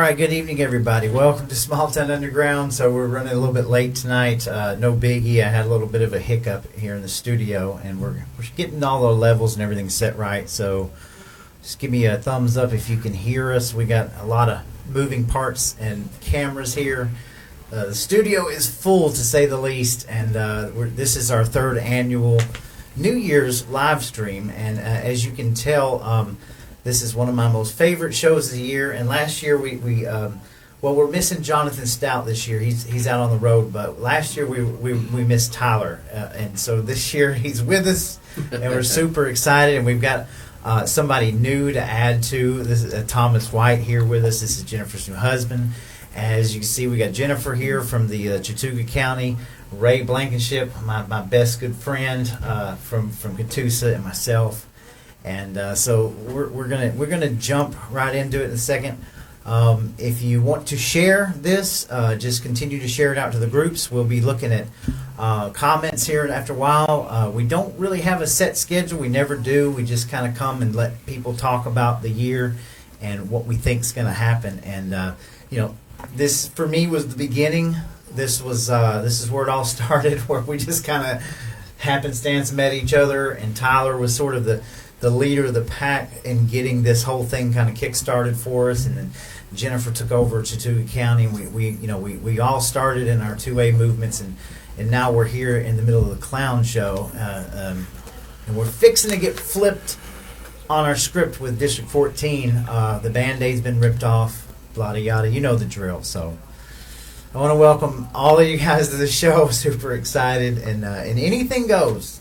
right, good evening, everybody. Welcome to Small Town Underground. So we're running a little bit late tonight. No biggie. I had a little bit of a hiccup here in the studio, and we're getting all the levels and everything set right. So just give me a thumbs up if you can hear us. We got a lot of moving parts and cameras here. The studio is full, to say the least, and this is our third annual New Year's live stream. And as you can tell, this is one of my most favorite shows of the year. And last year we're missing Jonathan Stout this year. He's out on the road, but last year we missed Tyler, and so this year he's with us, and we're super excited. And we've got somebody new to add to this. Thomas White here with us. This is Jennifer's new husband. As you can see, we got Jennifer here from the Chattooga County. Ray Blankenship, my best good friend from Catoosa, and myself. And so we're gonna jump right into it in a second. If you want to share this, just continue to share it out to the groups. We'll be looking at comments here after a while. We don't really have a set schedule. We never do. We just kind of come and let people talk about the year and what we think is going to happen. And this for me was the beginning. This is where it all started, where we just kind of happenstance met each other, and Tyler was sort of the leader of the pack in getting this whole thing kind of kick-started for us, and then Jennifer took over Chattooga County, and we all started in our 2A movements, and now we're here in the middle of the clown show, and we're fixing to get flipped on our script with District 14. The Band-Aid's been ripped off, yada yada, you know the drill. So I want to welcome all of you guys to the show. Super excited, and anything goes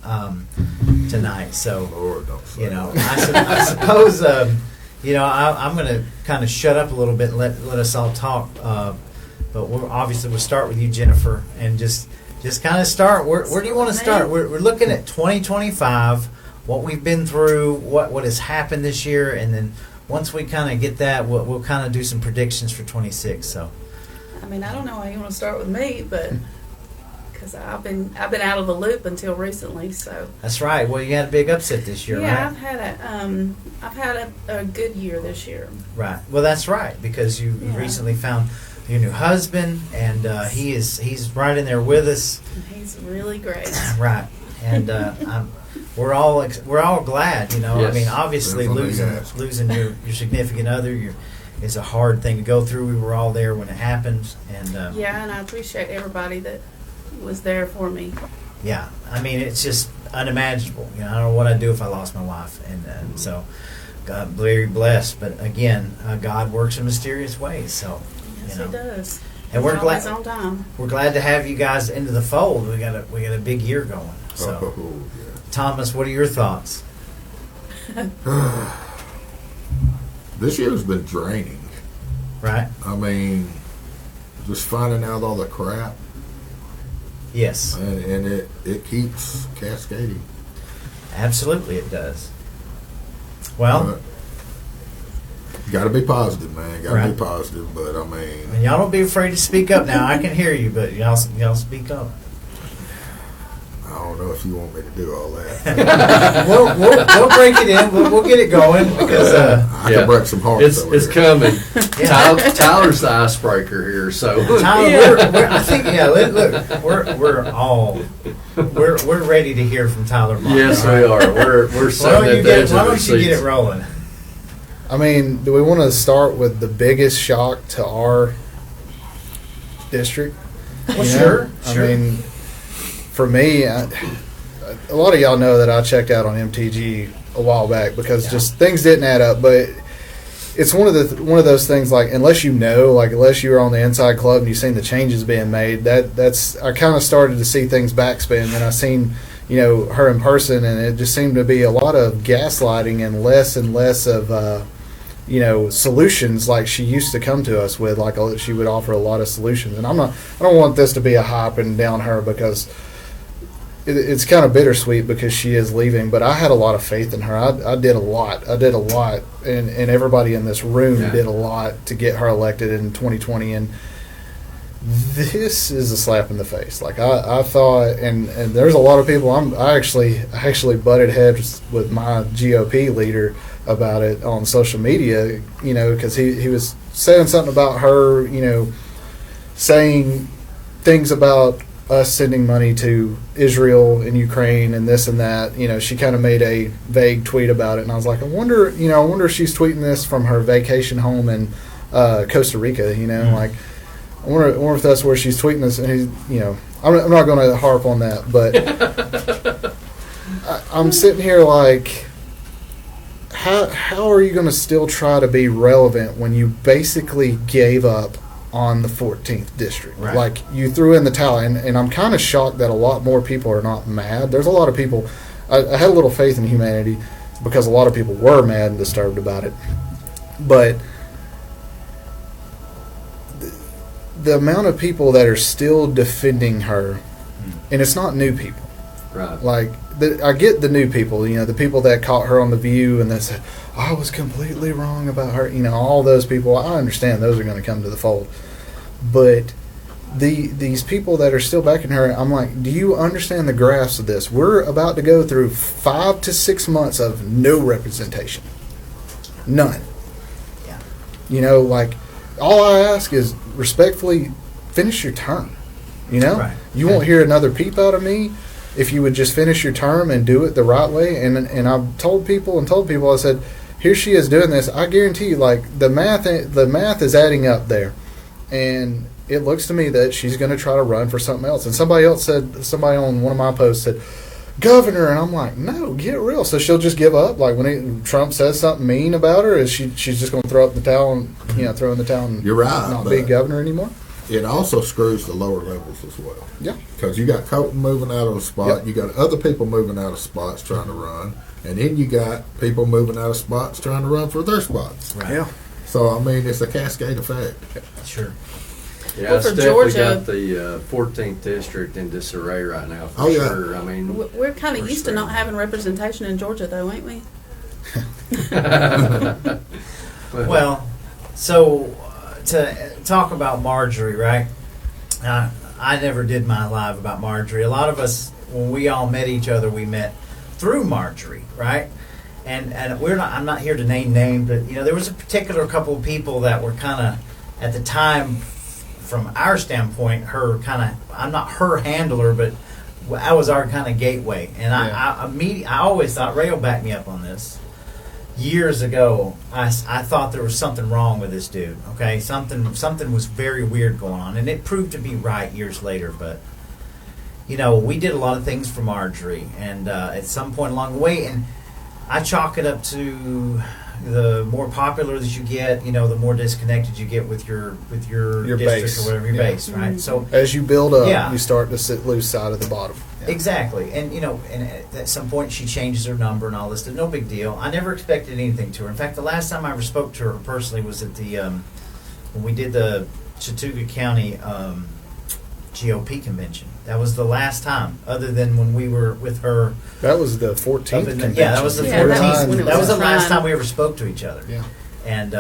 tonight. So Lord, I suppose I'm going to kind of shut up a little bit and let us all talk. But we'll start with you, Jennifer, and just kind of start. Where do you want to start? We're looking at 2025, what we've been through, what has happened this year, and then once we kind of get that, we'll kind of do some predictions for 26. So. I mean, I don't know how you want to start with me, but because I've been out of the loop until recently. So that's right. Well, you had a big upset this year, yeah, right? I've had a good year this year. Right. Well, that's right, because you recently found your new husband, and he's right in there with us. He's really great. Right. And we're all glad. Yes, I mean, obviously losing your significant other, it's a hard thing to go through. We were all there when it happened, and and I appreciate everybody that was there for me. Yeah, I mean, it's just unimaginable. I don't know what I'd do if I lost my wife, and so God, very blessed. But again, God works in mysterious ways. So yes, He does. And we're glad. On time. We're glad to have you guys into the fold. We got a big year going. So, Thomas, what are your thoughts? This year's been draining. Right. I mean, just finding out all the crap. Yes. And it keeps cascading. Absolutely, it does. Well, got to be positive, man. Got to right. be positive. But I mean, and y'all don't be afraid to speak up now. I can hear you, but y'all speak up. I don't know if you want me to do all that. we'll break it in. We'll get it going, because I can break some hearts. It's coming. Tyler's the icebreaker here, so Tyler, I think look, we're ready to hear from Tyler Martin. Yes, we are. We're so why don't you get it rolling? I mean, do we want to start with the biggest shock to our district? Well, sure. I mean, for me, a lot of y'all know that I checked out on MTG a while back because just things didn't add up. But it's one of those things, like, unless you were on the inside club and you've seen the changes being made, that's I kind of started to see things backspin, and I seen her in person, and it just seemed to be a lot of gaslighting and less of solutions like she used to come to us with. Like, she would offer a lot of solutions, and I don't want this to be a hype and down her, because it's kind of bittersweet because she is leaving, but I had a lot of faith in her. I did a lot, and everybody in this room did a lot to get her elected in 2020, and this is a slap in the face. Like, I thought, and there's a lot of people. I actually butted heads with my GOP leader about it on social media, because he was saying something about her, saying things about us sending money to Israel and Ukraine and this and that. She kind of made a vague tweet about it, and I was like, I wonder if she's tweeting this from her vacation home in Costa Rica. Mm-hmm. Like, I wonder if that's where she's tweeting this. And I'm not going to harp on that, but I'm sitting here like, how are you going to still try to be relevant when you basically gave up on the 14th district? Right. Like, you threw in the towel, and I'm kind of shocked that a lot more people are not mad. There's a lot of people. I had a little faith in humanity because a lot of people were mad and disturbed about it, but the amount of people that are still defending her, and it's not new people. Right. Like, I get the new people, the people that caught her on The View and that said, I was completely wrong about her. All those people, I understand those are going to come to the fold. But these people that are still backing her, I'm like, do you understand the graphs of this? We're about to go through 5 to 6 months of no representation. None. Yeah. Like, all I ask is respectfully finish your term. Right. You won't hear another peep out of me if you would just finish your term and do it the right way. And I've told people, I said, here she is doing this. I guarantee you, like, the math is adding up there, and it looks to me that she's going to try to run for something else. And somebody on one of my posts said, governor, and I'm like, no, get real. So she'll just give up, like when Trump says something mean about her, is she's just going to throw up the towel and throw in the towel and You're right, not be governor anymore? It also screws the lower levels as well. Yeah. Because you got Colton moving out of a spot, Yep. you got other people moving out of spots trying to run, and then you got people moving out of spots trying to run for their spots. Right. Yeah. So, I mean, it's a cascade effect. Sure. Yeah, Well, it's for definitely Georgia- got the 14th district in disarray right now, for Oh, yeah. sure. I mean, We're kind of for used to sure. not having representation in Georgia, though, ain't we? Well, so to talk about Marjorie, right? I never did my live about Marjorie. A lot of us, when we all met each other, we met through Marjorie, right? And I'm not here to name names, but there was a particular couple of people that were kind of at the time, from our standpoint, I'm not her handler, but I was our kind of gateway. And I always thought, Ray will back me up on this. Years ago, I thought there was something wrong with this dude. Okay, something was very weird going on, and it proved to be right years later. But we did a lot of things for Marjorie, and at some point along the way, and I chalk it up to the more popular that you get, the more disconnected you get with your district base. or whatever your Yeah. base, right? So As you build up, Yeah. you start to lose sight of the bottom. Yeah. exactly, and and at some point she changes her number and all this. No big deal. I never expected anything to her. In fact, the last time I ever spoke to her personally was at the when we did the Chattooga County GOP convention. That was the last time, other than when we were with her. That was the 14th Up in the- convention. yeah, that was the Yeah, that was 14th. when it That was the was last time. time we ever spoke to each other. Yeah. And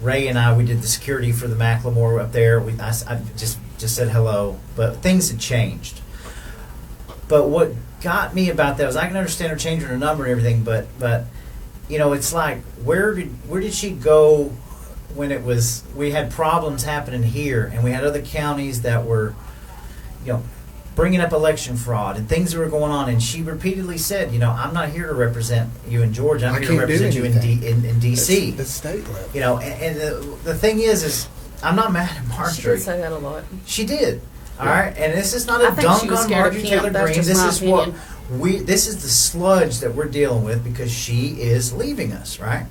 Ray and I, we did the security for the Macklemore up there. I just said hello, but things had changed. But what got me about that was I can understand her changing her number and everything, but it's like where did she go when we had problems happening here, and we had other counties that were bringing up election fraud and things that were going on, and she repeatedly said, I'm not here to represent you in Georgia. I'm I here to can't do represent you in D.C. The state level. And the thing is I'm not mad at She Marjorie. did say that a lot. She did. All right, and this is not I a think dunk she was on scared of Marjorie Kemp. Taylor That's Greene. just This my is opinion. this is the sludge that we're dealing with because she is leaving us, right?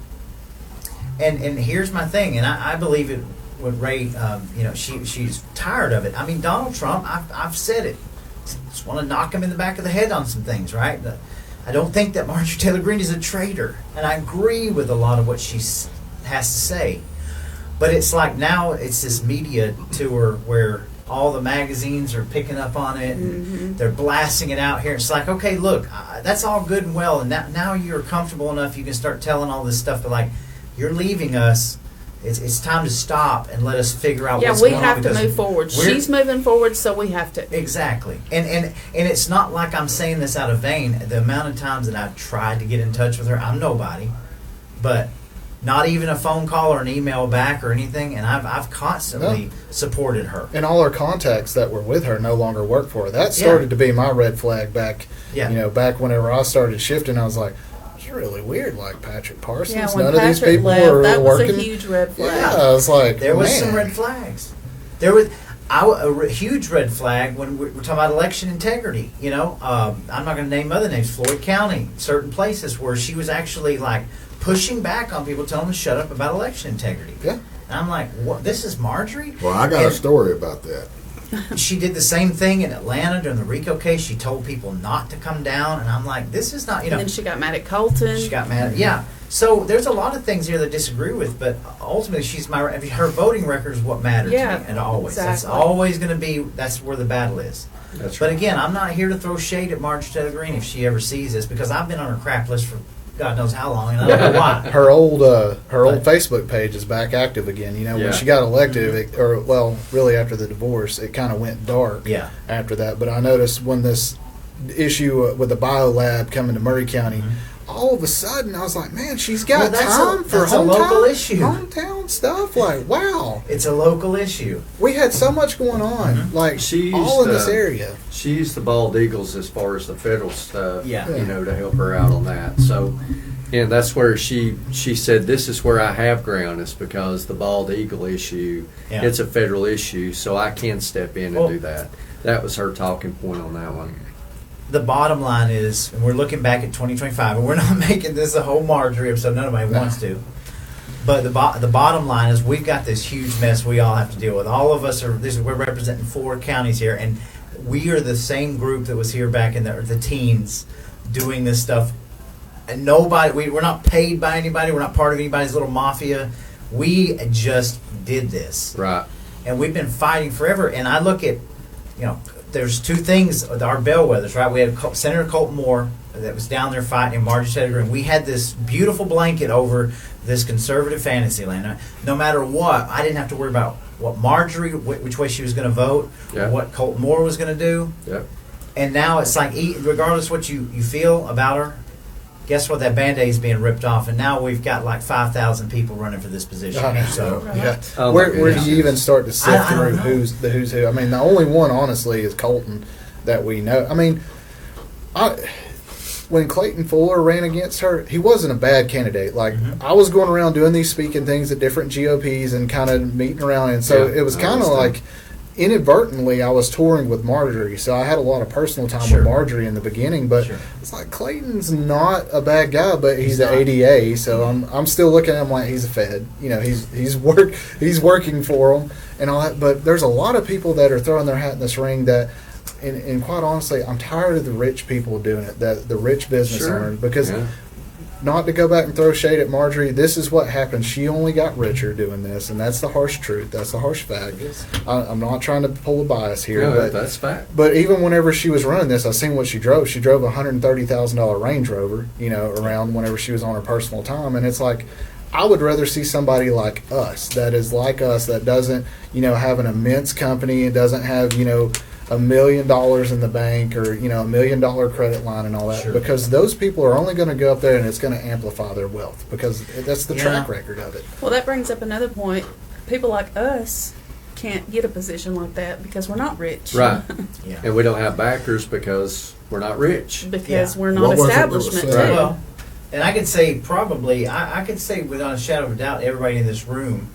And here's my thing, and I believe it with Ray. She's tired of it. I mean, Donald Trump. I've said it. Just want to knock him in the back of the head on some things, right? I don't think that Marjorie Taylor Greene is a traitor, and I agree with a lot of what she has to say. But it's like now it's this media tour where all the magazines are picking up on it and they're blasting it out here. It's like, okay, look, that's all good and well, and now you're comfortable enough you can start telling all this stuff, but like, you're leaving us. It's time to stop and let us figure out what's We going on. have to because move forward. we're- She's moving forward, so we have to. Exactly. And it's not like I'm saying this out of vain. The amount of times that I've tried to get in touch with her, I'm nobody. But not even a phone call or an email back or anything. And I've constantly supported her. And all our contacts that were with her no longer work for her. That started to be my red flag back. Yeah. You know, back whenever I started shifting, I was like, it's really weird. Like Patrick Parsons, Yeah, when none of these Patrick people left, are that was working. a huge red flag. Yeah, I was like, There was man. some red flags. There was a huge red flag when we're talking about election integrity. You know, I'm not going to name other names. Floyd County, certain places where she was actually like pushing back on people, telling them to shut up about election integrity. Yeah. And I'm like, what? This is Marjorie? Well, I got a And story about that. she did the same thing in Atlanta during the RICO case. She told people not to come down, and I'm like, this is not, you know. And then she got mad at Colton. She got mad. Yeah. So there's a lot of things here that I disagree with, but ultimately she's her voting record is what matters to Yeah, me, and always. That's exactly. always going to be. That's where the battle is. That's But right. again, I'm not here to throw shade at Marjorie Taylor Greene if she ever sees this, because I've been on her crap list for God knows how long, and I don't know why. Her old But- Facebook page is back active again. You know, Yeah. when she got elected, really after the divorce, it kind of went dark. Yeah. After that, but I noticed when this issue with the biolab coming to Murray County, all of a sudden I was like, man, she's got Well, time for that's a hometown, local issue. hometown stuff. Like, wow, It's a local issue. we had so much going on, like She all used in this to- area. She used the bald eagles as far as the federal stuff, Yeah. you know, to help her out on that. So, and that's where she said, this is where I have ground, is because the bald eagle issue, Yeah. it's a federal issue, so I can step in Well- and do that. That was her talking point on that one. The bottom line is, and we're looking back at 2025, and we're not making this a whole Marjorie episode. Nobody wants to. But the bottom line is, we've got this huge mess we all have to deal with. All of us we're representing 4 counties here, and we are the same group that was here back in the teens doing this stuff. And we're not paid by anybody. We're not part of anybody's little mafia. We just did this. Right. And we've been fighting forever. And I look at, you know, there's 2 things, our bellwethers, right? We had Senator Colton Moore that was down there fighting, and Marjorie Taylor Greene. We had this beautiful blanket over this conservative fantasy land. No matter what, I didn't have to worry about what Marjorie, which way she was going to vote, Yeah. or what Colton Moore was going to do. Yep. And now it's like, regardless what you feel about her, guess what? That Band-Aid is being ripped off, and now we've got like 5,000 people running for this position. I know. So Yeah. Oh, my Where do goodness. you even start to sift I don't through know. who's who? I mean, the only one, honestly, is Colton that we know. I mean, when Clayton Fuller ran against her, he wasn't a bad candidate. Like, I was going around doing these speaking things at different GOPs and kind of meeting around, and so Yeah, it was I kind of understand. like inadvertently I was touring with Marjorie, so I had a lot of personal time Sure. with Marjorie in the beginning. But Sure. it's like Clayton's not a bad guy, but he's He's the not. ADA, so I'm still looking at him like he's a Fed. You know, he's working for him and all that. But there's a lot of people that are throwing their hat in this ring that. And quite honestly, I'm tired of the rich people doing it, that the rich business Sure. owners. Because Yeah. not to go back and throw shade at Marjorie, this is what happened. She only got richer doing this, and that's the harsh truth. That's the harsh fact. I'm not trying to pull a bias here, No, but that's fact. but even whenever she was running this, I seen what she drove. She drove a $130,000 Range Rover, you know, around whenever she was on her personal time, and it's like. I would rather see somebody like us, that is like us, that doesn't, you know, have an immense company and doesn't have, you know, $1 million in the bank or, you know, $1 million credit line and all that. Sure. Because those people are only going to go up there and it's going to amplify their wealth because that's the Yeah. track record of it. Well, that brings up another point. People like us can't get a position like that because we're not rich. Right. yeah. And we don't have backers because we're not rich. Because Yeah. we're What not was it that establishment was too. said? Well, and I could say probably, I could say without a shadow of a doubt, everybody in this room,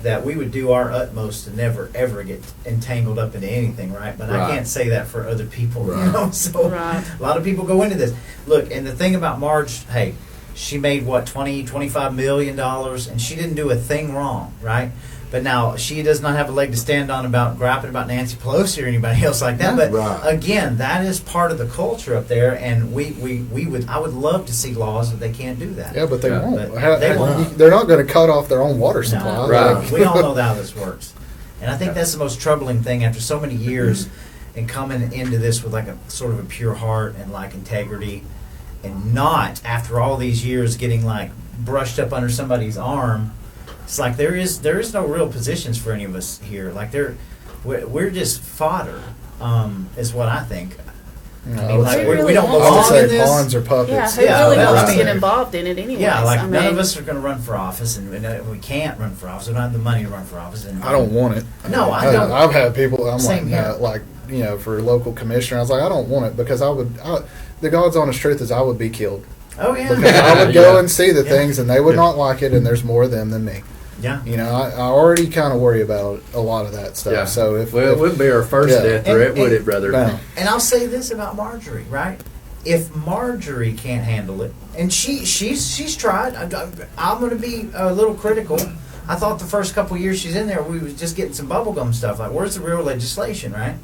that we would do our utmost to never ever get entangled up into anything, right? But I Right. can't say that for other people, you Right. know. So Right. a lot of people go into this. Look, and the thing about Marge, hey, she made what, $25 million, and she didn't do a thing wrong, right? But now she does not have a leg to stand on about griping about Nancy Pelosi or anybody else like that. But Right. again, that is part of the culture up there, and I would love to see laws that they can't do that. Yeah, but they Yeah. won't. But they won't. They're not going to cut off their own water supply. No, Right. Like- we all know how this works, and I think Yeah. that's the most troubling thing after so many years, and coming into this with like a sort of a pure heart and like integrity, and not after all these years getting like brushed up under somebody's arm. It's like there is no real positions for any of us here. Like we're just fodder, is what I think. No, I I mean, would like, say, we don't I would belong in say this. pawns or puppets. Yeah, who Yeah, really well, wants to I get mean- involved in it anyway? Yeah, like I mean, none of us are going to run for office, and we can't run for office. We don't have the money to run for office. And I don't want it. No, I don't. I've had people. I'm Same like, here. like for local commissioner. I was like, I don't want it because the God's honest truth is I would be killed Oh yeah. because I would go Yeah. and see the Yeah. things and they would Yeah. not like it, and there's more of them than me. Yeah. I already kind of worry about a lot of that stuff. Yeah. So if Well, it wouldn't be our first Yeah. death threat, And- would it, brother? no. And I'll say this about Marjorie, right? If Marjorie can't handle it, and she's tried, I'm going to be a little critical. I thought the first couple of years she's in there, we was just getting some bubblegum stuff. Like, where's the real legislation, right?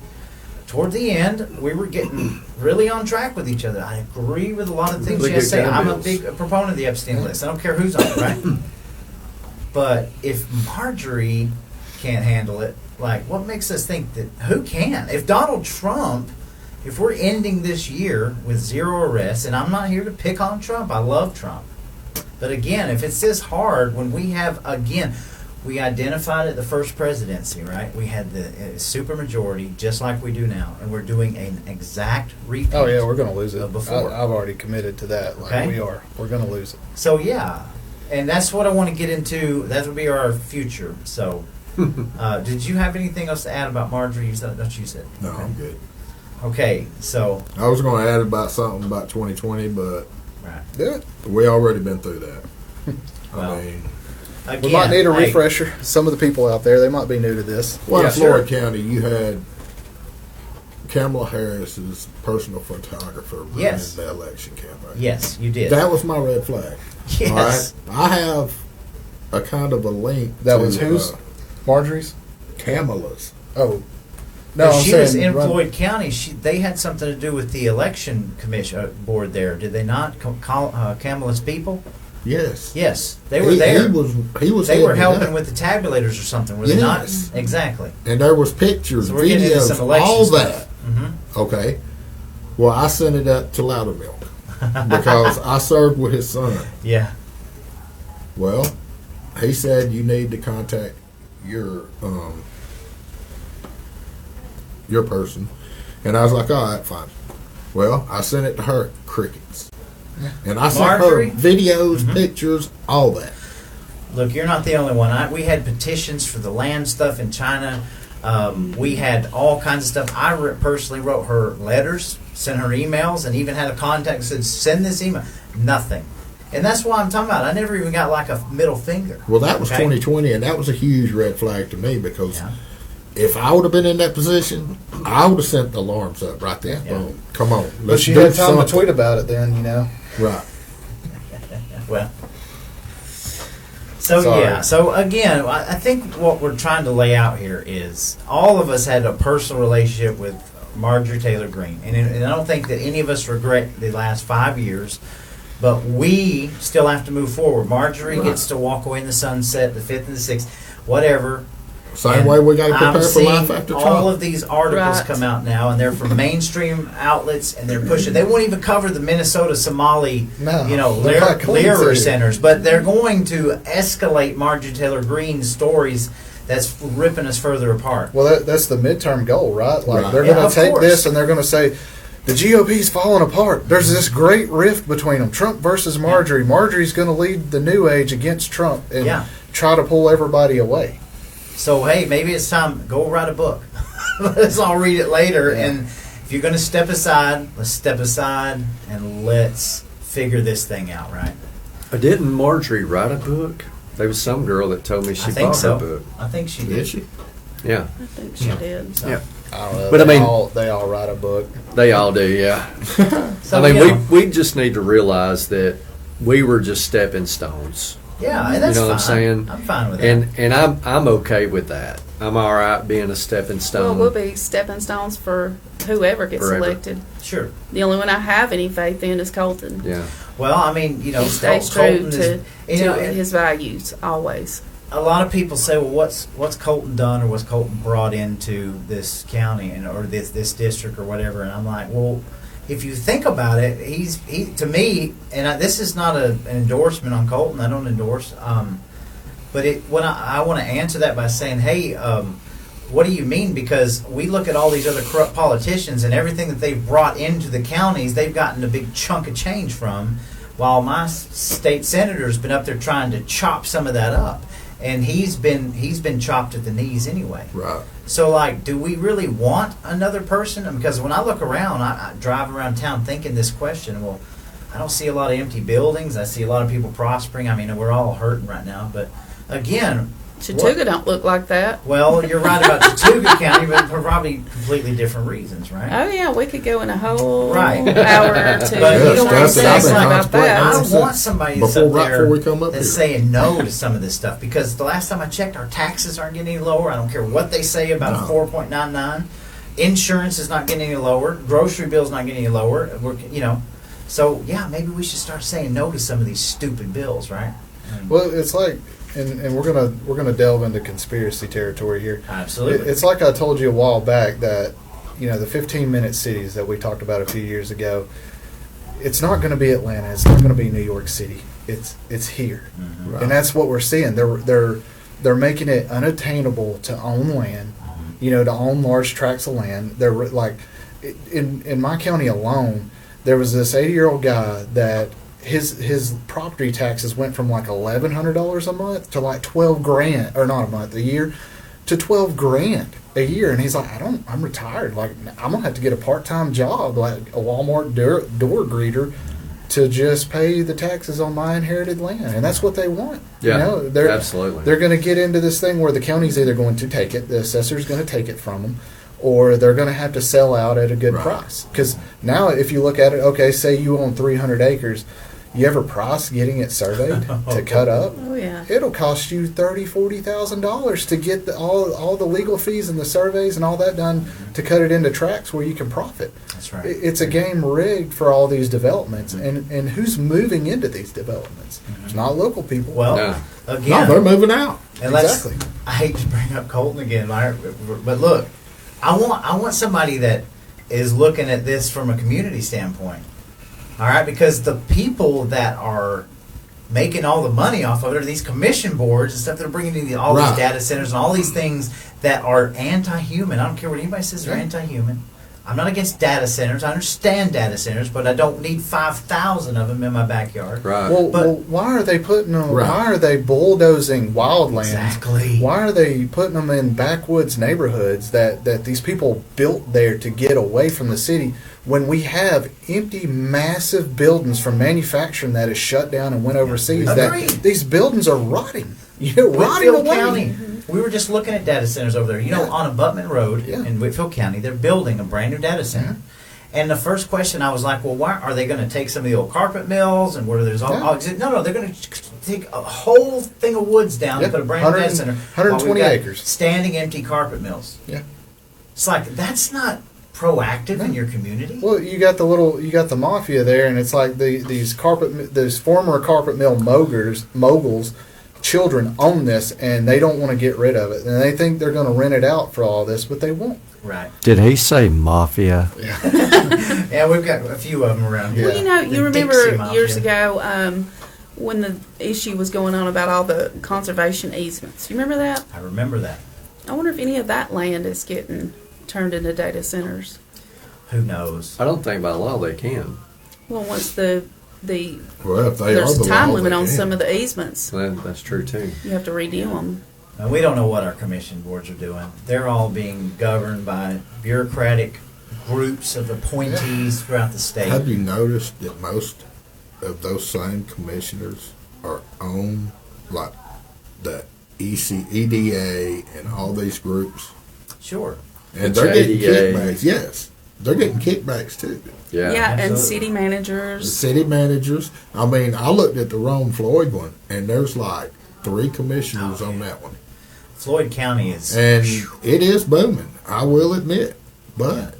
Toward the end, we were getting really on track with each other. I agree with a lot of things Really she has to good say. gun I'm a bills. big proponent of the Epstein list. I don't care who's on it, right? But if Marjorie can't handle it, like, what makes us think that who can? If Donald Trump, if we're ending this year with 0 arrests, and I'm not here to pick on Trump, I love Trump. But again, if it's this hard, when we have, again, we identified it the first presidency, right? We had the supermajority, just like we do now, and we're doing an exact repeat. Oh yeah, we're going to lose it. Before. I've already committed to that. Like Okay. we are. We're going to lose it. So yeah, and that's what I want to get into. That would be our future. So, did you have anything else to add about Marjorie? You said, that's what you said. No, I'm good. Okay, so I was going to add about something about 2020, but right. Do it. we already been through that. Well, I mean, Again, We might need a hey, refresher. Some of the people out there, they might be new to this. well, Yeah, in Floyd County, you had Kamala Harris's personal photographer running Yes. the election campaign. Yes, you did. That was my red flag. Yes. All right? I have a kind of a link That to, was whose? Marjorie's? Kamala's. Oh. No, If I'm she was saying in run- Floyd County. They had something to do with the election commission board there, did they not? Kamala's people. Yes. Yes, they were there. He was. They were heading it helping up. with the tabulators or something, were they not? Yes. Exactly. And there was pictures, So we're getting into some videos, election all stuff. that. Mm-hmm. Okay. Well, I sent it up to Loudermilk because I served with his son. Yeah. Well, he said you need to contact your person, and I was like, all right, fine. Well, I sent it to her. Crickets. And I sent Marjorie? her videos, Mhm. pictures, all that. Look, you're not the only one. We had petitions for the land stuff in China. We had all kinds of stuff. I personally wrote her letters, sent her emails, and even had a contact that said, send this email. Nothing. And that's why I'm talking about. I never even got like a middle finger. Well, that was Okay? 2020, and that was a huge red flag to me because Yeah. if I would have been in that position, I would have sent the alarms up right there. Yeah. Boom. Come on. But Let's she do had time something. to tweet about it then. Right. Well, so Sorry. yeah. So again, I think what we're trying to lay out here is all of us had a personal relationship with Marjorie Taylor Greene, and I don't think that any of us regret the last 5 years. But we still have to move forward. Marjorie Right. gets to walk away in the sunset, the 5th and the 6th, whatever. Same And way we got to I'm prepare for seeing life after Trump. all of these articles Right. come out now, and they're from mainstream outlets, and they're pushing. They won't even cover the Minnesota Somali, No, they're they're not going Lyra to. centers, but they're going to escalate Marjorie Taylor Greene's stories. That's ripping us further apart. Well, that's the midterm goal, right? Like Right. they're Yeah, going of to take course. this and they're going to say the GOP's falling apart. There's this great rift between them. Trump versus Marjorie. Marjorie's going to lead the new age against Trump and Yeah. try to pull everybody away. So hey, maybe it's time go write a book. Let's all read it later. Yeah. And if you're going to step aside, let's step aside and let's figure this thing out, right? Didn't Marjorie write a book? There was some girl that told me she I think bought so. her book. I think she Did did. she? Yeah, I think she did. So, yeah, I don't know. But I they mean- they all write a book. they all do. Yeah. so, I mean, you know, we just need to realize that we were just stepping stones, yeah, and that's you know what I'm fine. saying? I'm fine with that. and I'm okay with that. I'm all right being a stepping Well, stone. we'll be stepping stones for whoever gets Forever. elected. Sure. The only one I have any faith in is Colton. Yeah. Well, I mean, He stays Colton true to, you know, and his values always. a lot of people say, well, what's Colton done or what's Colton brought into this county or this district or whatever? And I'm like, well, if you think about it, he to me, and this is not an endorsement on Colton. I don't endorse. But when I want to answer that by saying, hey, what do you mean? Because we look at all these other corrupt politicians and everything that they've brought into the counties, they've gotten a big chunk of change from, while my state senator's been up there trying to chop some of that up. And he's been chopped at the knees anyway. Right. So, like, do we really want another person? Because when I look around, I drive around town thinking this question. Well, I don't see a lot of empty buildings. I see a lot of people prospering. I mean, we're all hurting right now. But, again... Chattooga don't look like that. Well, you're right about Chattooga County, but for probably completely different reasons, right? Oh yeah, we could go in a whole Right. hour or two. But Yes, you know what I'm that's what I've saying? been about that. I contemplating want somebody that's up right there before we come up that's here. saying no to some of this stuff, because the last time I checked, our taxes aren't getting any lower. I don't care what they say about No. a 4.99. Insurance is not getting any lower. Grocery bills not getting any lower. So yeah, maybe we should start saying no to some of these stupid bills, right? Well, it's like, and we're gonna delve into conspiracy territory here. Absolutely. It's like I told you a while back that, the 15-minute cities that we talked about a few years ago. It's not going to be Atlanta. It's not going to be New York City. It's here, Mhm. Right. and that's what we're seeing. They're making it unattainable to own land. To own large tracts of land. They're like, in my county alone, there was this 80-year-old guy that his property taxes went from like $1,100 a month to like $12,000, or not a month, a year, to $12,000 a year. And he's like, I'm retired. Like, I'm gonna have to get a part-time job, like a Walmart door greeter, to just pay the taxes on my inherited land. And that's what they want. Yeah, They're absolutely. They're going to get into this thing where the county's either going to take it, the assessor's going to take it from them, or they're going to have to sell out at a good Right. price. Because now, if you look at it, okay, say you own 300 acres, you ever price getting it surveyed to cut up? Oh yeah. It'll cost you $40,000 to get all the legal fees and the surveys and all that done to cut it into tracts where you can profit. That's right. It's a game rigged for all these developments, and who's moving into these developments? It's not local people. Well, No. again, No, they're moving out. and let's, Exactly. I hate to bring up Colton again, but look, I want somebody that is looking at this from a community standpoint. All right, because the people that are making all the money off of it are these commission boards and stuff that are bringing in all Right. these data centers and all these things that are anti-human. I don't care what anybody says they're Yeah. anti-human. I'm not against data centers. I understand data centers, but I don't need 5,000 of them in my backyard. Right. Well, why are they putting them? Right. Why are they bulldozing wildlands? Exactly. Why are they putting them in backwoods neighborhoods that these people built there to get away from the city? When we have empty, massive buildings from manufacturing that is shut down and went overseas, Agreed. that these buildings are rotting. Rotting Whitfield away. County. We were just looking at data centers over there. Yeah. On Abutment Road Yeah. in Whitfield County, they're building a brand new data center. Mhm. And the first question I was like, well, why are they going to take some of the old carpet mills and where there's all? Yeah. No, they're going to take a whole thing of woods down Yeah. and put a brand new data center. 120 while we've got acres. standing empty carpet mills. Yeah. It's like that's not proactive in No. your community. Well, you got the mafia there, and it's like these former carpet mill moguls, children own this, and they don't want to get rid of it, and they think they're going to rent it out for all this, but they won't. Right. Did he say mafia? Yeah, we've got a few of them around here. Well, you know, The you remember Dixie Mafia. years ago when the issue was going on about all the conservation easements. You remember that? I remember that. I wonder if any of that land is getting turned into data centers. Who knows? I don't think by law they can. Well, once the Well, if they there's are a the time law, limit they on can. some of the easements. Well, that's true too. You have to redo them. And we don't know what our commission boards are doing. They're all being governed by bureaucratic groups of appointees throughout the state. Have you noticed that most of those same commissioners are on like the EDA and all these groups? Sure. And The they're getting JDA. kickbacks. Yes, they're getting kickbacks too. Yeah. and absolutely. city The managers. city managers. I mean, I looked at the Rome Floyd one, and there's like 3 commissioners on that one, Floyd County is. and it is booming. I will admit, but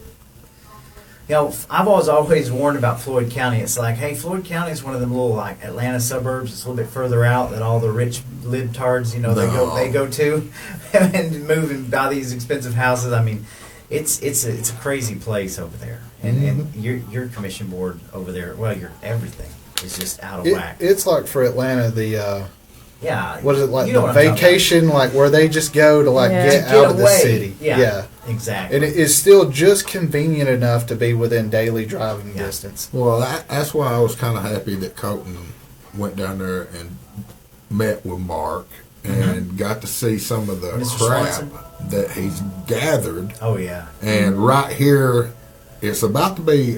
You know, I've always warned about Floyd County. It's like, hey, Floyd County is one of them little like Atlanta suburbs. It's a little bit further out that all the rich libtards, No. they go to and move and buy these expensive houses. I mean, it's a crazy place over there. And your commission board over there, well, your everything is just out of whack. It's like for Atlanta, Yeah. what is it like You know the what I'm talking vacation, like where they just go to like Yeah. get To out get of the away. city. Yeah. Exactly. And it is still just convenient enough to be within daily driving Yeah. distance. Well, that's why I was kind of happy that Colton went down there and met with Mark and got to see some of the Mr. crap Swanson? that he's gathered. Oh yeah. And right here, it's about to be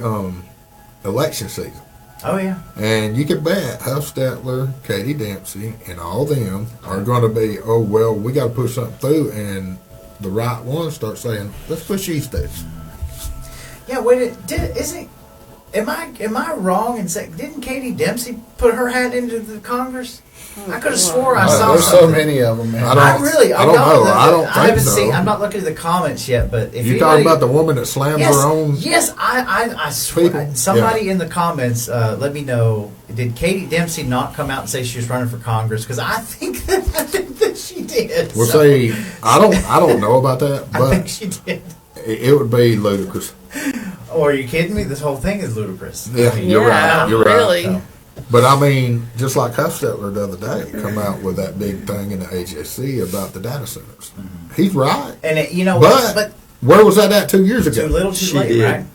election season. Oh yeah. And you can bet Huffstetler, Katie Dempsey, and all them are going to be, oh, well, we got to push something through. And the right ones start saying, let's push these through. Yeah. Wait. Isn't? Am I wrong in saying didn't Katie Dempsey put her hat into the Congress? I could have swore I saw There's so something. many of them, man. I don't know. I don't think haven't so. seen. I'm not looking at the comments yet, but if You anybody, talking about the woman that slams yes, her own? yes, I swear. People? Somebody in the comments, let me know. Did Katie Dempsey not come out and say she was running for Congress? Because I think that she did. Well, so, see, I don't know about that, I but think she did. it would be ludicrous. Oh, are you kidding me? This whole thing is ludicrous. Yeah, I mean, you're Yeah, right. You're really. right. But I mean, just like Huffstetler the other day, come out with that big thing in the HSC about the data centers. He's right. And you know, But but where was that at 2 years too ago? little, too She late, did. right?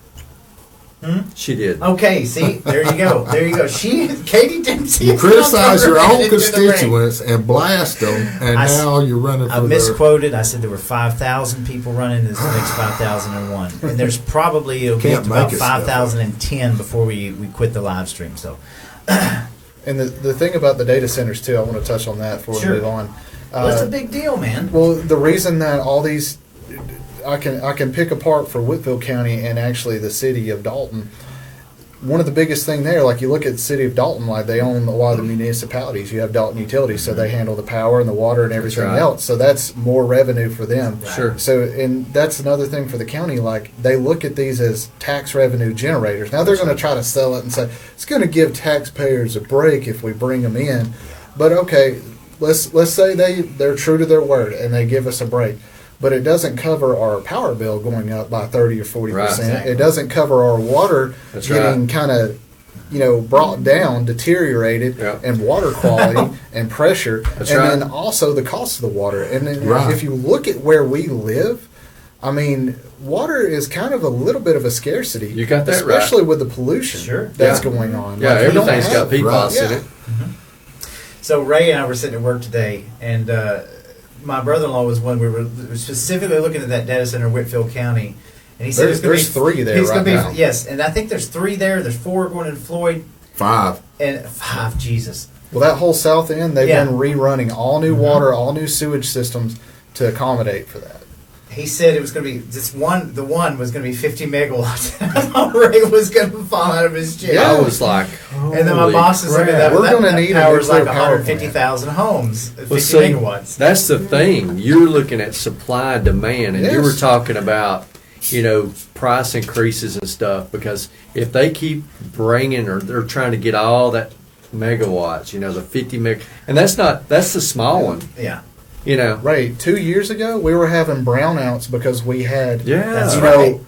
She did. Okay, see, there you go. There you go. Katie Dempsey. You is criticize not your running own into the ring. constituents and blast them, and I s- now you're running I for misquoted. I said there were 5,000 people running. This makes 5,001, and there's probably it'll get Can't to make about it stuff. 5,010 before we quit the live stream. So, And the thing about the data centers too, I want to touch on that before Sure. we move on. what's the big deal, man? Well, the reason that all these, I can pick apart for Whitfield County and actually the city of Dalton. One of the biggest thing there, like you look at the city of Dalton, like they own a lot of the municipalities. You have Dalton Utilities, so they handle the power and the water and everything right. else. So that's more revenue for them. Sure. So, and that's another thing for the county. Like they look at these as tax revenue generators. Now they're going to try to sell it and say it's going to give taxpayers a break if we bring them in. But okay, let's say they're true to their word and they give us a break. But it doesn't cover our power bill going up by 30 or 40%. Right. Exactly. It doesn't cover our water That's getting right. kind of, brought down, deteriorated, Yeah. and water quality and pressure, That's and right. then also the cost of the water. And then Right. if you look at where we live, I mean, water is kind of a little bit of a scarcity. You got that right. especially with the pollution Sure. that's Yeah. going on. Yeah, Like, you don't everything's got have- PFAS in Yeah. it. So Ray and I were sitting at work today, and my brother-in-law was one. We were specifically looking at that data center in Whitfield County, and he said There's- it's gonna there's be, 3 there it's gonna right be, now. Yes, and I think there's 3 there. There's 4 going in Floyd, 5. and 5. Jesus. Well, that whole south end, they've Yeah. been rerunning all new Mhm. water, all new sewage systems to accommodate for that. He said it was going to be this one. The one was going to be 50 megawatts. I thought Ray was going to fall out of his chair. Yeah. I was like, And then my holy boss is looking at that. crap. We're gonna need a powers like nuclear power 150,000 homes. 50 Well, see, megawatts. That's the thing. You're looking at supply and demand, and you Yes. were talking about, price increases and stuff. Because if they keep bringing, or they're trying to get all that megawatts, the 50 meg, and that's the small one, Yeah. Right. 2 years ago, we were having brownouts because we had, Yeah, That's you right.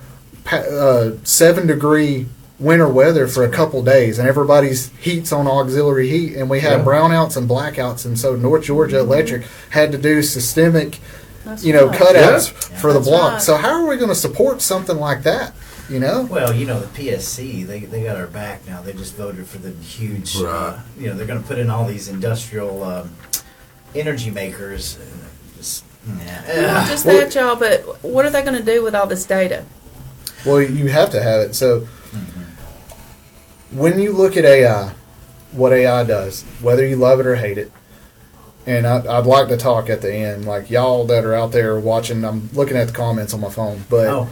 know, 7-degree winter weather for a couple days, and everybody's heat's on auxiliary heat, and we had Yeah. brownouts and blackouts, and so North Georgia Electric had to do systemic, That's cutouts Yeah. for the That's block. right. So how are we going to support something like that? Well, the PSC, they got our back now. They just voted for the huge, Right. they're going to put in all these industrial energy makers. And just, Not just that, y'all, but what are they going to do with all this data? Well, you have to have it. So when you look at AI, what AI does, whether you love it or hate it, and I'd like to talk at the end, like y'all that are out there watching, I'm looking at the comments on my phone, but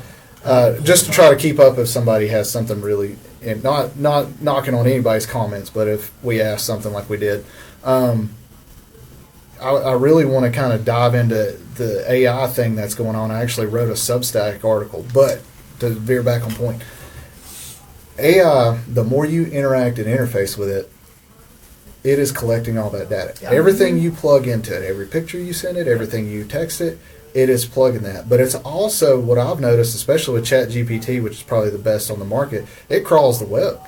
just to try to keep up if somebody has something really, and not knocking on anybody's comments, but if we ask something like we did, I really want to kind of dive into the AI thing that's going on. I actually wrote a Substack article, but to veer back on point, AI, the more you interact and interface with it, it is collecting all that data. Yeah. Everything you plug into it, every picture you send it, everything you text it, it is plugging that. But it's also what I've noticed, especially with ChatGPT, which is probably the best on the market, it crawls the web.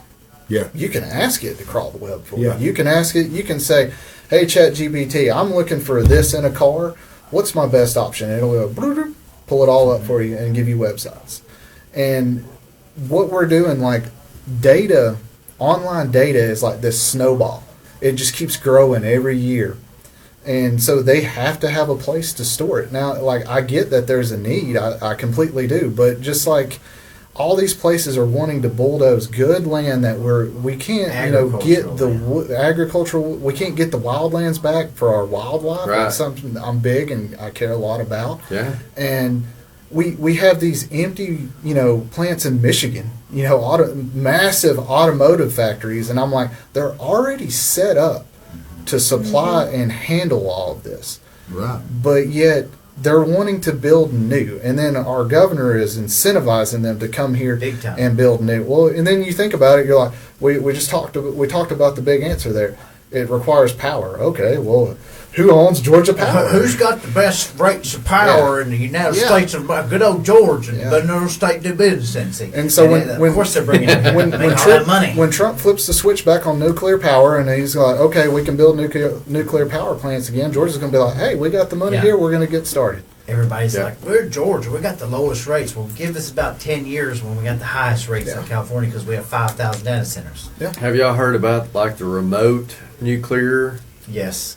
Yeah. You can ask it to crawl the web for Yeah. you. You can ask it. You can say, "Hey, ChatGPT, I'm looking for this in a car. What's my best option?" And it'll go, pull it all up for you and give you websites. And what we're doing, like data, online data is like this snowball. It just keeps growing every year. And so they have to have a place to store it. Now, like, I get that there's a need. I completely do. But just like all these places are wanting to bulldoze good land that we can't, get the agricultural, we can't get the wildlands back for our wildlife. Right. That's something I'm big and I care a lot about. Yeah. And we have these empty, plants in Michigan, massive automotive factories. And I'm like, they're already set up to supply and handle all of this. Right. But yet they're wanting to build new. And then our governor is incentivizing them to come here Big time. and build new. Well, and then you think about it, you're like, we talked about the big answer there. It requires power. Okay, well, who owns Georgia Power? Who's got the best rates of power in the United Yeah. States of good old Georgia? Yeah. But no state do business in. See. And so when of course they're bringing when all that Trump, money. when Trump flips the switch back on nuclear power and he's like, okay, we can build nuclear power plants again, Georgia's going to be like, hey, we got the money Yeah. here, we're going to get started. Everybody's Yeah. like, we're Georgia. We got the lowest rates. Well, give us about 10 years when we got the highest rates Yeah. in California because we have 5,000 data centers. Have y'all heard about like the remote nuclear? Yes.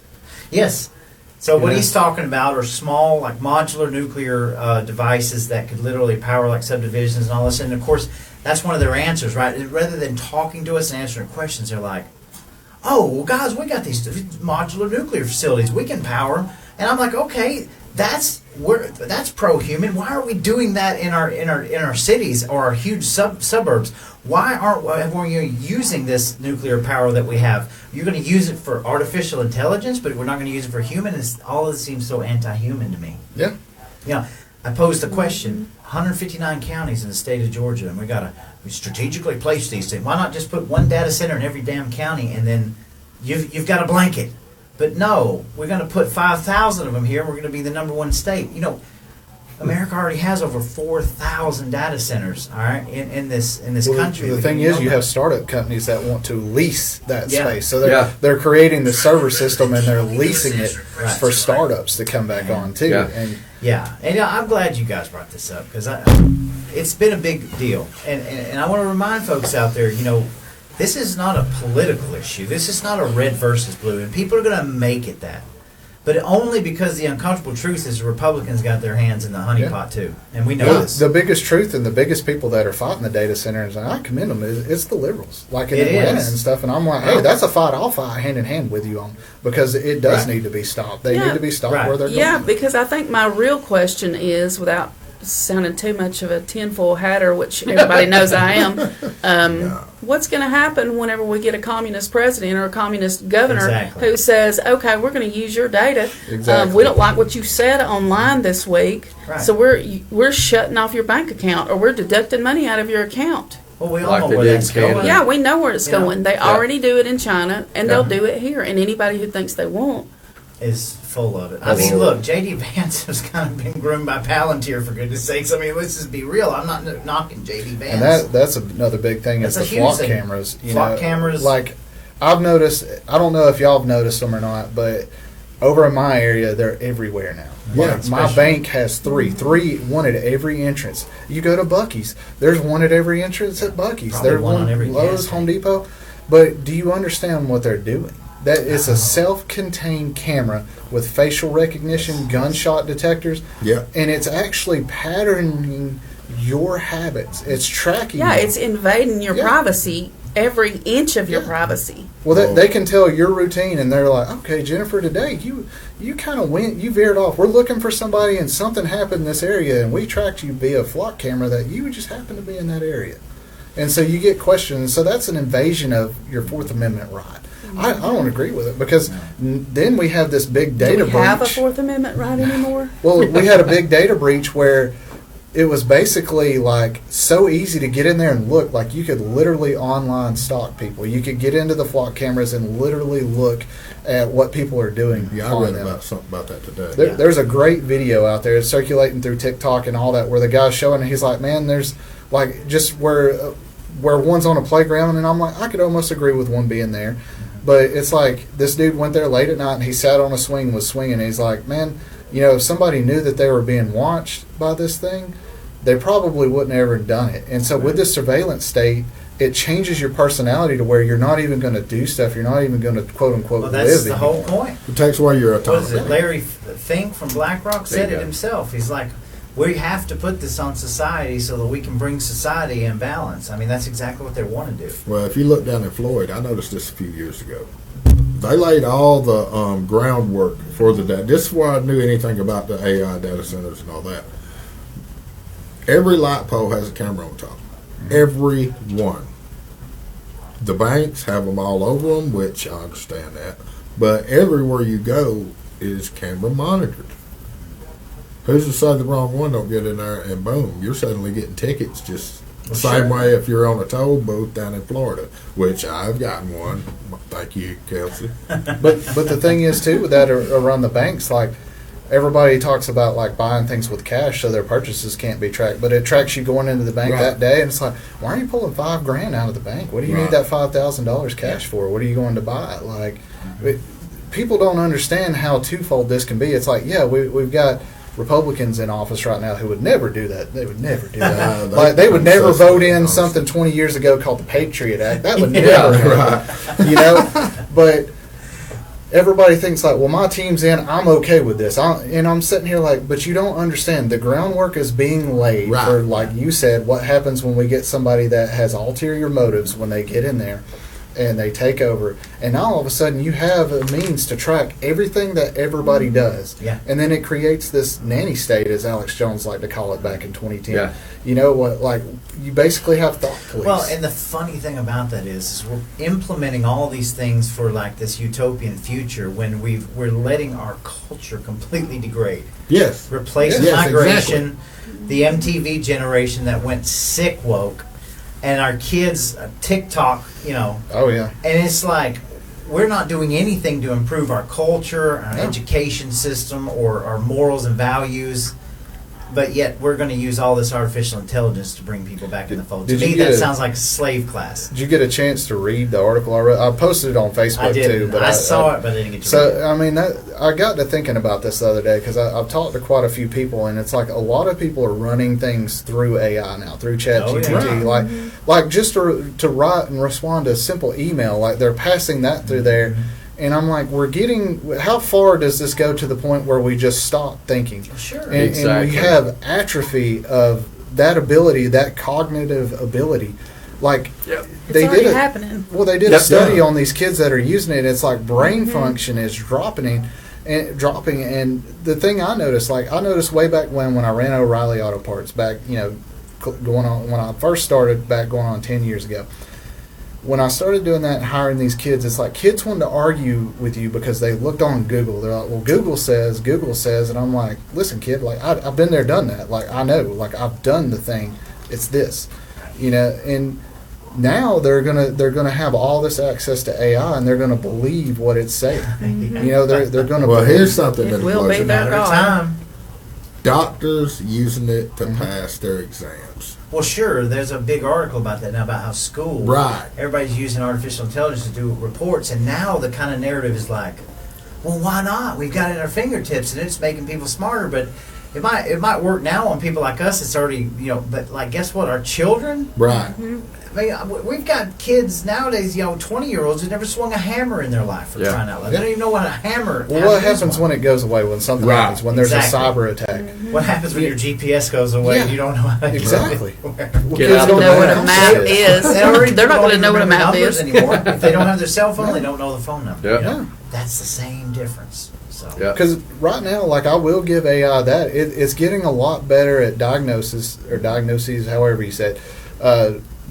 Yes. So what Yeah. he's talking about are small, like modular nuclear devices that could literally power like subdivisions and all this. And of course, that's one of their answers, right? And rather than talking to us and answering questions, they're like, "Oh, well, guys, we got these modular nuclear facilities. We can power them." And I'm like, "Okay, that's pro-human. Why are we doing that in our cities or our huge suburbs? Why aren't we using this nuclear power that we have? You're going to use it for artificial intelligence, but we're not going to use it for human. All of this seems so anti-human to me." Yeah. I posed the question: 159 counties in the state of Georgia, and we strategically place these things. Why not just put one data center in every damn county, and then you've got a blanket? But no, we're going to put 5,000 of them here, and we're going to be the number one state. America already has over 4,000 data centers, all right, in this country. The thing is, you have startup companies that want to lease that Yeah. space. So they're creating the server system and they're leasing it for startups to come back on too. Yeah. And And I'm glad you guys brought this up because it's been a big deal. And I want to remind folks out there, this is not a political issue. This is not a red versus blue. And people are going to make it that. But only because the uncomfortable truth is the Republicans got their hands in the honeypot too. And we know this. The biggest truth and the biggest people that are fighting the data centers, and I commend them, it's the liberals, like in Atlanta and stuff. And I'm like, hey, that's a fight I'll fight hand in hand with you on because it does need to be stopped. They need to be stopped where they're going. Yeah, because I think my real question is, without sounding too much of a tinfoil hatter, which everybody knows I am, what's going to happen whenever we get a communist president or a communist governor who says, okay, we're going to use your data. Exactly. We don't like what you said online this week, so we're shutting off your bank account or we're deducting money out of your account. Well, we all Like know they where did that's in Canada. going. Yeah, we know where it's going. They Yeah. already do it in China, and they'll do it here. And anybody who thinks they won't. Is full of it. I mean, look, J.D. Vance has kind of been groomed by Palantir, for goodness sakes. I mean, let's just be real. I'm not knocking J.D. Vance. And that's another big thing is That's the a huge flock thing. cameras. Flock cameras. Like, I've noticed, I don't know if y'all have noticed them or not, but over in my area, they're everywhere now. Yeah, Like, my bank has three, one at every entrance. You go to Buc-ee's, there's one at every entrance at Buc-ee's. Probably There's one on every Lowe's, gas Home tank. Depot. But do you understand what they're doing? That is a self-contained camera with facial recognition, gunshot detectors, Yeah. and it's actually patterning your habits. It's tracking. Yeah, you. it's invading your Yeah. privacy, every inch of your Yeah. privacy. Well, they can tell your routine, and they're like, okay, Jennifer, today you kind of you veered off. We're looking for somebody, and something happened in this area, and we tracked you via flock camera that you just happened to be in that area. And so you get questions. So that's an invasion of your Fourth Amendment right. I don't agree with it because then we have this big data Do we breach. have a Fourth Amendment right anymore? Well, we had a big data breach where it was basically like so easy to get in there and look. Like you could literally online stalk people. You could get into the flock cameras and literally look at what people are doing. Yeah, I on read them. about something about that today. There's a great video out there. It's circulating through TikTok and all that where the guy's showing, he's like, man, there's like just where where one's on a playground, and I'm like, I could almost agree with one being there. But it's like this dude went there late at night and he sat on a swing, was swinging. And he's like, man, if somebody knew that they were being watched by this thing, they probably wouldn't have ever done it. And so with this surveillance state, it changes your personality to where you're not even going to do stuff. You're not even going to quote unquote Well, live that's the anymore. whole point. It takes away your What autonomy. is it? Larry Fink from BlackRock There you said it go. himself. He's like, we have to put this on society so that we can bring society in balance. I mean, that's exactly what they want to do. Well, if you look down at Floyd, I noticed this a few years ago. They laid all the groundwork for the data. This is why I knew anything about the AI data centers and all that. Every light pole has a camera on top. Every one. The banks have them all over them, which I understand that. But everywhere you go is camera monitored. Who's to say the wrong one don't get in there and boom, you're suddenly getting tickets just the same way if you're on a toll booth down in Florida, which I've gotten one. Thank you, Kelsey. But the thing is too with that around the banks, like everybody talks about like buying things with cash so their purchases can't be tracked, but it tracks you going into the bank Right. that day, and it's like, why are you pulling $5,000 out of the bank? What do you Right. need that $5,000 cash for? What are you going to buy? Like, people don't understand how twofold this can be. It's like, yeah, we've got Republicans in office right now who would never do that. They would never do that. Like they would never vote in something 20 years ago called the Patriot Act. That would never happen. But everybody thinks like, well, my team's in, I'm okay with this. And I'm sitting here like, but you don't understand. The groundwork is being laid Right. for, like you said, what happens when we get somebody that has ulterior motives when they get in there and they take over. And now all of a sudden you have a means to track everything that everybody does. Yeah. And then it creates this nanny state, as Alex Jones liked to call it back in 2010. Yeah. You know what? Like, you basically have thought police. Well, and the funny thing about that is we're implementing all these things for like this utopian future when we're letting our culture completely degrade. Yes. Replacing Yes, migration, the MTV generation that went sick woke, and our kids TikTok, Oh, yeah. and it's like we're not doing anything to improve our culture, our No. education system, or our morals and values. But yet we're going to use all this artificial intelligence to bring people back in the fold. To Did you me, get that a- sounds like a slave class. Did you get a chance to read the article I wrote? I posted it on Facebook I did. too. But I saw it, but I didn't get to read it. So, I mean, I got to thinking about this the other day because I've talked to quite a few people, and it's like a lot of people are running things through AI now, through ChatGPT. Oh, yeah. Like just to write and respond to a simple email, like they're passing that through there. And I'm like, how far does this go to the point where we just stop thinking? Sure. And Exactly. we have atrophy of that ability, that cognitive ability. Like, Yep. It's they already did happening. Well, they did Yep. a study Yeah. on these kids that are using it. It's like brain function is dropping. And the thing I noticed way back when I ran O'Reilly Auto Parts back, going on when I first started back going on 10 years ago. When I started doing that and hiring these kids, it's like kids wanted to argue with you because they looked on Google. They're like, well, Google says, and I'm like, listen, kid, like I've been there, done that. Like I know, like I've done the thing. It's this, and now they're gonna have all this access to AI and they're gonna believe what it's saying. They're gonna. Well, believe. here's something It that will blows be me. their Matter of God. time. Doctors using it to pass their exams. Well, sure. There's a big article about that now about how schools, Right. everybody's using artificial intelligence to do reports, and now the kind of narrative is like, well, why not? We've got it at our fingertips, and it's making people smarter. But it might work now on people like us. It's already But like, guess what? Our children. Right. I mean, we've got kids nowadays, 20-year-olds who never swung a hammer in their life for Yeah. crying out loud. They don't even know what a hammer. Well, what happens when it goes away? When something Right. happens? When there's Exactly. a cyber attack? What happens when your GPS goes away and Yeah. you don't know how to Exactly. Well, Get kids out don't the know what map. a map is. They're not going to know what a map is. anymore. If they don't have their cell phone, they don't know the phone number. Yep. Yeah. That's the same difference. So Yeah. Because right now, like I will give AI that it's getting a lot better at diagnosis, however you said,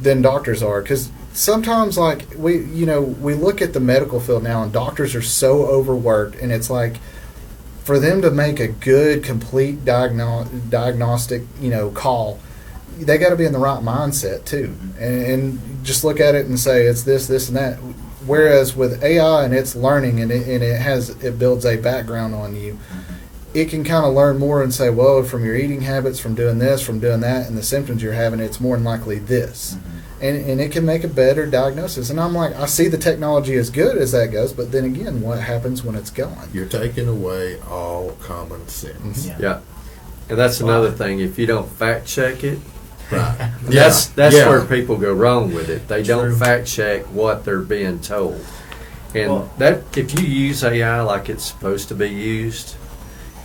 than doctors are. Because sometimes, like we look at the medical field now, and doctors are so overworked, and it's like for them to make a good, complete diagnostic, call, they got to be in the right mindset too, and just look at it and say it's this, and that. Whereas with AI and its learning and it builds a background on you, it can kind of learn more and say, well, from your eating habits, from doing this, from doing that, and the symptoms you're having, it's more than likely this. And it can make a better diagnosis. And I'm like, I see the technology as good as that goes, but then again, what happens when it's gone? You're taking away all common sense. Yeah. And that's another thing. If you don't fact check it, Right. that's Yeah. where people go wrong with it. They don't True. fact check what they're being told. And Well- that if you use AI like it's supposed to be used,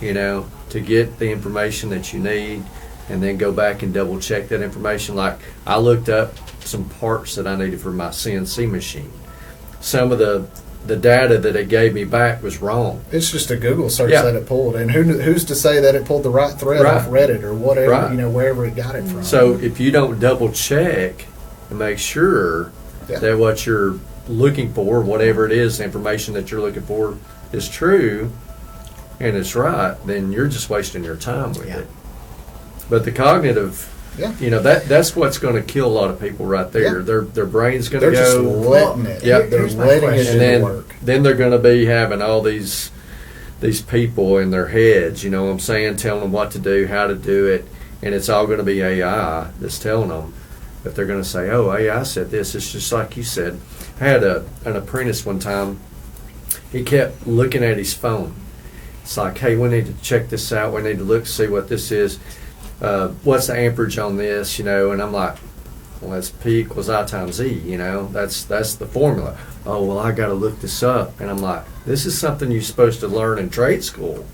to get the information that you need, and then go back and double check that information. Like I looked up some parts that I needed for my CNC machine. Some of the data that it gave me back was wrong. It's just a Google search Yeah. that it pulled, and who's to say that it pulled the right thread Right. off Reddit or whatever, Right. wherever it got it from. So if you don't double check and make sure Yeah. that what you're looking for, whatever it is, the information that you're looking for is true and it's right, then you're just wasting your time with Yeah. it. But the cognitive, Yeah. that's what's going to kill a lot of people right there. Yeah. Their brain's going they're to just go, letting it. Yeah. They're Here's my letting it question. do and the work. then they're going to be having all these people in their heads, you know what I'm saying, telling them what to do, how to do it, and it's all going to be AI that's telling them. But they're going to say, oh, AI said this. It's just like you said. I had an apprentice one time. He kept looking at his phone. It's like, hey, we need to check this out. We need to look, see what this is. What's the amperage on this, and I'm like, well, that's P equals I times Z, that's the formula. Oh, well, I got to look this up. And I'm like, this is something you're supposed to learn in trade school,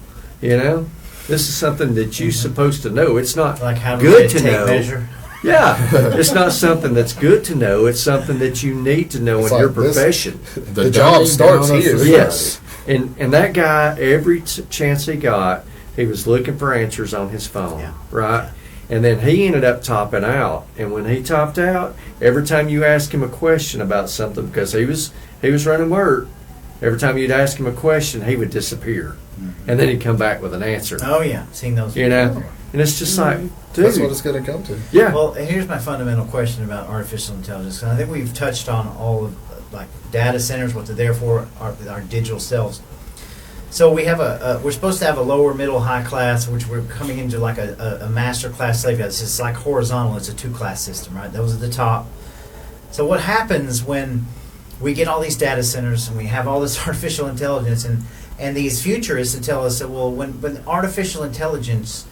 This is something that you're supposed to know. It's not Like how to good take to know. measure. Yeah, it's not something that's good to know. It's something that you need to know It's in your like this- profession. The job dumbing starts down of here. society. Yes, and that guy, every chance he got, he was looking for answers on his phone, Yeah. right? And then he ended up topping out. And when he topped out, every time you ask him a question about something, because he was running work, every time you'd ask him a question, he would disappear, and then he'd come back with an answer. Oh yeah, seen those. And it's just like, dude, That's what it's going to come to. yeah, Well, here's my fundamental question about artificial intelligence. And I think we've touched on all of like data centers, what they're there for, our digital selves. So we have we're supposed to have a lower, middle, high class, which we're coming into like a master class slave class. It's like horizontal. It's a 2-class system, right? Those at the top. So what happens when we get all these data centers and we have all this artificial intelligence and these futurists that tell us that, well, when artificial intelligence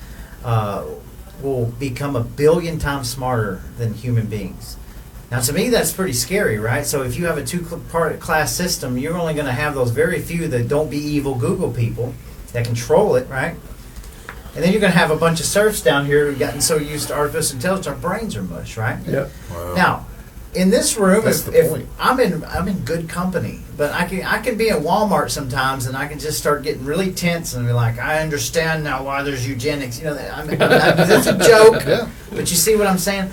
will become 1 billion times smarter than human beings. Now, to me, that's pretty scary, right? So if you have a 2-part class system, you're only going to have those very few that don't be evil Google people that control it, right? And then you're going to have a bunch of serfs down here who've gotten so used to artificial intelligence, our brains are mush, right? yep. Wow. Now, in this room, That's if the point. I'm in good company, but I can be at Walmart sometimes, and I can just start getting really tense and be like, I understand now why there's eugenics. That's a joke. Yeah. But you see what I'm saying?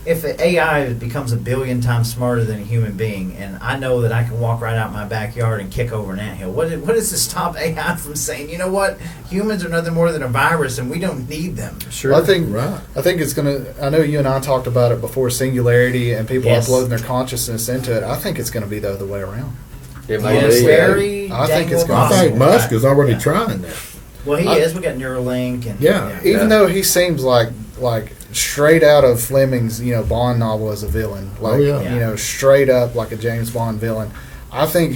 If the AI becomes 1 billion times smarter than a human being, and I know that I can walk right out my backyard and kick over an anthill, what is to stop AI from saying, you know what, humans are nothing more than a virus, and we don't need them? Sure. I think Right. it's going to. I know you and I talked about it before. Singularity and people Yes. uploading their consciousness into it. I think it's going to be the other way around. It may It's be. very I think it's dang gonna- I think possible, Musk right? is already Yeah. trying that. Well, he I- is. We got Neuralink, and Yeah. Even though he seems like straight out of Fleming's Bond novel as a villain, like yeah. straight up like a James Bond villain. I think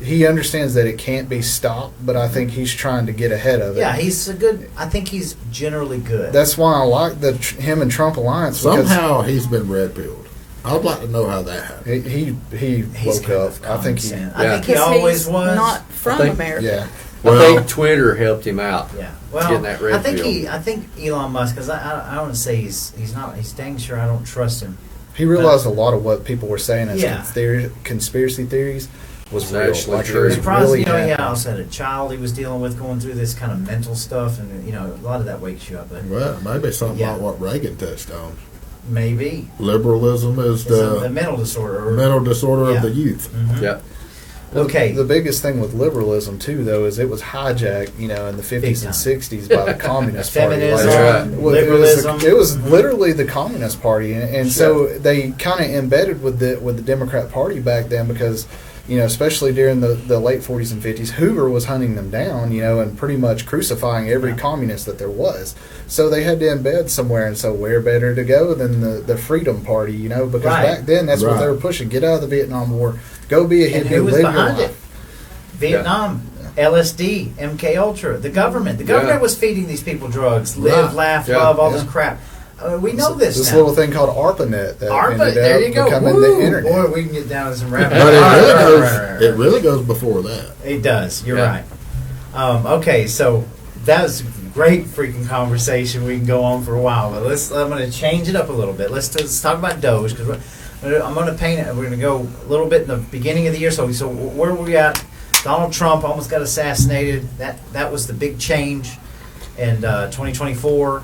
he understands that it can't be stopped, but I think he's trying to get ahead of it. yeah, he's a good. I think he's generally good. That's why I like the him and Trump alliance. because Somehow he's been red pilled. I'd like to know how that happened. he He's woke kind up. of I think he. common sense. Yeah. I think he Because always he's was. not from I think- America. Yeah. I Well- think Twitter helped him out. Yeah. Getting Well, that red I think pill. I think Elon Musk, because I don't want to say he's not. He's dang sure I don't trust him. He realized a lot of what people were saying as Yeah. conspiracy theories was It's real. actually Like, it true. was Surprised, really he happening. also had a child he was dealing with going through this kind of mental stuff, and a lot of that wakes you up. But Well, maybe something Yeah. like what Reagan touched on. maybe Liberalism is it's a the mental disorder. Or, mental disorder Yeah. of the youth. Mhm. Yep. Okay. The biggest thing with liberalism too, though, is it was hijacked, in the 50s time. and 60s by the Communist Party. Feminism, That's Well, liberalism. It was literally the Communist Party, and so they kind of embedded with the Democrat Party back then because especially during the late 40s and 50s, Hoover was hunting them down, and pretty much crucifying every communist that there was. So they had to embed somewhere, and so where better to go than the Freedom Party, because back then that's what they were pushing. Get out of the Vietnam War. Go be a hippie. And who was live your behind it? life. Vietnam. LSD, MK Ultra, the government. The government was feeding these people drugs. Live, laugh, love, all this crap. We know this little thing called ARPANET that ended there up you go. becoming the internet. Boy, we can get down to some rabbit. But it really goes before that. It does. You're right. Okay, so that was a great freaking conversation. We can go on for a while, but I'm going to change it up a little bit. Let's talk about Doge, because I'm going to paint it. We're going to go a little bit in the beginning of the year. So where were we at? Donald Trump almost got assassinated. That was the big change in 2024.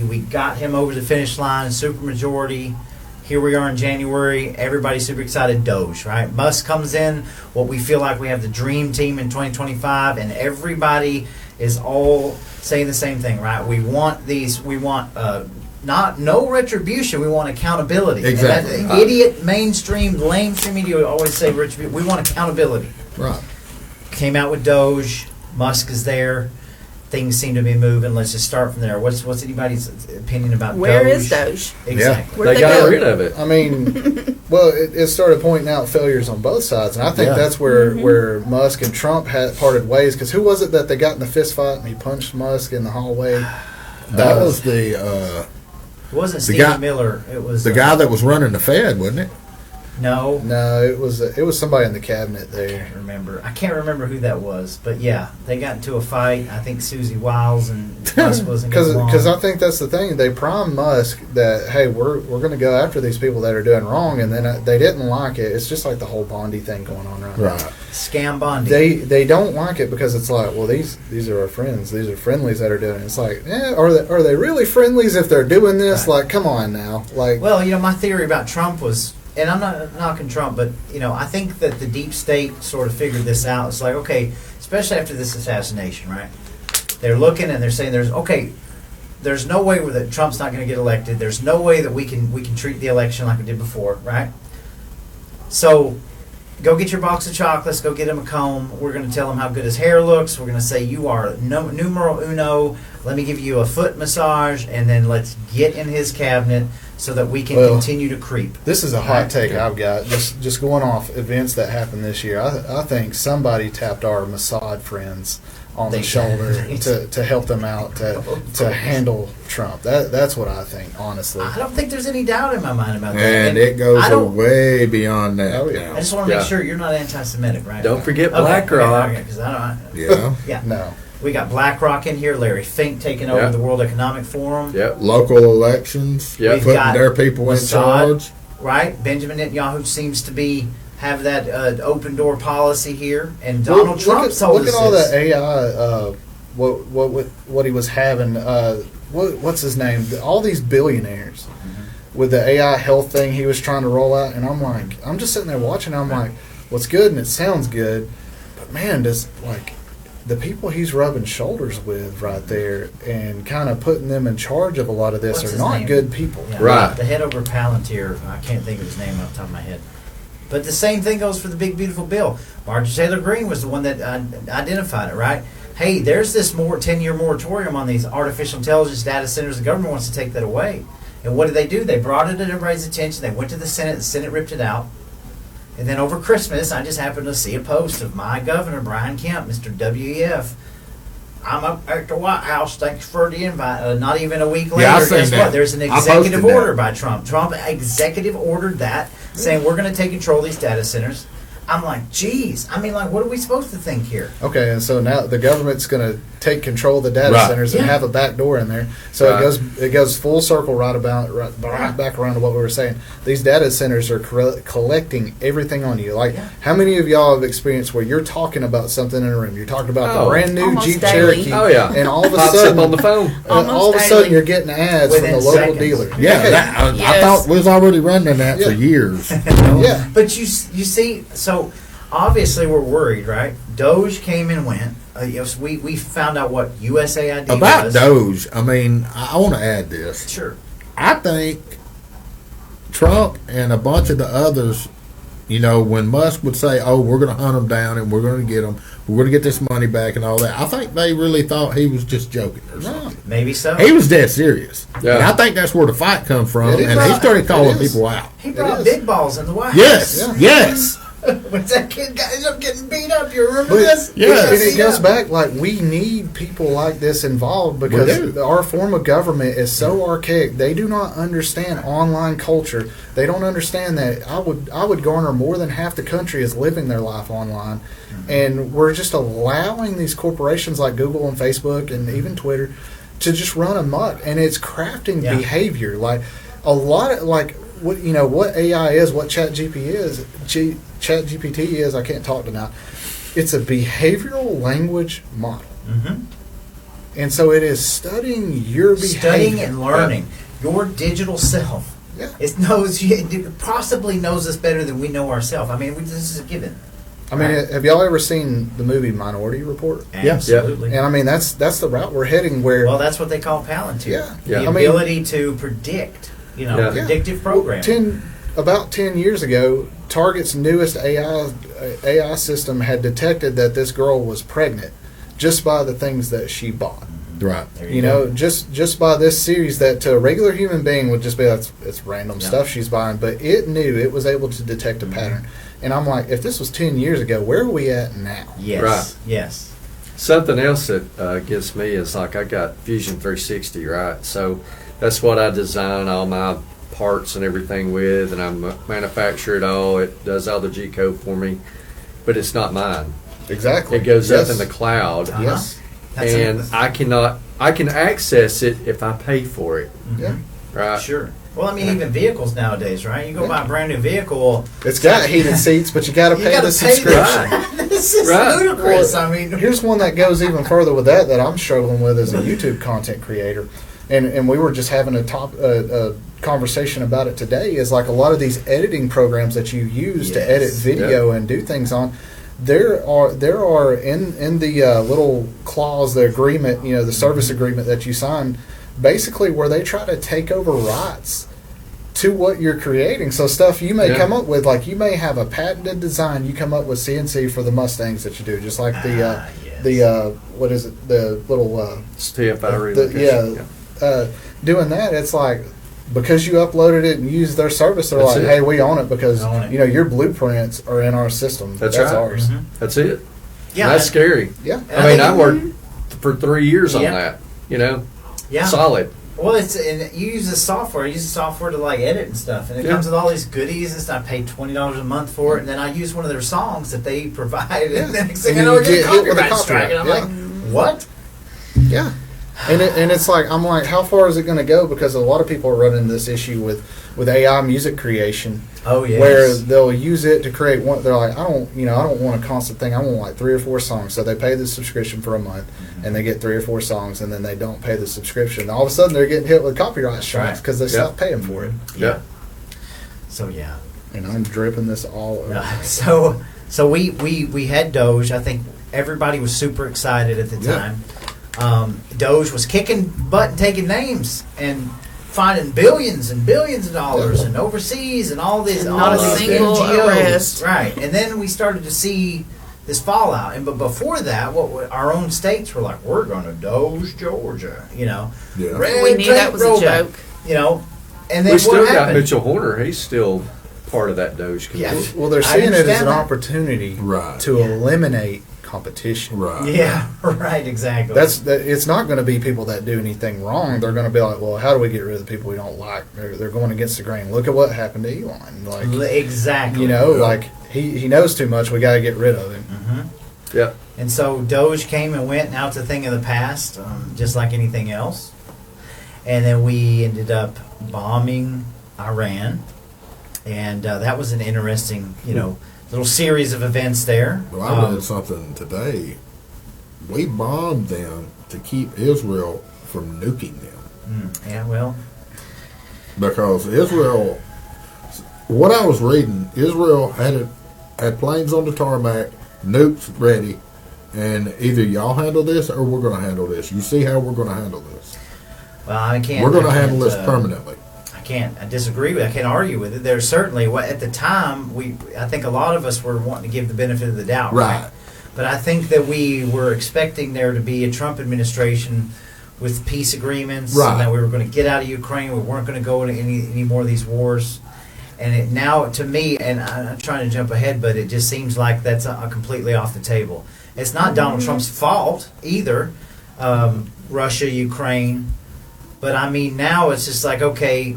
We got him over the finish line, supermajority. Here we are in January. Everybody's super excited. Doge, right? Musk comes in. What we feel like we have the dream team in 2025, and everybody is all saying the same thing, right? We want these. We want no retribution. We want accountability. Exactly. And that idiot mainstream media always say retribution. We want accountability. Right. Came out with Doge. Musk is there. Things seem to be moving. Let's just start from there. What's anybody's opinion about Doge? Where is Doge? Exactly. Where'd They they got go? rid of it. I mean, well, it started pointing out failures on both sides, and I think that's where Musk and Trump had parted ways. Because who was it that they got in the fist fight and he punched Musk in the hallway? That was the It wasn't the Stephen guy- Miller. It was the guy that was running the Fed, wasn't it? No, No, it was somebody in the cabinet there. I can't remember who that was. But yeah, they got into a fight. I think Susie Wiles and Musk wasn't getting along. Because I think that's the thing. They primed Musk that, hey, we're going to go after these people that are doing wrong, and then they didn't like it. It's just like the whole Bondi thing going on right now. Scam Bondi. They don't like it because it's like, well, these are our friends. These are friendlies that are doing it. It's like, are they really friendlies if they're doing this? Right. Like, come on now. Like, Well, my theory about Trump was, and I'm not knocking Trump, but I think that the deep state sort of figured this out. It's like, okay, especially after this assassination, right? They're looking and they're saying there's no way that Trump's not going to get elected. There's no way that we can treat the election like we did before, right? So go get your box of chocolates, go get him a comb. We're going to tell him how good his hair looks. We're going to say you are numero uno. Let me give you a foot massage, and then let's get in his cabinet so that we can continue to creep. this is a hot take I've got. Just going off events that happened this year. I think somebody tapped our Mossad friends on the shoulder to help them out to handle Trump. That's what I think, honestly. I don't think there's any doubt in my mind about that. And it goes way beyond that. Oh, yeah. I just want to make sure you're not anti-Semitic, right? Don't forget Okay, BlackRock. okay, 'cause I don't. Yeah. Yeah. No. We got BlackRock in here. Larry Fink taking over Yeah. the World Economic Forum. Yep. Local elections, Yep. putting got their people in Mossad. charge. Right? Benjamin Netanyahu seems to have that open door policy here, and Donald Trump told look us at all this. that AI. What he was having. What's his name? All these billionaires with the AI health thing he was trying to roll out, and I'm just sitting there watching. I'm like, what's good, and it sounds good, but man, does the people he's rubbing shoulders with right there and kind of putting them in charge of a lot of this What's are his not name? good people. Yeah, Right. The head over Palantir, I can't think of his name off the top of my head. But the same thing goes for the big, beautiful bill. Marjorie Taylor Greene was the one that identified it, right? Hey, there's this 10-year moratorium on these artificial intelligence data centers. The government wants to take that away. And what did they do? They brought it to everybody's attention. They went to the Senate ripped it out. And then over Christmas, I just happened to see a post of my governor, Brian Kemp, Mr. WEF. I'm up at the White House. Thanks for the invite. Not even a week later, I seen guess that. what? There's an I executive posted order that. by Trump. Trump executive ordered that, saying we're going to take control of these data centers. I'm like, geez. I mean, what are we supposed to think here? Okay, and so now the government's going to take control of the data Right. centers and Yeah. have a back door in there. So Right. it goes full circle right back around to what we were saying. These data centers are collecting everything on you. Like, Yeah. how many of y'all have experienced where you're talking about something in a room? You're talking about the Oh, brand new almost Jeep daily. Cherokee. Oh yeah. And all of a Pops sudden, up on the phone. Almost all of a daily. sudden you're getting ads Within from the local seconds. dealer. Yeah, I Yes. thought we was already running that for Yeah. years. Yeah. But you see, so obviously we're worried, right? Doge came and went. We found out what USAID About was. Doge, I mean, I want to add this. Sure. I think Trump and a bunch of the others when Musk would say, "Oh, we're going to hunt them down and we're going to get them, we're going to get this money back and all that," I think they really thought he was just joking or something. Maybe so. He was dead serious. Yeah. And I think that's where the fight comes from. It is. And he started calling It is. people out. He brought is. big balls in the White Yes, House. yes. When that kid ends up getting beat up, you remember But this? Yeah. and it Beat goes up. back, like, we need people like this involved We because do. our form of government is so archaic. They do not understand online culture. They don't understand that I would garner more than half the country is living their life online, and we're just allowing these corporations like Google and Facebook and even Twitter to just run amok, and it's crafting Yeah. behavior. Like a lot of what AI is, what ChatGPT is. I can't talk tonight. It's a behavioral language model, Mhm. and so it is studying your behavior. Studying and learning your digital self. Yeah. It possibly knows us better than we know ourselves. I mean, this is a given. I mean, have y'all ever seen the movie Minority Report? Absolutely. And I mean, that's the route we're heading. Where Well, that's what they call Palantir. Yeah. Yeah. The I mean- ability to predict, Yeah. predictive programming. About 10 years ago, Target's newest AI system had detected that this girl was pregnant just by the things that she bought. Right. There You go. know, just by this series that to a regular human being would just be it's random Yeah. stuff she's buying, but it knew, it was able to detect a pattern. And I'm like, if this was 10 years ago, where are we at now? Yes. Right. Yes. Something else that gets me is like I got Fusion 360, right? So that's what I design all my parts and everything with, and I manufacture it all. It does all the G code for me, but it's not mine. Exactly. It goes Yes. up in the cloud, Uh-huh. Yes. That's and I can access it if I pay for it, Yeah. right? Sure. Well, I mean, even vehicles nowadays, right? You go buy a brand new vehicle. It's got heated seats, but you got to You pay gotta the pay subscription. This is Right. ludicrous. Well, I mean, Here's one that goes even further with that I'm struggling with as a YouTube content creator, and we were just having a conversation about it today. Is like a lot of these editing programs that you use to edit Yes. video and do things on. There are in the little clause, the agreement, the service agreement that you sign, basically where they try to take over rights to what you're creating. So stuff you may Yeah. come up with, like you may have a patented design you come up with CNC for the Mustangs that you do, just like yes. what is it, the little TFI the, relocation. doing that, it's like because you uploaded it and used their service, they're That's like, it. hey, we own it because We own it. your blueprints are in our system. That's right. ours. Mhm. That's it. Yeah. And that's scary. Yeah. And I mean, I think- worked for 3 years on Yeah. that. Yeah. Solid. Well, and you use the software. I use the software to like edit and stuff, and it Yeah. comes with all these goodies. And stuff. I pay $20 a month for it, and then I use one of their songs that they provide. Yeah. And the next thing And I know, you I get a get hit with a copyright strike, and I'm copyright. like, what? Yeah. And it's like, I'm like, how far is it going to go? Because a lot of people are running this issue with AI music creation, Oh yes. where they'll use it to create one. They're like, I don't want a constant thing. I want like 3 or 4 songs. So they pay the subscription for a month, and they get 3 or 4 songs, and then they don't pay the subscription. And all of a sudden, they're getting hit with copyright strikes right. because they Yeah. stopped paying for it. Yeah. So yeah. And I'm dripping this all over. So we had Doge. I think everybody was super excited at the Yeah. time. Doge was kicking butt and taking names and finding billions and billions of dollars and overseas and all these And not all a these single NGOs. arrest. Right, and then we started to see this fallout. And but before that, our own states were like, we're going to Doge Georgia, Yeah. Red We knew tape that was a rollback, joke. And then We still what got happened? Mitchell Horner. He's still part of that Doge Yeah. committee. Well, they're I seeing it as understand an that. opportunity Right. to Yeah. eliminate competition. Right. Yeah, right, exactly. It's not going to be people that do anything wrong. They're going to be like, well, how do we get rid of the people we don't like? They're going against the grain. Look at what happened to Elon. Like, exactly. Yeah. like he knows too much. We got to get rid of him. Mhm. Yep. And so Doge came and went. Now it's a thing of the past, just like anything else. And then we ended up bombing Iran, and that was an interesting, little series of events there. Well, I read something today. We bombed them to keep Israel from nuking them. Yeah, well, Because Israel, what I was reading, Israel had planes on the tarmac, nukes ready, and either y'all handle this or we're going to handle this. You see how we're going to handle this. well, I can't. We're going to I handle can't, this permanently. I can't disagree with it. I can't argue with it. There's certainly, at the time, I think a lot of us were wanting to give the benefit of the doubt, right? But I think that we were expecting there to be a Trump administration with peace agreements, and that we were going to get out of Ukraine. We weren't going to go into any more of these wars. And now, to me, and I'm trying to jump ahead, but it just seems like that's completely off the table. It's not Donald Trump's fault either, Russia, Ukraine. But I mean, now it's just like, okay,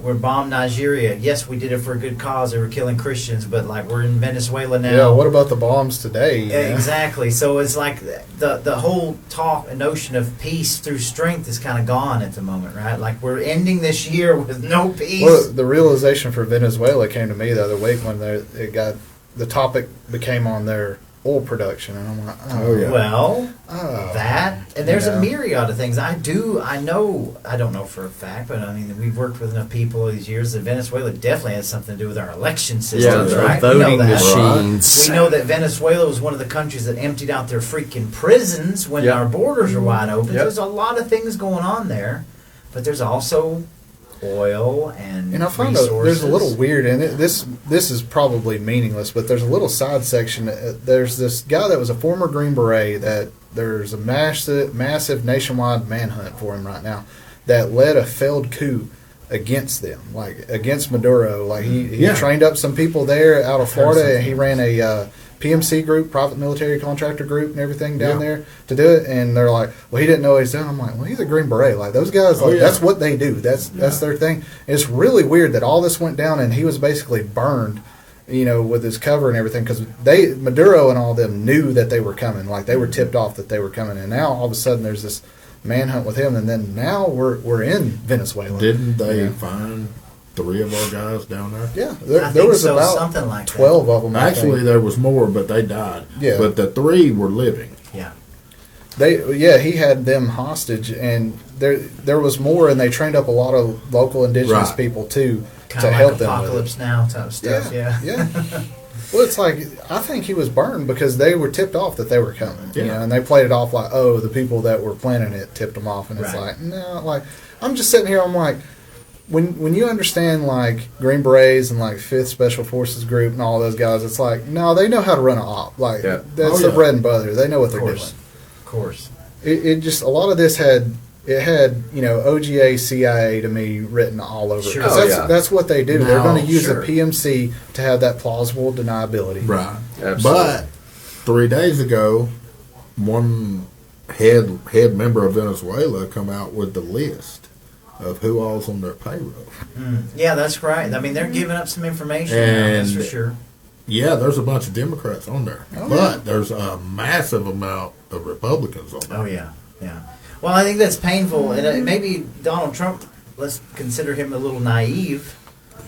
we're bombed Nigeria. Yes, we did it for a good cause. They were killing Christians, but like we're in Venezuela now. Yeah, what about the bombs today? Exactly. So it's like the whole talk and notion of peace through strength is kind of gone at the moment, right? Like we're ending this year with no peace. Well, the realization for Venezuela came to me the other week when the topic became on their oil production, and I'm like, and there's a myriad of things. I don't know for a fact, but I mean, we've worked with enough people all these years that Venezuela definitely has something to do with our election systems, right? Voting machines. We know that Venezuela was one of the countries that emptied out their freaking prisons when our borders are wide open. There's a lot of things going on there, but there's also oil and I find resources. There's a little weird in it. This is probably meaningless, but there's a little side section. There's this guy that was a former Green Beret that there's a massive nationwide manhunt for him right now that led a failed coup against them, like against Maduro. Like he trained up some people there out of Florida, and he ran a PMC group, private military contractor group, and everything down there to do it. And they're like, well, he didn't know what he's doing. I'm like, well, he's a Green Beret. Like those guys, that's what they do. That's their thing. And it's really weird that all this went down, and he was basically burned, with his cover and everything, because Maduro and all them knew that they were coming. Like they were tipped off that they were coming, and now all of a sudden there's this manhunt with him, and then now we're in Venezuela. Didn't they find 3 of our guys down there? Yeah, there was about something like 12 of them. Actually, there was more, but they died. Yeah, but the 3 were living. Yeah, he had them hostage, and there was more, and they trained up a lot of local indigenous people too to help them. Apocalypse Now type stuff. Yeah. Well, it's like I think he was burned because they were tipped off that they were coming. And they played it off like, oh, the people that were planning it tipped them off, and it's like, no, like I'm just sitting here, I'm like. When you understand like Green Berets and like 5th Special Forces Group and all those guys, it's like, no, they know how to run an op. Like that's their bread and butter. They know what they're doing. Of course. It just a lot of this had OGA, CIA to me written all over. Sure. That's what they do. They're going to use a PMC to have that plausible deniability. Right. Absolutely. But 3 days ago, one head member of Venezuela come out with the list of who all's on their payroll. Yeah, that's right. I mean, they're giving up some information now, that's for sure. Yeah, there's a bunch of Democrats on there. But there's a massive amount of Republicans on there. Oh, yeah. Well, I think that's painful. And maybe Donald Trump, let's consider him a little naive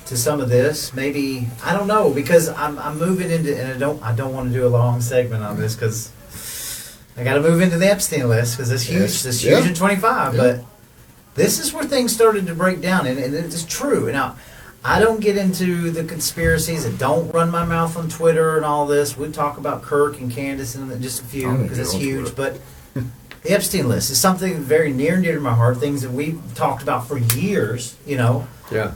to some of this. Maybe, I don't know, because I'm moving into, and I don't want to do a long segment on this because I got to move into the Epstein list because it's huge. It's huge in 25, but this is where things started to break down, and it's true. Now, I don't get into the conspiracies. I don't run my mouth on Twitter and all this. We talk about Kirk and Candace and just a few because it's huge. But the Epstein list is something very near and dear to my heart. Things that we've talked about for years, Yeah.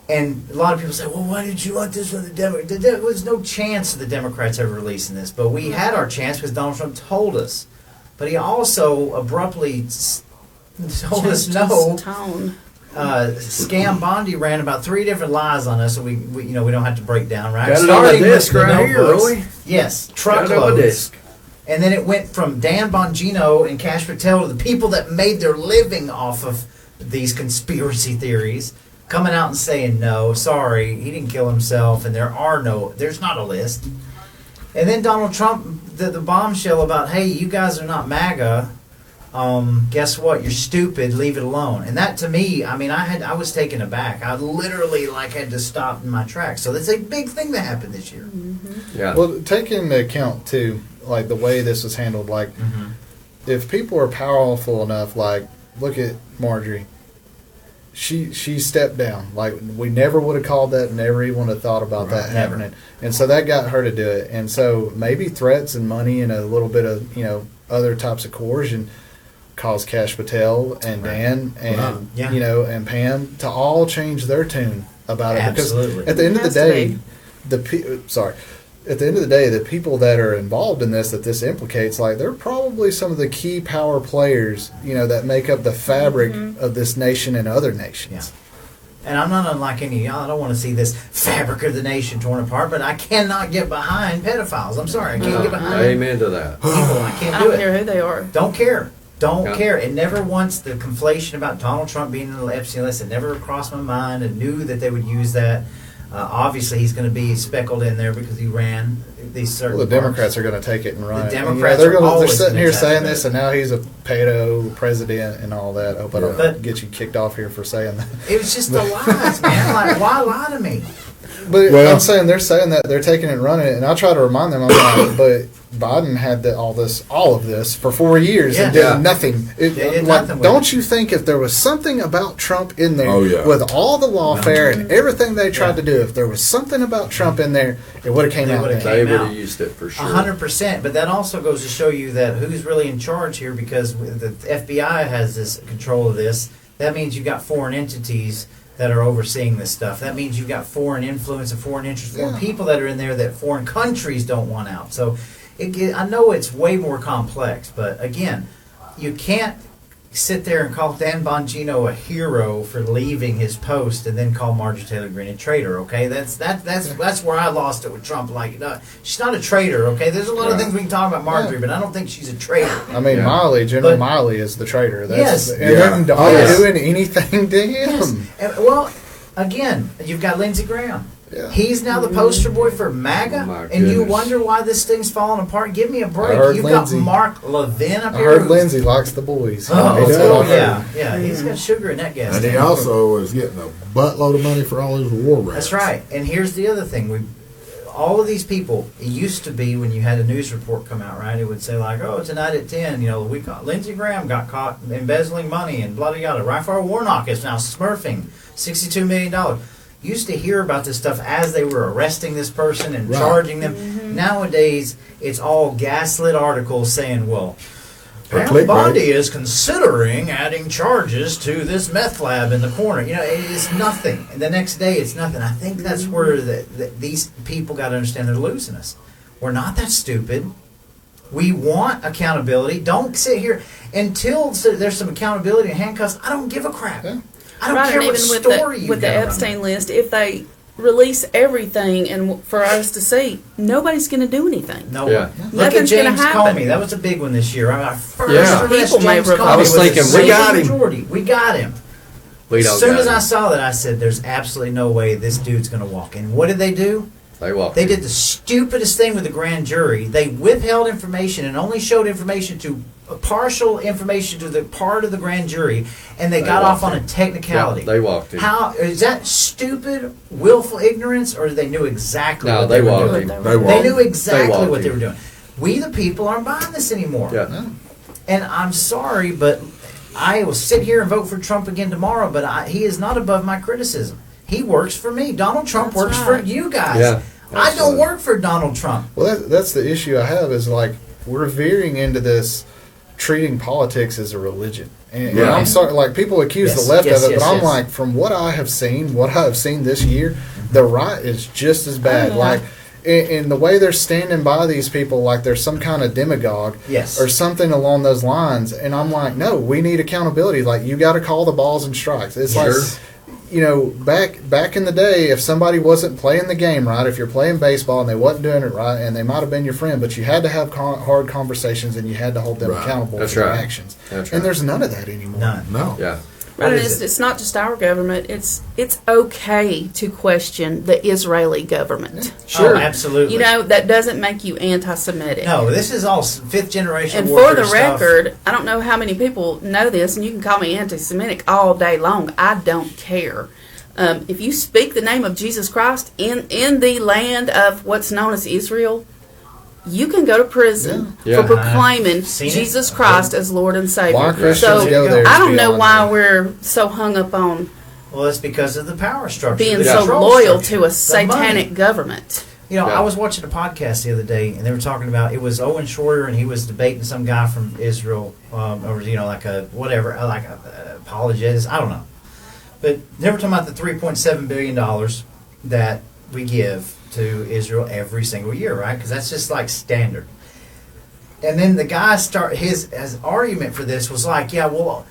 And a lot of people say, well, why did you want this from the Democrats? There was no chance of the Democrats ever releasing this. But we had our chance because Donald Trump told us. But he also abruptly told us no. Scam Bondi ran about 3 different lies on us, so we don't have to break down, right? Got it on the disc right here, really? Yes, truckloads. And then it went from Dan Bongino and Cash Patel to the people that made their living off of these conspiracy theories, coming out and saying, no, sorry, he didn't kill himself, and there's not a list. And then Donald Trump, the bombshell about, hey, you guys are not MAGA. Guess what? You're stupid. Leave it alone. And that, to me, I mean, I was taken aback. I literally had to stop in my tracks. So that's a big thing that happened this year. Mm-hmm. Yeah. Well, take into account too, like the way this was handled. Like, if people are powerful enough, like look at Marjorie. She stepped down. Like we never would have called that. Never even would have thought about that happening. And so that got her to do it. And so maybe threats and money and a little bit of other types of coercion caused Cash Patel and Dan and Wow. Yeah. and Pam to all change their tune about it. Absolutely. Because at the end of the Has to day, be. at the end of the day, the people that are involved in this, that this implicates, like, they're probably some of the key power players, that make up the fabric of this nation and other nations. And I'm not unlike any of y'all. I don't want to see this fabric of the nation torn apart, but I cannot get behind pedophiles. I'm sorry. I can't get behind Amen to that. people. I can't I do don't it. care who they are. Don't care. Don't Yeah. care. It never once, the conflation about Donald Trump being in the Epstein list, it never crossed my mind. I knew that they would use that. Obviously, he's going to be speckled in there because he ran these certain. Well, the Democrats are going to take it and run The it. And, Democrats they're are always sitting gonna here attack saying that. this, and now he's a pedo president and all that. I hope I don't But- get you kicked off here for saying that. It was just the lies, man. Like, why lie to me? But Well- I'm saying they're saying that they're taking it and running it, and I try to remind them, I'm like, but Biden had all of this for 4 years and Yeah. did nothing. They did Like, nothing with don't it. you think if there was something about Trump in there, Oh, yeah. with all the lawfare and everything they tried Yeah. to do, if there was something about Trump in there, it would have came They out. would've then. They came would out. have used it for sure. 100%. But that also goes to show you that who's really in charge here, because the FBI has this control of this. That means you've got foreign entities that are overseeing this stuff. That means you've got foreign influence and foreign interest, foreign Yeah. people that are in there that foreign countries don't want out. So I know it's way more complex, but again, you can't sit there and call Dan Bongino a hero for leaving his post and then call Marjorie Taylor Greene a traitor. Okay, that's where I lost it with Trump. Like, no, she's not a traitor. Okay, there's a lot of Right. things we can talk about Marjorie, Yeah. but I don't think she's a traitor. I mean, Yeah. General But- Miley is the traitor. Yes. And Yeah. then Oh, they're yes. doing anything to him. Yes. Well, again, you've got Lindsey Graham. Yeah. He's now the poster boy for MAGA, Oh, my and you goodness. wonder why this thing's falling apart. Give me a break. I heard You've Lindsey. got Mark Levin up I here. heard who's- Lindsay likes the boys. Oh, He That's does. what I heard. yeah. He's got sugar in that gas. And he tank. also is getting a buttload of money for all his war rats. That's right. And here's the other thing: all of these people. It used to be when you had a news report come out, right? It would say like, "Oh, tonight at 10, we caught Lindsey Graham got caught embezzling money and blah blah blah. Raphael Warnock is now smurfing $62 million." Used to hear about this stuff as they were arresting this person and Right. charging them. Nowadays, it's all gaslit articles saying, "Well, Or Pam clickbait. Bondi is considering adding charges to this meth lab in the corner." It is nothing. And the next day, it's nothing. I think that's where these people got to understand they're losing us. We're not that stupid. We want accountability. Don't sit here until there's some accountability and handcuffs. I don't give a crap. Yeah. I don't Right, care and what even story you with the got on Epstein it. list, if they release everything and for us to see, nobody's going to do anything. No Yeah. one. Look at Nothing's gonna James happen. Comey. That was a big one this year. Our first Yeah. arrest, People may James revolt. Comey I was a thinking, we simple got him. majority. We got him. We As don't soon got as I it. saw that, I said, "There's absolutely no way this dude's going to walk in." What did they do? They walked. They did the stupidest thing with the grand jury. They withheld information and only showed information to partial information to the part of the grand jury, and they got off walked on a in. technicality. Yeah, they walked in. How is that stupid, willful ignorance, or they knew exactly No, what they they were walked doing? in. They walked. They knew exactly walked what they in. were doing. We, the people, aren't buying this anymore. Yeah. And I'm sorry, but I will sit here and vote for Trump again tomorrow, but he is not above my criticism. He works for me. Donald Trump That's works right. for you guys. Yeah, I don't absolutely. work for Donald Trump. Well, that's the issue I have is like we're veering into this treating politics as a religion. And Yeah. I'm sorry, like people accuse Yes, the left yes, of it, yes, but I'm yes. like, from what I have seen, this year, the right is just as bad. Oh, yeah. Like, in the way they're standing by these people like they're some kind of demagogue Yes. or something along those lines. And I'm like, no, we need accountability. Like, you got to call the balls and strikes. It's Yes. like, back in the day, if somebody wasn't playing the game right, if you're playing baseball and they wasn't doing it right, and they might have been your friend, but you had to have hard conversations and you had to hold them Right. accountable That's for their right. actions. That's And right. there's none of that anymore. None. No. Yeah. Right, What and is it's not just our government. It's okay to question the Israeli government. Sure. Oh, absolutely. That doesn't make you anti-Semitic. No, this is all fifth generation And warfare for the stuff. record, I don't know how many people know this, and you can call me anti-Semitic all day long. I don't care. If you speak the name of Jesus Christ in the land of what's known as Israel, you can go to prison Yeah. for Yeah. proclaiming I've seen it. Jesus Christ as Lord and Savior. Why Christians So go there? I is don't know beyond why me. we're so hung up on Well, it's because of the power structure. being the so control loyal structure, to a the satanic money. government. You know, Yeah. I was watching a podcast the other day, and they were talking about it was Owen Schroyer, and he was debating some guy from Israel, or like a whatever, like a apologist. I don't know, but they were talking about the $3.7 billion that we give to Israel every single year, right? Because that's just like standard. And then the guy his argument for this was like, yeah, well,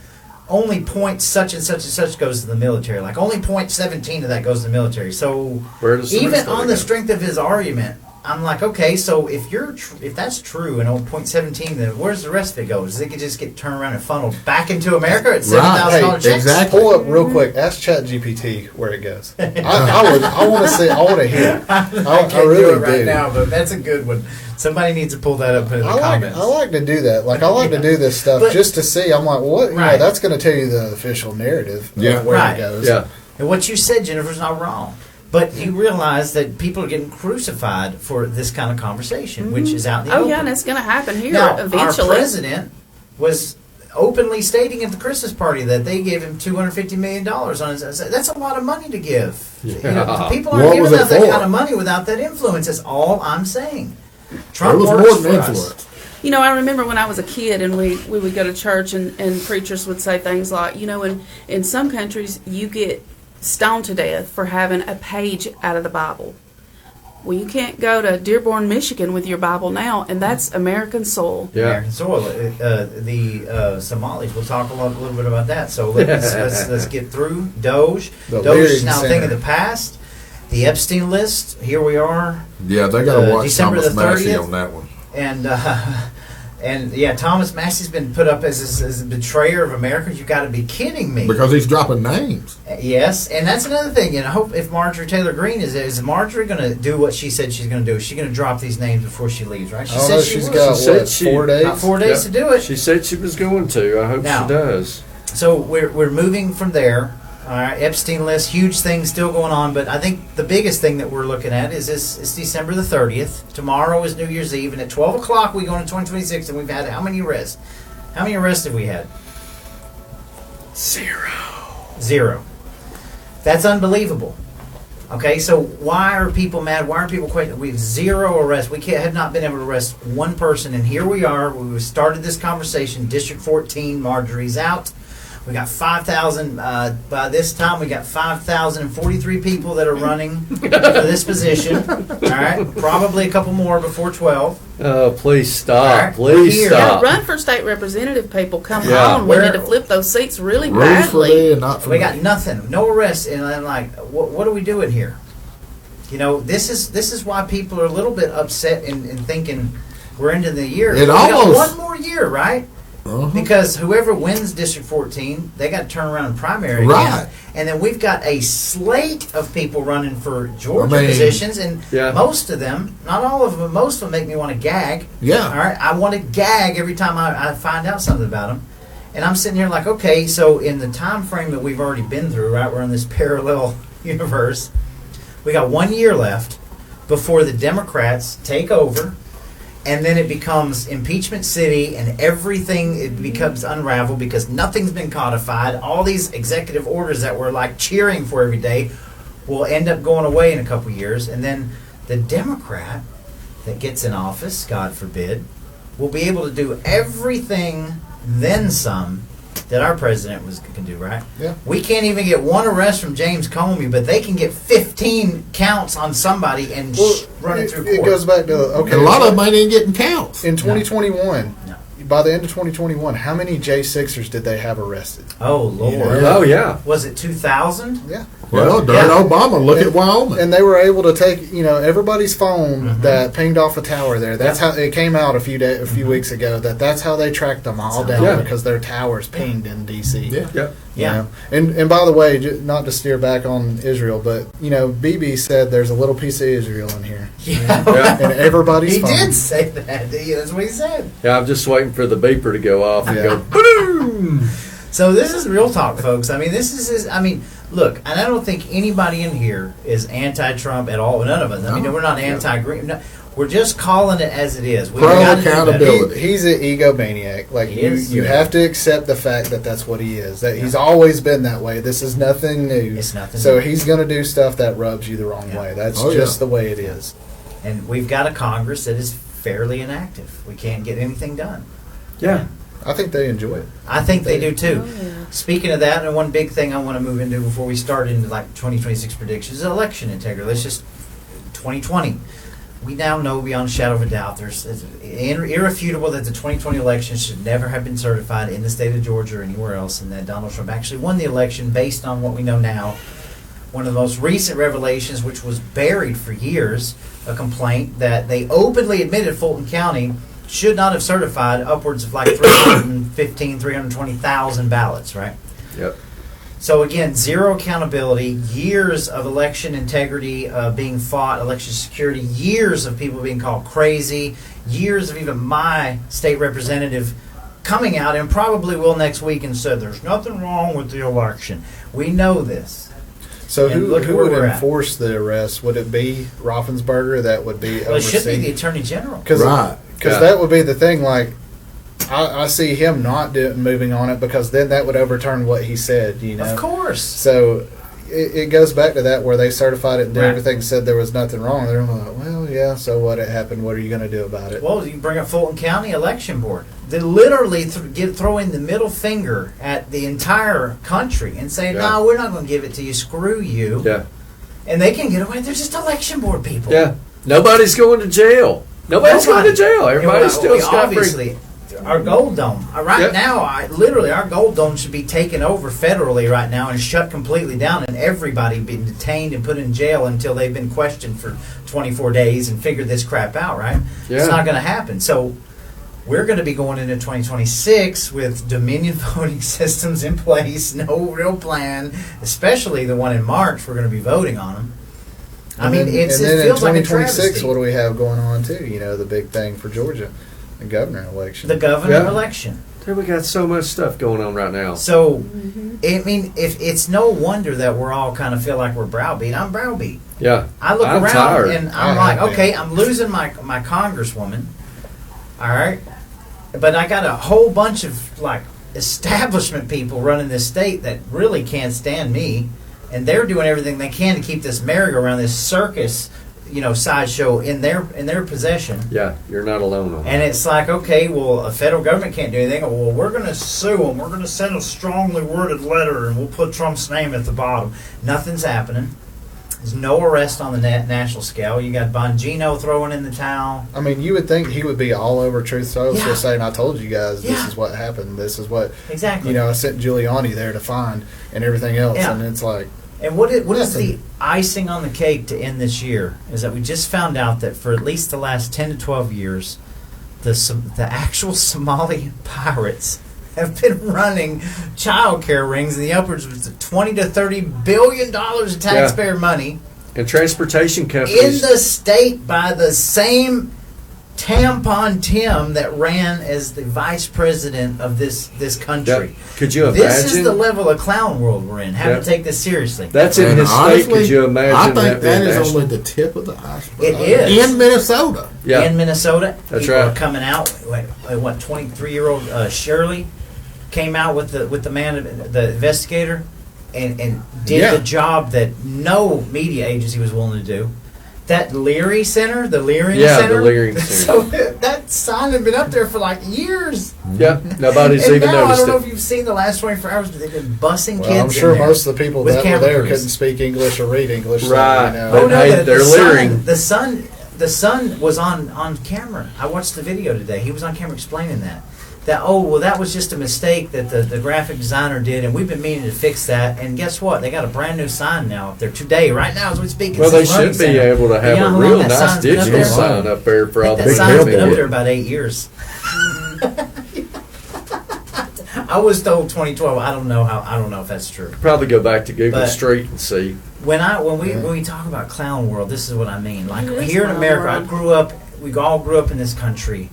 only point such and such and such goes to the military. Like only 0.17 of that goes to the military. So Where does the even rest of on it the go? strength of his argument, I'm like, okay, so if if that's true and 0.17, then where's the rest of it go? Does it could just get turned around and funneled back into America at $7,000 checks? exactly. Pull up real quick. Ask ChatGPT where it goes. I want to see. I want to hear. I can't really do it right do. now, but that's a good one. Somebody needs to pull that up and put it in the comments. I like to do that. Like I like to do this stuff But- just to see. I'm like, well, what? You know, Right. that's going to tell you the official narrative Yeah. of where Right. it goes. Yeah. And what you said, Jennifer's not wrong. But you realize that people are getting crucified for this kind of conversation, which is out in the Oh open. yeah, and it's going to happen here Now, eventually. our president was openly stating at the Christmas party that they gave him $250 million on his. That's a lot of money to give. You know, Yeah. people aren't What giving was it out that for? kind of money without that influence. That's all I'm saying. There Trump was works more for than us. influence. You know, I remember when I was a kid and we would go to church and preachers would say things like, you know, in some countries you get stoned to death for having a page out of the Bible. Well, you can't go to Dearborn, Michigan with your Bible now, and that's American soil. Yeah. American soil. The Somalis. We'll talk a little bit about that. So let's get through Doge. The Doge is leading now a thing of center. the past. The Epstein list. Here we are. Yeah, they got to watch December Thomas the Massey 30th. on that one. And yeah, Thomas Massey's been put up as a betrayer of America. You got to be kidding me. Because he's dropping names. Yes, and that's another thing. And I hope if Marjorie Taylor Greene is Marjorie going to do what she said she's going to do? Is she going to drop these names before she leaves? Right? She I don't said know. she She's would. got She said what, she- 4 days. About 4 days to do it. She said she was going to. I hope Now- she does. So we're moving from there. All right, Epstein list, huge things still going on, but I think the biggest thing that we're looking at is it's December the 30th. Tomorrow is New Year's Eve, and at 12 o'clock we go into 2026, and we've had how many arrests? How many arrests have we had? Zero. That's unbelievable. Okay, so why are people mad? Why are people questioning? We have zero arrests. We have not been able to arrest one person, and here we are. We started this conversation. District 14, Marjorie's out. We got 5,000. By this time, we got 5,043 people that are running for this position. All right, probably a couple more before 12. Oh, please stop. All right, Please here. Yeah, stop. run for state representative, people. Come Yeah. on. We Where- need to flip those seats really Rules for badly. thee and not for We me. got nothing, no arrests, and I'm like, what are we doing here? You know, this is why people are a little bit upset and thinking we're into the year. It We got almost- one more year, right? Uh-huh. Because whoever wins District 14, they got to turn around in primary Right. again. And then we've got a slate of people running for Georgia I mean, positions, and Yeah. most of them, not all of them, but most of them make me want to gag. Yeah. All right, I want to gag every time I find out something about them. And I'm sitting here like, okay, so in the time frame that we've already been through, right, we're in this parallel universe. We got 1 year left before the Democrats take over, and then it becomes impeachment city, and everything it becomes unraveled because nothing's been codified. All these executive orders that we're like cheering for every day will end up going away in a couple years, and then the Democrat that gets in office, God forbid, will be able to do everything then some that our president can do, right? Yeah. We can't even get one arrest from James Comey, but they can get 15 counts on somebody and run it through court. It goes back to okay. And a lot of them ain't even getting counts. in 2021. No. By the end of 2021, how many J6ers did they have arrested? Oh Lord! Yeah. Oh, yeah. Was it 2,000? Yeah. Well, during Yeah. Obama, look at Wyoming. And they were able to take, everybody's phone Mhm. that pinged off a tower there. That's Yeah. how it came out a few weeks ago. That's how they tracked them all down Yeah. because their towers pinged in D.C. Yeah. Yeah. Yeah. And by the way, not to steer back on Israel, but BB said there's a little piece of Israel in here, Yeah. Yeah. and everybody's He phone. did say that. That's what he said. Yeah, I'm just waiting for the beeper to go off and Yeah. go boom. So this is real talk, folks. I mean, look, and I don't think anybody in here is anti-Trump at all. None of us. I mean, No. we're not anti-green. No, we're just calling it as it is. We Pro gotta do better. accountability. He's an egomaniac. Like He you, is. you have to accept the fact that that's what he is. That he's always been that way. This is nothing new. It's nothing So new. he's going to do stuff that rubs you the wrong Yeah. way. That's Oh, just yeah. the way it is. And we've got a Congress that is fairly inactive. We can't get anything done. Yeah. I think they enjoy it. I think they do too. Oh, yeah. Speaking of that, and one big thing I want to move into before we start into like 2026 predictions is election integrity. Let's just 2020. We now know beyond a shadow of a doubt it's irrefutable that the 2020 election should never have been certified in the state of Georgia or anywhere else, and that Donald Trump actually won the election based on what we know now. One of the most recent revelations, which was buried for years, a complaint that they openly admitted Fulton County should not have certified upwards of like 320,000 ballots, right? Yep. So again, zero accountability, years of election integrity being fought, election security, years of people being called crazy, years of even my state representative coming out and probably will next week and said there's nothing wrong with the election. We know this. So And who look at would where we're at. enforce the arrest? Would it be Raffensperger that would be Well, it should be the overseeing? Attorney General. Right. Because Yeah. that would be the thing. Like, I see him not moving on it because then that would overturn what he said. You know. Of course. So it goes back to that where they certified it and did Right. everything, said there was nothing wrong. They're like, well, yeah. So what it happened? What are you going to do about it? Well, you bring up Fulton County Election Board. They literally throwing the middle finger at the entire country and saying, Yeah. no, we're not going to give it to you. Screw you. Yeah. And they can get away. They're just election board people. Yeah. Nobody's going to jail. Nobody's going to jail. Everybody's still we scot-free. obviously, our gold dome. Right Yep. now, literally, our gold dome should be taken over federally right now and shut completely down, and everybody be detained and put in jail until they've been questioned for 24 days and figured this crap out, right? Yeah. It's not going to happen. So we're going to be going into 2026 with Dominion voting systems in place, no real plan, especially the one in March. We're going to be voting on them. I And mean, then, it and then in feels like a 2026, travesty. what do we have going on too? You know, the big thing for Georgia, the governor election. The governor Yeah. election. Dude, we got so much stuff going on right now. So, I mean, if it's no wonder that we're all kind of feel like we're browbeat. I'm browbeat. Yeah. I look I'm around tired. and I I'm like, have been. okay, I'm losing my congresswoman. All right, but I got a whole bunch of like establishment people running this state that really can't stand me, and they're doing everything they can to keep this merry-go-round, this circus, sideshow in their possession. Yeah, you're not alone on that. And it's like, okay, well, a federal government can't do anything. Well, we're going to sue them. We're going to send a strongly worded letter, and we'll put Trump's name at the bottom. Nothing's happening. There's no arrest on the national scale. You got Bongino throwing in the towel. I mean, you would think he would be all over Truth Social Yeah. saying, I told you guys this Yeah. is what happened. This is what, Exactly. I sent Giuliani there to find and everything else. Yeah. And it's like, And what is the Nothing. icing on the cake to end this year is that we just found out that for at least the last 10 to 12 years, the actual Somali pirates have been running child care rings in the upwards of $20 to $30 billion of taxpayer money And transportation in companies. the state by the same tampon Tim that ran as the vice president of this country. Yeah. Could you imagine? This is the level of clown world we're in. Have Yeah. to take this seriously. That's in And his honestly, state. Could you imagine I think that being is national? only the tip of the iceberg. It is. In Minnesota. Yeah. In Minnesota, That's people right. are coming out. What 23-year-old Shirley came out with the man, the investigator, and did Yeah. the job that no media agency was willing to do. That Leary Center, the Leary Yeah, the Center. Leary So Center. that sign had been up there for like years. Yeah, nobody's And even now, I noticed don't know it. if you've seen the last 24 hours, but they've been bussing well, kids I'm sure in there most of the people with that were camera there crews. couldn't speak English or read English. so, Right. Oh no, Hey, they're littering. The son was on camera. I watched the video today. He was on camera explaining that that was just a mistake that the graphic designer did, and we've been meaning to fix that. And guess what? They got a brand new sign now up there today, right now as we speak. It Well, they says Learning should be Center. able to have You know a how long real that nice sign's been up digital there? sign up there for all I the think that big sign's been up people. there about 8 years. I was told 2012. I don't know if that's true. Probably go back to Google But- Street and see. When we talk about clown world, this is what I mean. Like It is here in clown America, world. we all grew up in this country.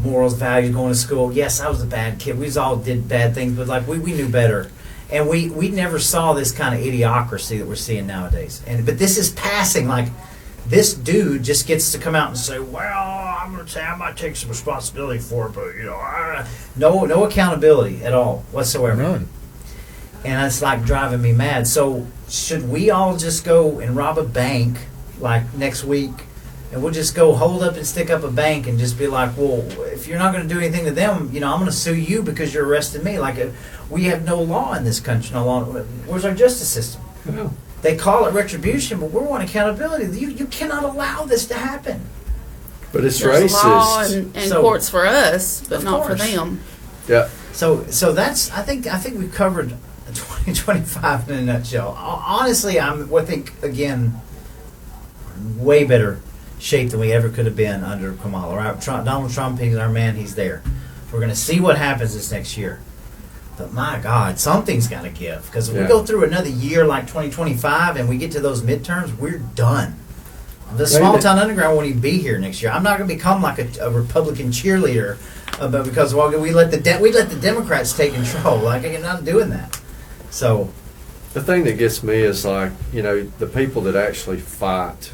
Morals, values, going to school. Yes, I was a bad kid. We all did bad things, but like we knew better. And we never saw this kind of idiocracy that we're seeing nowadays. But this is passing. Like this dude just gets to come out and say, "Well, I'm going to say I might take some responsibility for it, but no accountability at all whatsoever." None. And it's like driving me mad. So should we all just go and rob a bank like next week and we'll just go hold up and stick up a bank and just be like, well, if you're not going to do anything to them, I'm going to sue you because you're arresting me. Like, we have no law in this country. No law. Where's our justice system? Yeah. They call it retribution, but we want accountability. You cannot allow this to happen. But it's There's racist. law and So- courts for us, but Of not for course. them. Yeah. So that's I think we've covered 2025 in a nutshell. Honestly, I think again way better shape than we ever could have been under Kamala. Right? Donald Trump, he's our man. He's there. We're going to see what happens this next year. But my God, something's got to give, because if we Yeah. go through another year like 2025 and we get to those midterms, we're done. The small town underground won't even be here next year. I'm not going to become like a Republican cheerleader, but because we let the Democrats take control. Like, I'm not doing that. So The thing that gets me is like, the people that actually fight,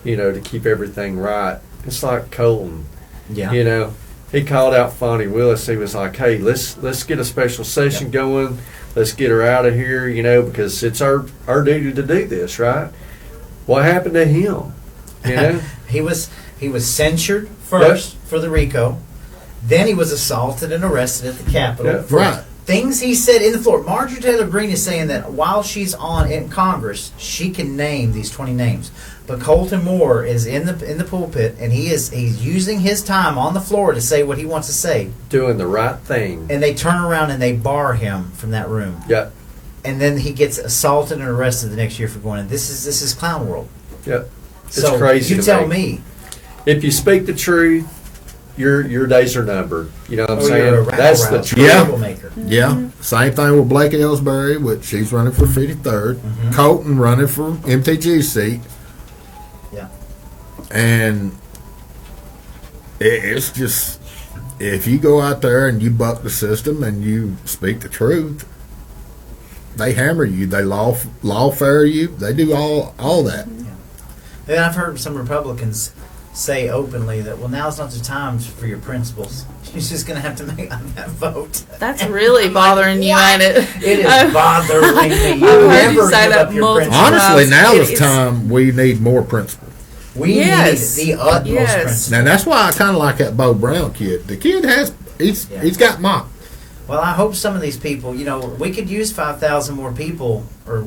to keep everything right. It's like Colton. yeah, He called out Fonnie Willis. He was like, "Hey, let's get a special session going. Let's get her out of here, because it's our duty to do this, right?" What happened to him? he was censured first for the RICO, then he was assaulted and arrested at the Capitol Yeah. for Right. things he said in the floor. Marjorie Taylor Greene is saying that while she's in Congress, she can name these 20 names. But Colton Moore is in the pulpit, and he's using his time on the floor to say what he wants to say. Doing the right thing. And they turn around and they bar him from that room. Yeah, And then he gets assaulted and arrested the next year for going. This is clown world. yeah. It's So crazy. you to tell me. If you speak the truth, your days are numbered. You know what I'm Oh, saying? you're a That's the rouser, truth. Yeah. troublemaker. Yeah. Same thing with Blake Ellsbury, which she's running for 53rd. Mhm. Colton running for MTG seat. Yeah. And it's just, if you go out there and you buck the system and you speak the truth, they hammer you. They lawfare you. They do all that. And I've heard some Republicans say openly that, well, now's not the time for your principles. She's just going to have to make that vote. That's really I'm like, bothering you, what? ain't it? It is bothering me. You I've heard you never say give that up your multiple principles. Honestly, now It is is- time we need more principles. We Yes. need the utmost Yes. principles. Now that's why I kind of like that Bo Brown kid. The kid he's got mocked. Well, I hope some of these people, we could use 5,000 more people, or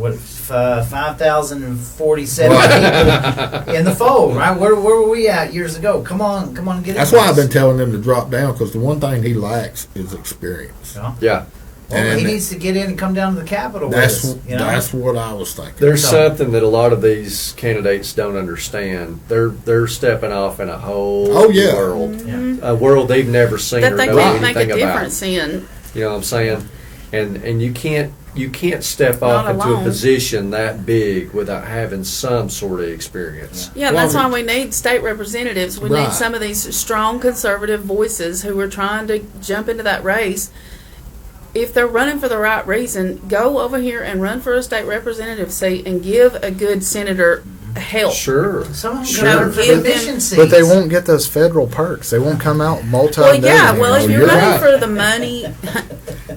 5,047 people in the fold, right? Where were we at years ago? Come on, and get it. That's why I've been telling him to drop down, because the one thing he lacks is experience. Yeah. Yeah. Well, And he needs to get in and come down to the Capitol with That's us. that's what I was thinking. There's So- something that a lot of these candidates don't understand. They're stepping off in a whole Oh, yeah. world, Mhm. a world they've never seen That or they know can't make a anything about. difference in. You know what I'm saying? And you can't step off Not into a alone. position that big without having some sort of experience. Yeah, Well, that's why we need state representatives. We Right. need some of these strong conservative voices who are trying to jump into that race. If they're running for the right reason, go over here and run for a state representative seat and give a good senator help. Sure. Some of them Sure. run for Give them- commission seats. But they won't get those federal perks. They won't come out multi. Well, yeah. Well, if you're You're running right. for the money,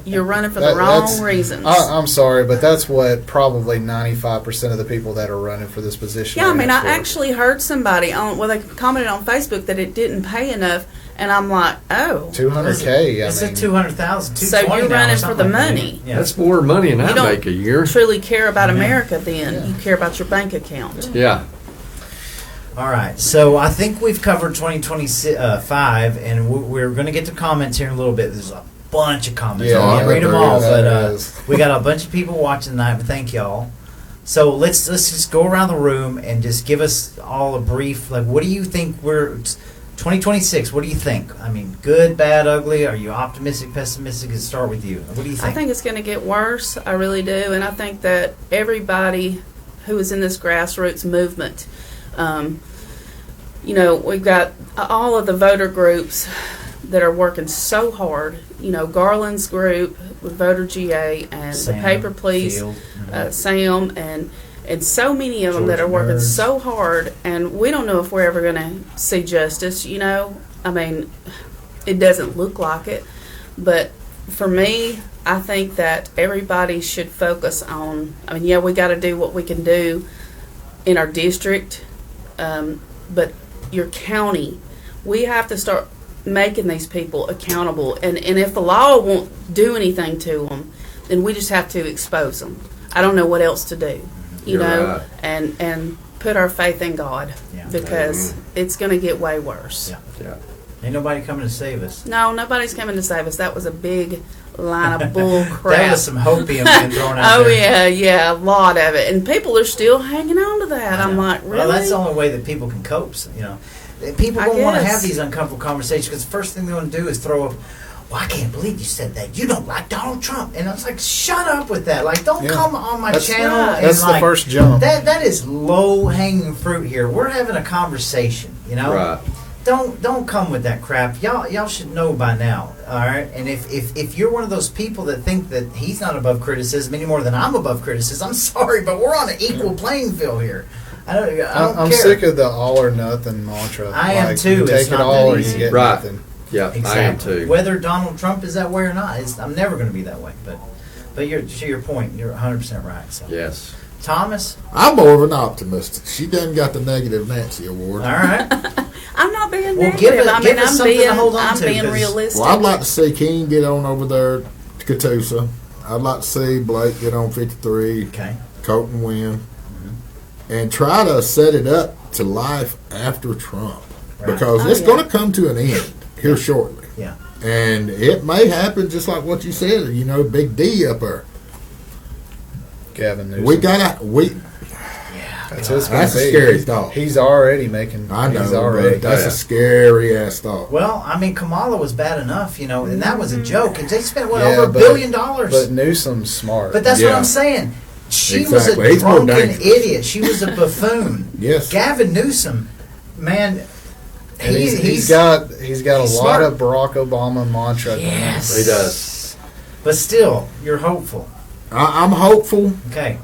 you're running for the wrong reasons. I'm sorry, but that's what probably 95% of the people that are running for this position. Yeah, I are mean, in I for. actually heard somebody they commented on Facebook that it didn't pay enough, and I'm like, oh, 200K. It's I at mean, 200,000. So you're 220 now or running for something the like that. money. Yeah. That's more money than You I don't make a year. truly care about Yeah. America. Then Yeah. you care about your bank account. Yeah. All right, so I think we've covered 2025, and we're going to get to comments here in a little bit. There's a bunch of comments. Yeah, I can't I read them bet all, there but is. we got a bunch of people watching tonight. But thank y'all. So let's just go around the room and just give us all a brief. Like, what do you think? 2026. What do you think? I mean, good, bad, ugly. Are you optimistic, pessimistic? Let's start with you. What do you think? I think it's going to get worse. I really do, and I think that everybody who is in this grassroots movement, we've got all of the voter groups that are working so hard. Garland's group with Voter GA and Sam, the Paper Please, Field, Sam, and so many of them that are working George Burns. so hard, and we don't know if we're ever going to see justice. I mean, it doesn't look like it, but for me, I think that everybody should focus on. we got to do what we can do in our district, but your county. We have to start making these people accountable. And if the law won't do anything to them, then we just have to expose them. I don't know what else to do, you You're know, right. and put our faith in God, Yeah. because it's going to get way worse. Yeah. Yeah. Ain't nobody coming to save us. No, nobody's coming to save us. That was a big line of bull crap. That was some hopium being thrown out Oh there. yeah, a lot of it, and people are still hanging on to that. I'm like, really? Well, that's the only way that people can cope. You know, people I don't want to guess. have these uncomfortable conversations because the first thing they want to do is throw up. Well, I can't believe you said that. You don't like Donald Trump, and I was like, shut up with that. Like, don't Yeah. come on my That's channel. right. And That's like, the first jump. That is low hanging fruit here. We're having a conversation. You know. Right. Don't come with that crap. Y'all should know by now, all right? And if you're one of those people that think that he's not above criticism any more than I'm above criticism, I'm sorry, but we're on an equal playing field here. I don't I'm care. sick of the all or nothing mantra. I am too. You It's take it not all that or easy. you get Right. nothing. Yeah, Exactly. I am too. Whether Donald Trump is that way or not, I'm never going to be that way. But you're, to your point, you're 100% right. So. Yes. Thomas, I'm more of an optimist. She doesn't got the negative Nancy award. all right. I'm not being Well, negative. give it- I give mean, us I'm something to being, hold on I'm to, being 'cause- realistic. Well, I'd like to see King get on over there to Catoosa. I'd like to see Blake get on 53, Okay. Colton win, and try to set it up to life after Trump. Right. Because Oh, it's yeah. going to come to an end here shortly. Yeah. And it may happen just like what you said, you know, Big D up there. Gavin Newsom. That's That's his a scary thought. He's already making. I know, He's already. but that's Yeah. a scary ass thought. Well, I mean, Kamala was bad enough, you know, and that was a joke. And they spent, Yeah, over $1 but- billion? But Newsom's smart. But that's what Yeah. I'm saying. She Exactly. was a He's more drunken dangerous. idiot. She was a buffoon. Yes. Gavin Newsom, man, and he's got a he's lot smart. of Barack Obama mantra. going on. Yes. He does. But still, you're hopeful. I'm hopeful, Okay.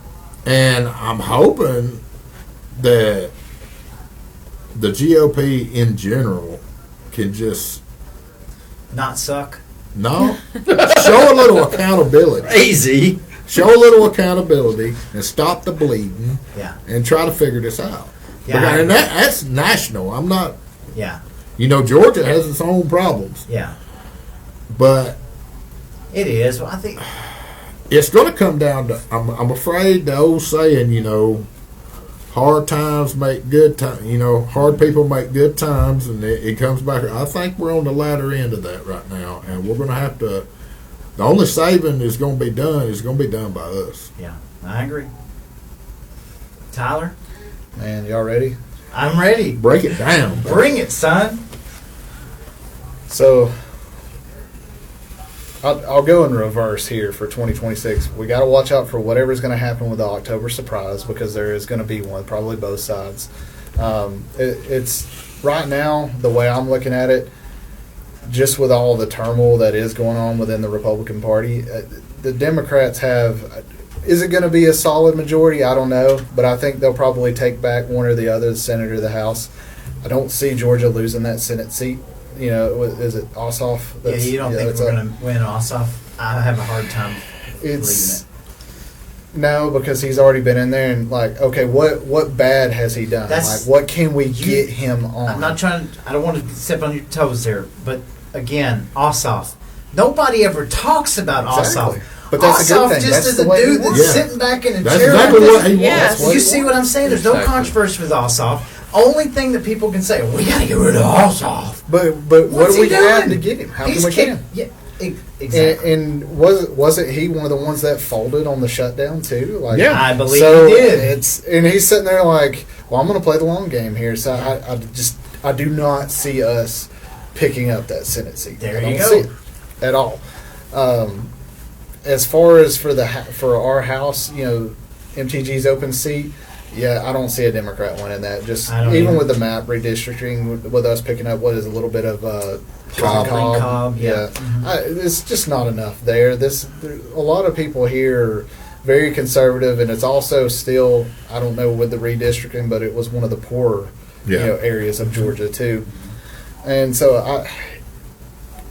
and I'm hoping that the GOP in general can just Not suck. show a little accountability. Easy. Show a little accountability and stop the bleeding Yeah. and try to figure this out. Yeah. Because- and that's national. I'm not, Yeah. you know, Georgia has its own problems, Yeah. but It is. Well, I think. it's going to come down to, I'm afraid the old saying, you know, hard times make good time, you know, hard people make good times, and it comes back. I think we're on the latter end of that right now, and we're going to have to, the only saving is going to be done by us. Yeah. I agree. Tyler, Man, y'all ready? I'm ready. Break it down. Bring it, son. So I'll go in reverse here for 2026. We got to watch out for whatever's going to happen with the October surprise, because there is going to be one, probably both sides. It's right now, the way I'm looking at it, just with all the turmoil that is going on within the Republican Party, the Democrats have. Is it going to be a solid majority? I don't know, but I think they'll probably take back one or the other, the Senate or the House. I don't see Georgia losing that Senate seat. You know, is it Ossoff? Yeah, you don't think that's we're a- going to win Ossoff? I have a hard time It's believing no, because he's already been in there and like, okay, what bad has he done? That's- Like, what can we you- get him on? I'm not trying. I don't want to step on your toes there, but again, Ossoff. Nobody ever talks about Exactly. Ossoff. But that's a good Ossoff thing. just That's is the a way he dude that's wants it. sitting back in a That's chair. exactly like what this. he Yes. wants. You see what I'm saying? There's no Exactly. controversy with Ossoff. Only thing that people can say, we got to get rid of Ossoff. But what What's do we he have doing? to get him? How He's can we get him? Yeah, exactly. And wasn't he one of the ones that folded on the shutdown too? Like, Yeah. I believe so he did. and he's sitting there like, well, I'm going to play the long game here. So I do not see us picking up that Senate seat. There I you don't go. see it at all. As far as for our House, you know, MTG's open seat. Yeah, I don't see a Democrat winning that. Just I don't even either. with the map redistricting, with us picking up what is a little bit of Cobb, yeah. It's just not enough there. A lot of people here are very conservative, and it's also still, I don't know with the redistricting, but it was one of the poorer areas of Georgia too. And so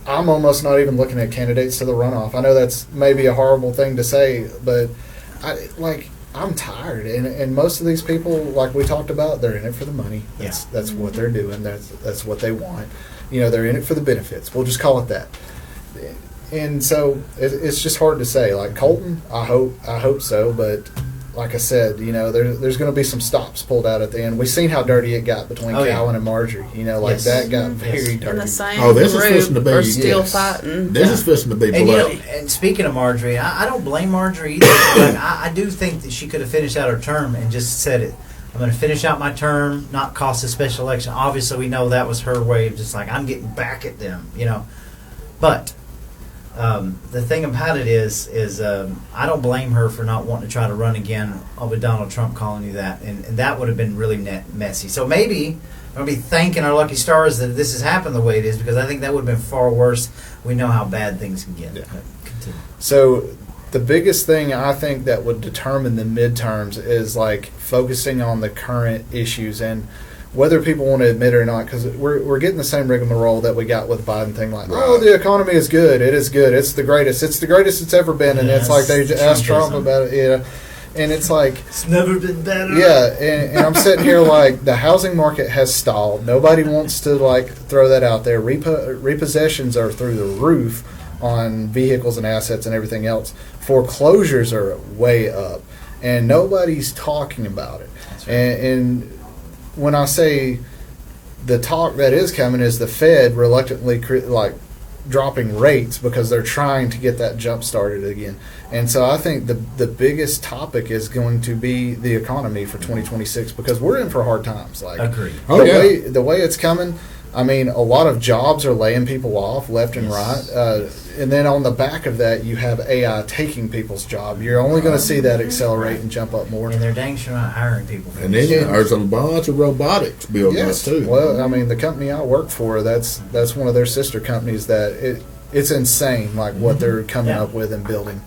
I'm almost not even looking at candidates to the runoff. I know that's maybe a horrible thing to say, but I'm tired, and most of these people, like we talked about, they're in it for the money. That's what they're doing. That's what they want. They're in it for the benefits. We'll just call it that. And so it's just hard to say. Like Colton, I hope so, but like I said, there's going to be some stops pulled out at the end. We've seen how dirty it got between Cowan and Marjorie. That got very dirty. And the same this is fixing to group be, are still fighting. This is fixing to be bloody. And speaking of Marjorie, I don't blame Marjorie either. But I do think that she could have finished out her term and just said it. I'm going to finish out my term, not cost a special election. Obviously, we know that was her way of just like, I'm getting back at them, But the thing about it is I don't blame her for not wanting to try to run again with Donald Trump calling you that, and that would have been really messy. So maybe I'm going to be thanking our lucky stars that this has happened the way it is, because I think that would have been far worse. We know how bad things can get. Yeah. Continue. So the biggest thing I think that would determine the midterms is like focusing on the current issues, and whether people want to admit it or not, because we're getting the same rigmarole that we got with the Biden thing, like, oh, the economy is good. It is good. It's the greatest. It's the greatest it's ever been. And it's like they asked Trump about it, and it's like, it's never been better. Yeah, and I'm sitting here like the housing market has stalled. Nobody wants to like throw that out there. Repossessions are through the roof on vehicles and assets and everything else. Foreclosures are way up, and nobody's talking about it. That's right. And when I say the talk that is coming is the Fed reluctantly dropping rates because they're trying to get that jump started again. And so I think the biggest topic is going to be the economy for 2026, because we're in for hard times. Like, agreed. The way it's coming, I mean, a lot of jobs are laying people off left and right. And then on the back of that, you have AI taking people's job. You're only going to see that accelerate and jump up more. And they're dang sure not hiring people. And then there's a bunch of robotics building up too. Well, I mean, the company I work for, that's one of their sister companies that it's insane, like what they're coming up with and building.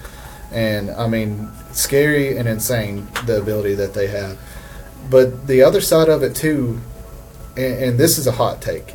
And I mean, scary and insane, the ability that they have. But the other side of it too, and this is a hot take,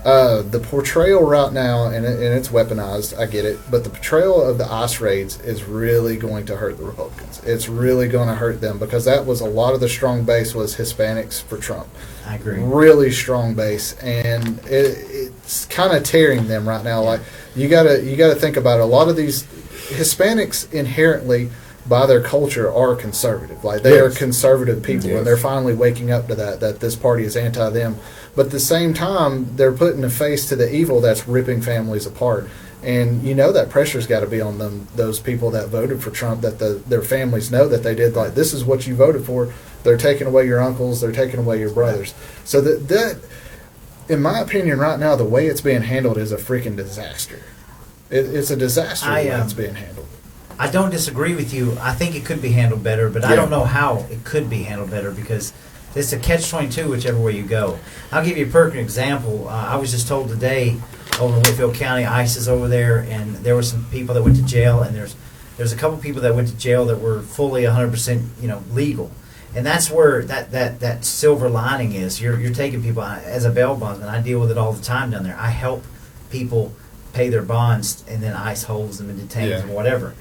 the portrayal right now, and it's weaponized, I get it, but the portrayal of the ICE raids is really going to hurt the Republicans. It's really going to hurt them, because that was a lot of the strong base was Hispanics for Trump. I agree. Really strong base, and it's kind of tearing them right now. Like, you gotta think about it. A lot of these Hispanics inherently, by their culture, are conservative. Like, they are conservative people, and they're finally waking up to that this party is anti them. But at the same time, they're putting a face to the evil that's ripping families apart. And that pressure's got to be on them, those people that voted for Trump, that their families know that they did. Like, this is what you voted for. They're taking away your uncles. They're taking away your brothers. So that in my opinion, right now, the way it's being handled is a freaking disaster. It's a disaster the way it's being handled. I don't disagree with you. I think it could be handled better, but I don't know how it could be handled better, because it's a catch-22 whichever way you go. I'll give you a perfect example. I was just told today over in Whitfield County, ICE is over there, and there were some people that went to jail, and there's a couple people that went to jail that were fully 100% legal. And that's where that silver lining is. You're taking people, as a bail bondsman, I deal with it all the time down there. I help people pay their bonds, and then ICE holds them and detains them, whatever.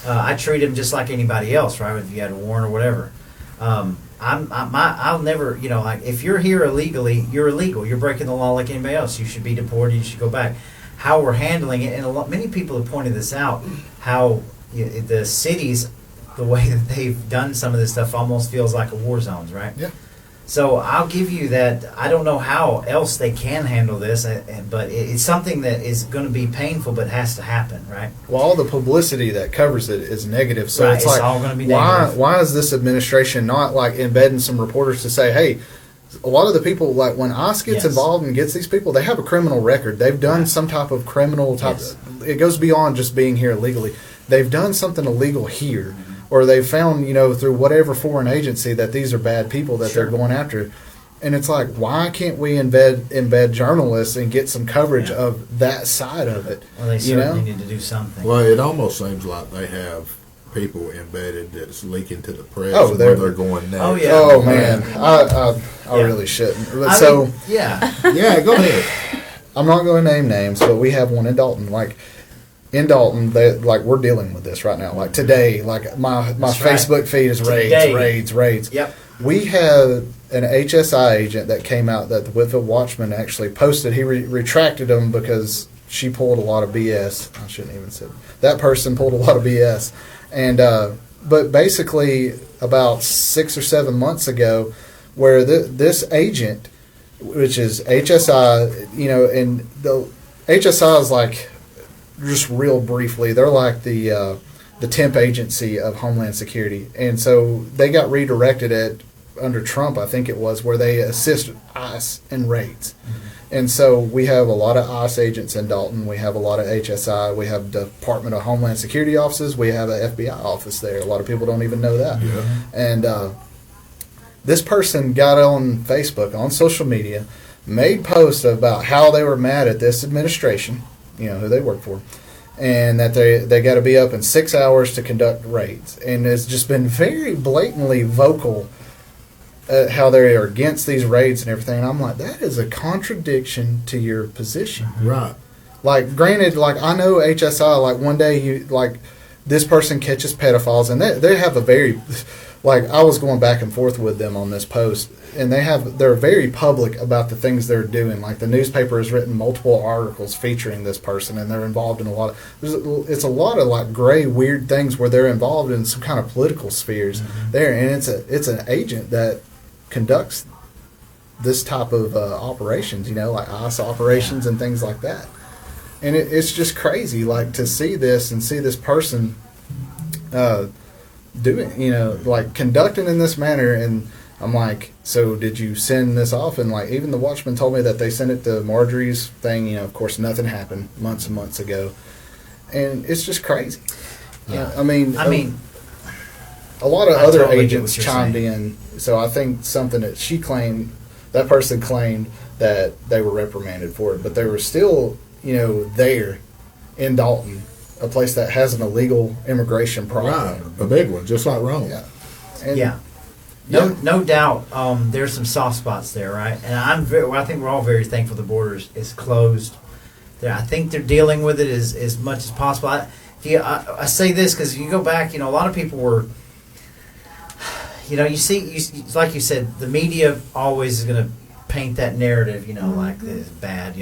I treat them just like anybody else, right? If you had a warrant or whatever. I'll never, like, if you're here illegally, you're illegal. You're breaking the law like anybody else. You should be deported. You should go back. How we're handling it, and many people have pointed this out, how the cities, the way that they've done some of this stuff, almost feels like a war zones, right? Yeah. So I'll give you that. I don't know how else they can handle this, but it's something that is going to be painful, but has to happen, right? Well, all the publicity that covers it is negative. So Right, it's it's like, all gonna be negative. why is this administration not like embedding some reporters to say, hey, a lot of the people, like when ICE gets involved and gets these people, they have a criminal record. They've done some type of criminal type. It goes beyond just being here illegally. They've done something illegal here. Or they've found, through whatever foreign agency, that these are bad people that they're going after. And it's like, why can't we embed journalists and get some coverage of that side of it? Well, they certainly need to do something. Well, it almost seems like they have people embedded that's leaking to the press they're going next. Oh, yeah. Oh, man. I really shouldn't. Yeah, go ahead. I'm not going to name names, but we have one in Dalton. Like, in Dalton, we're dealing with this right now. Like today, like my That's right. Facebook feed is Today. raids. Yep. We had an HSI agent that came out that the Whitfield Watchman actually posted. He retracted them because she pulled a lot of BS. I shouldn't even say that person pulled a lot of BS. And but basically about 6 or 7 months ago, where this agent, which is HSI, and the HSI is like, just real briefly, they're like the temp agency of Homeland Security, and so they got redirected under Trump, I think it was, where they assist ICE in raids. And so we have a lot of ICE agents in Dalton. We have a lot of HSI. We have Department of Homeland Security offices. We have an FBI office there. A lot of people don't even know that. Yeah. And this person got on Facebook, on social media, made posts about how they were mad at this administration, who they work for, and that they got to be up in 6 hours to conduct raids. And it's just been very blatantly vocal how they are against these raids and everything. And I'm like, that is a contradiction to your position. Right. Like, granted, like, I know HSI, like, one day this person catches pedophiles, and they have a very, like, I was going back and forth with them on this post, and they're very public about the things they're doing. Like, the newspaper has written multiple articles featuring this person, and they're involved in it's a lot of, like, gray, weird things where they're involved in some kind of political spheres there, and it's an agent that conducts this type of operations, like ICE operations and things like that. And it's just crazy, like, to see this and see this person doing, like, conducting in this manner. And I'm like, so did you send this off? And, like, even the Watchman told me that they sent it to Marjorie's thing. Of course, nothing happened months and months ago. And it's just crazy. Yeah. I mean, a lot of I other totally get agents what you're chimed saying. in. So I think something that person claimed that they were reprimanded for it, but they were still, there in Dalton, a place that has an illegal immigration problem. Right. A big one, just like Rome. Yeah. And Yeah. No doubt. There's some soft spots there, right? And I think we're all very thankful the border is closed. I think they're dealing with it as much as possible. I say this because you go back, a lot of people were, you see, like you said, the media always is going to paint that narrative, like this is bad,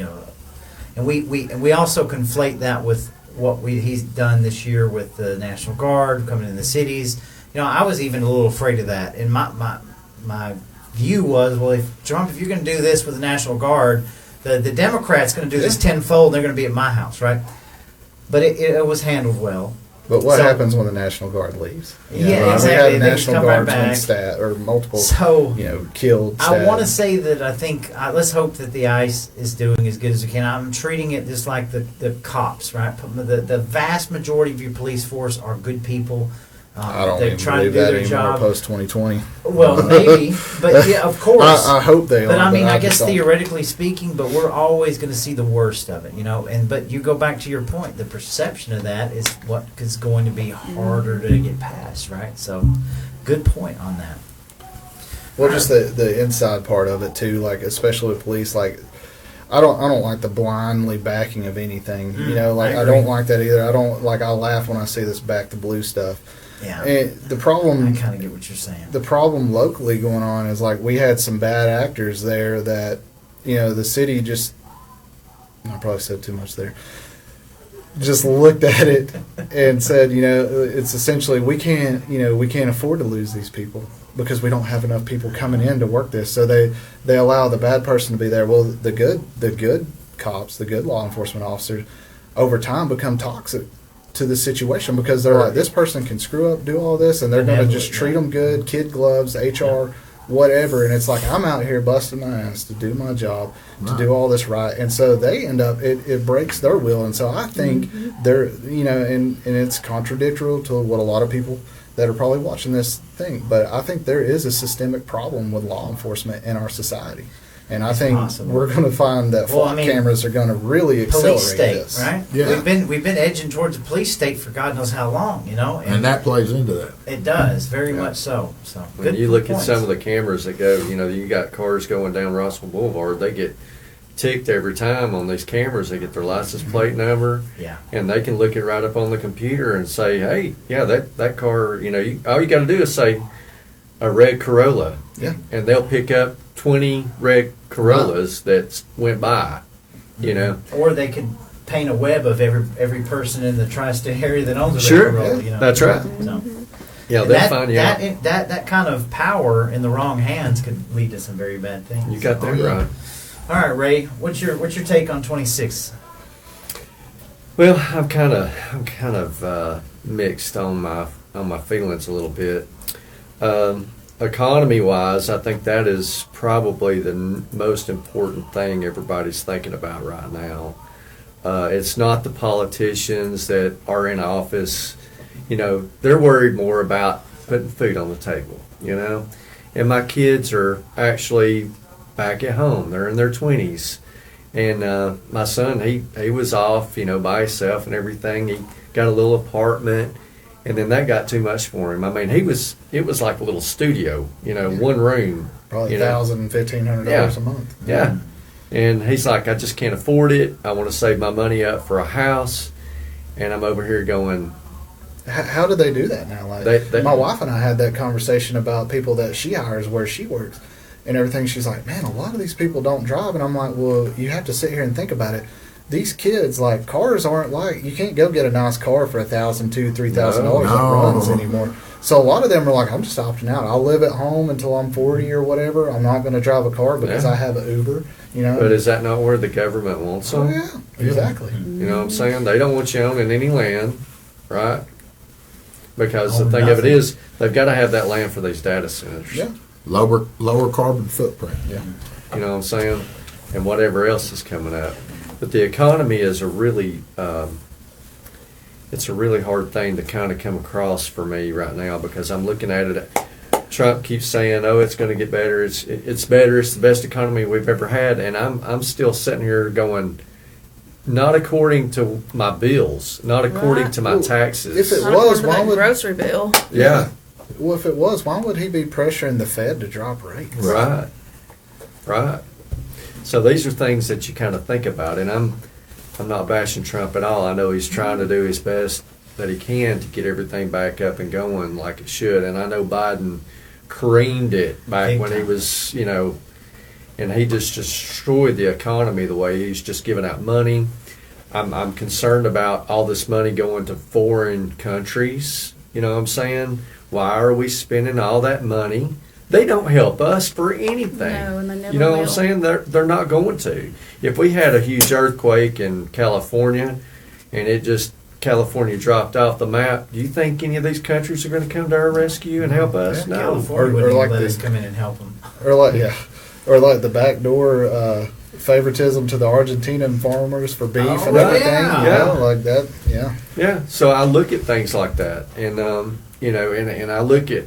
and we also conflate that with what he's done this year with the National Guard coming in the cities. I was even a little afraid of that, and my view was, well, if you're going to do this with the National Guard, the Democrats going to do this tenfold, and they're going to be at my house, right? But it was handled well. But what happens when the National Guard leaves? Yeah, exactly. We had They National come right Guardsmen back. or multiple, So killed. I want to stabbed. say that I think let's hope that the ICE is doing as good as we can. I'm treating it just like the cops, right? The vast majority of your police force are good people. I don't they're even trying to believe do that their anymore job. post 2020. Well, maybe, but yeah, of course. I hope they are. But I mean, I just guess don't. theoretically speaking, but we're always going to see the worst of it, but you go back to your point, the perception of that is what is going to be harder to get past, right? So, good point on that. Well, just the inside part of it too, like especially with police, like I don't like the blindly backing of anything. I I don't like that either. I laugh when I see this back to blue stuff. Yeah, And the problem, I kind of get what you're saying. the problem locally going on is like we had some bad actors there that the city just, I probably said too much there, just looked at it and said, it's essentially we can't afford to lose these people because we don't have enough people coming in to work this. So they allow the bad person to be there. Well, the good cops, the good law enforcement officers, over time become toxic to the situation because they're like, this person can screw up, do all this, and they're going to just treat them good, kid gloves, HR, whatever. And it's like, I'm out here busting my ass to do my job, to do all this right. And so they end up, it breaks their will. And so I think they're, and it's contradictory to what a lot of people that are probably watching this think. But I think there is a systemic problem with law enforcement in our society. And I think we're going to find that flock cameras are going to really accelerate police state, this. right? Yeah. We've been edging towards a police state for God knows how long, And that plays into that. it does very much so. So When you look at some of the cameras that go, you got cars going down Russell Boulevard, they get ticked every time on these cameras. They get their license plate number, Yeah. and they can look it right up on the computer and say, hey, yeah, that car, all you got to do is say a red Corolla, Yeah. and they'll pick up 20 red Corollas that went by, Or they could paint a web of every person in the tri-state area that owns a Sure. red Corolla. That's right. So, Yeah, and they'll find you out. that kind of power in the wrong hands could lead to some very bad things. You got that right. All right, Ray, what's your take on 26? Well, I'm kind of mixed on my feelings a little bit. Economy wise, I think that is probably the most important thing everybody's thinking about right now. It's not the politicians that are in office. They're worried more about putting food on the table. And my kids are actually back at home. They're in their 20s. And my son, he was off, by himself and everything. He got a little apartment, and then that got too much for him. I mean, it was like a little studio, one room. Probably $1,000, $1,500 Yeah. a month. Yeah. And he's like, I just can't afford it. I want to save my money up for a house. And I'm over here going, How do they do that now? Like my wife and I had that conversation about people that she hires where she works and everything. She's like, man, a lot of these people don't drive. And I'm like, well, you have to sit here and think about it. These kids, like, cars aren't like, you can't go get a nice car for $1,000, $2,000, $3,000 that runs anymore. So a lot of them are like, I'm just opting out. I'll live at home until I'm 40 or whatever. I'm not going to drive a car because I have an Uber. But is that not where the government wants them? Oh yeah, exactly. You know what I'm saying? They don't want you owning any land, right? Because the Own thing of it nothing. is, they've got to have that land for these data centers. Yeah. Lower carbon footprint. Yeah. You know what I'm saying? And whatever else is coming up. But the economy is a really, it's a really hard thing to kind of come across for me right now because I'm looking at it. Trump keeps saying, "Oh, it's going to get better. It's better. It's the best economy we've ever had," and I'm still sitting here going, not according to my bills, not according to my taxes. If it Not was, according to why that would grocery bill? Yeah, Well, if it was, why would he be pressuring the Fed to drop rates? right. So these are things that you kind of think about, and I'm not bashing Trump at all. I know he's trying to do his best that he can to get everything back up and going like it should, and I know Biden creamed it back Big when he time. was, and he just destroyed the economy the way he's just giving out money. I'm concerned about all this money going to foreign countries. You know what I'm saying? Why are we spending all that money? They don't help us for anything. No, and they never You know what I'm will. saying? They're not going to. If we had a huge earthquake in California and California dropped off the map, do you think any of these countries are going to come to our rescue and help us? No. California Or wouldn't like let this- us come in and help them. Or like the backdoor favoritism to the Argentinian farmers for beef Oh, and everything. yeah. Like that. Yeah. Yeah, so I look at things like that, and and I look at.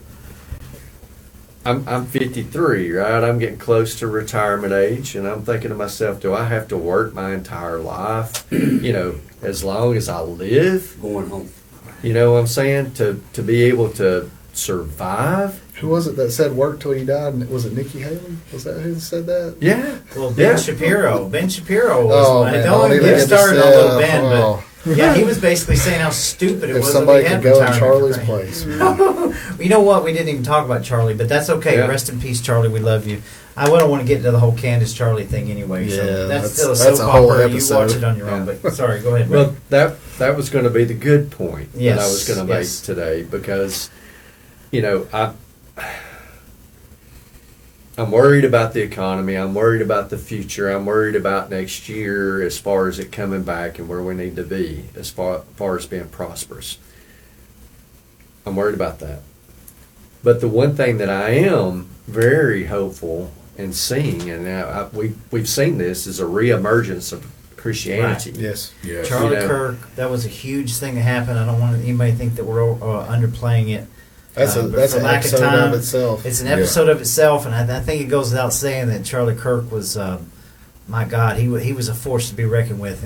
I'm 53, right? I'm getting close to retirement age, and I'm thinking to myself, do I have to work my entire life, as long as I live? Going home. You know what I'm saying? To be able to survive? Who was it that said work till you died? And was it Nikki Haley? Was that who said that? Yeah. Well, Ben Yeah. Shapiro. Ben Shapiro was Oh, one. man, Don't even even get get started to on little say, Ben, oh. but yeah, he was basically saying how stupid it If was somebody that we could had go in retirement Charlie's pay. place. You know what? We didn't even talk about Charlie, but that's okay. Yeah. Rest in peace, Charlie. We love you. I don't want to get into the whole Candace Charlie thing anyway. Yeah, So that's still a that's soap a whole opera. You episode. watch it on your own. Yeah. But sorry, go ahead. Well, that was going to be the good point that I Yes, was going to make yes. today because, I'm worried about the economy. I'm worried about the future. I'm worried about next year as far as it coming back and where we need to be as far as being prosperous. I'm worried about that. But the one thing that I am very hopeful and seeing, and we've seen this, is a reemergence of Christianity. Yes. Yeah. Charlie you know. Kirk. That was a huge thing that happened. I don't want anybody to think that we're underplaying it. That's But for an lack of episode time, of itself. It's an episode of itself, and I think it goes without saying that Charlie Kirk was, my God, he was a force to be reckoned with,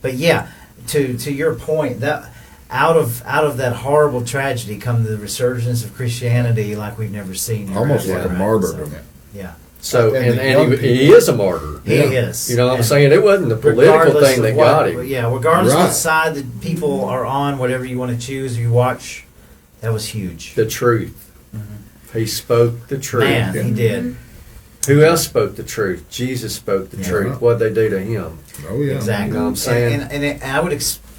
but yeah, to your point, that out of that horrible tragedy come the resurgence of Christianity like we've never seen. Almost like a Right? martyrdom. So, yeah. So, And the and young he is a martyr. He is. You know what I'm And saying? It wasn't the political regardless thing of that what- got him. Yeah, regardless of Right. what side that people are on, whatever you want to choose, you watch, that was huge. The truth. He spoke the truth. Man, he did. Who else spoke the truth? Jesus spoke the Yeah. truth. What'd they do to him? Oh yeah. Exactly. You know what I'm saying? And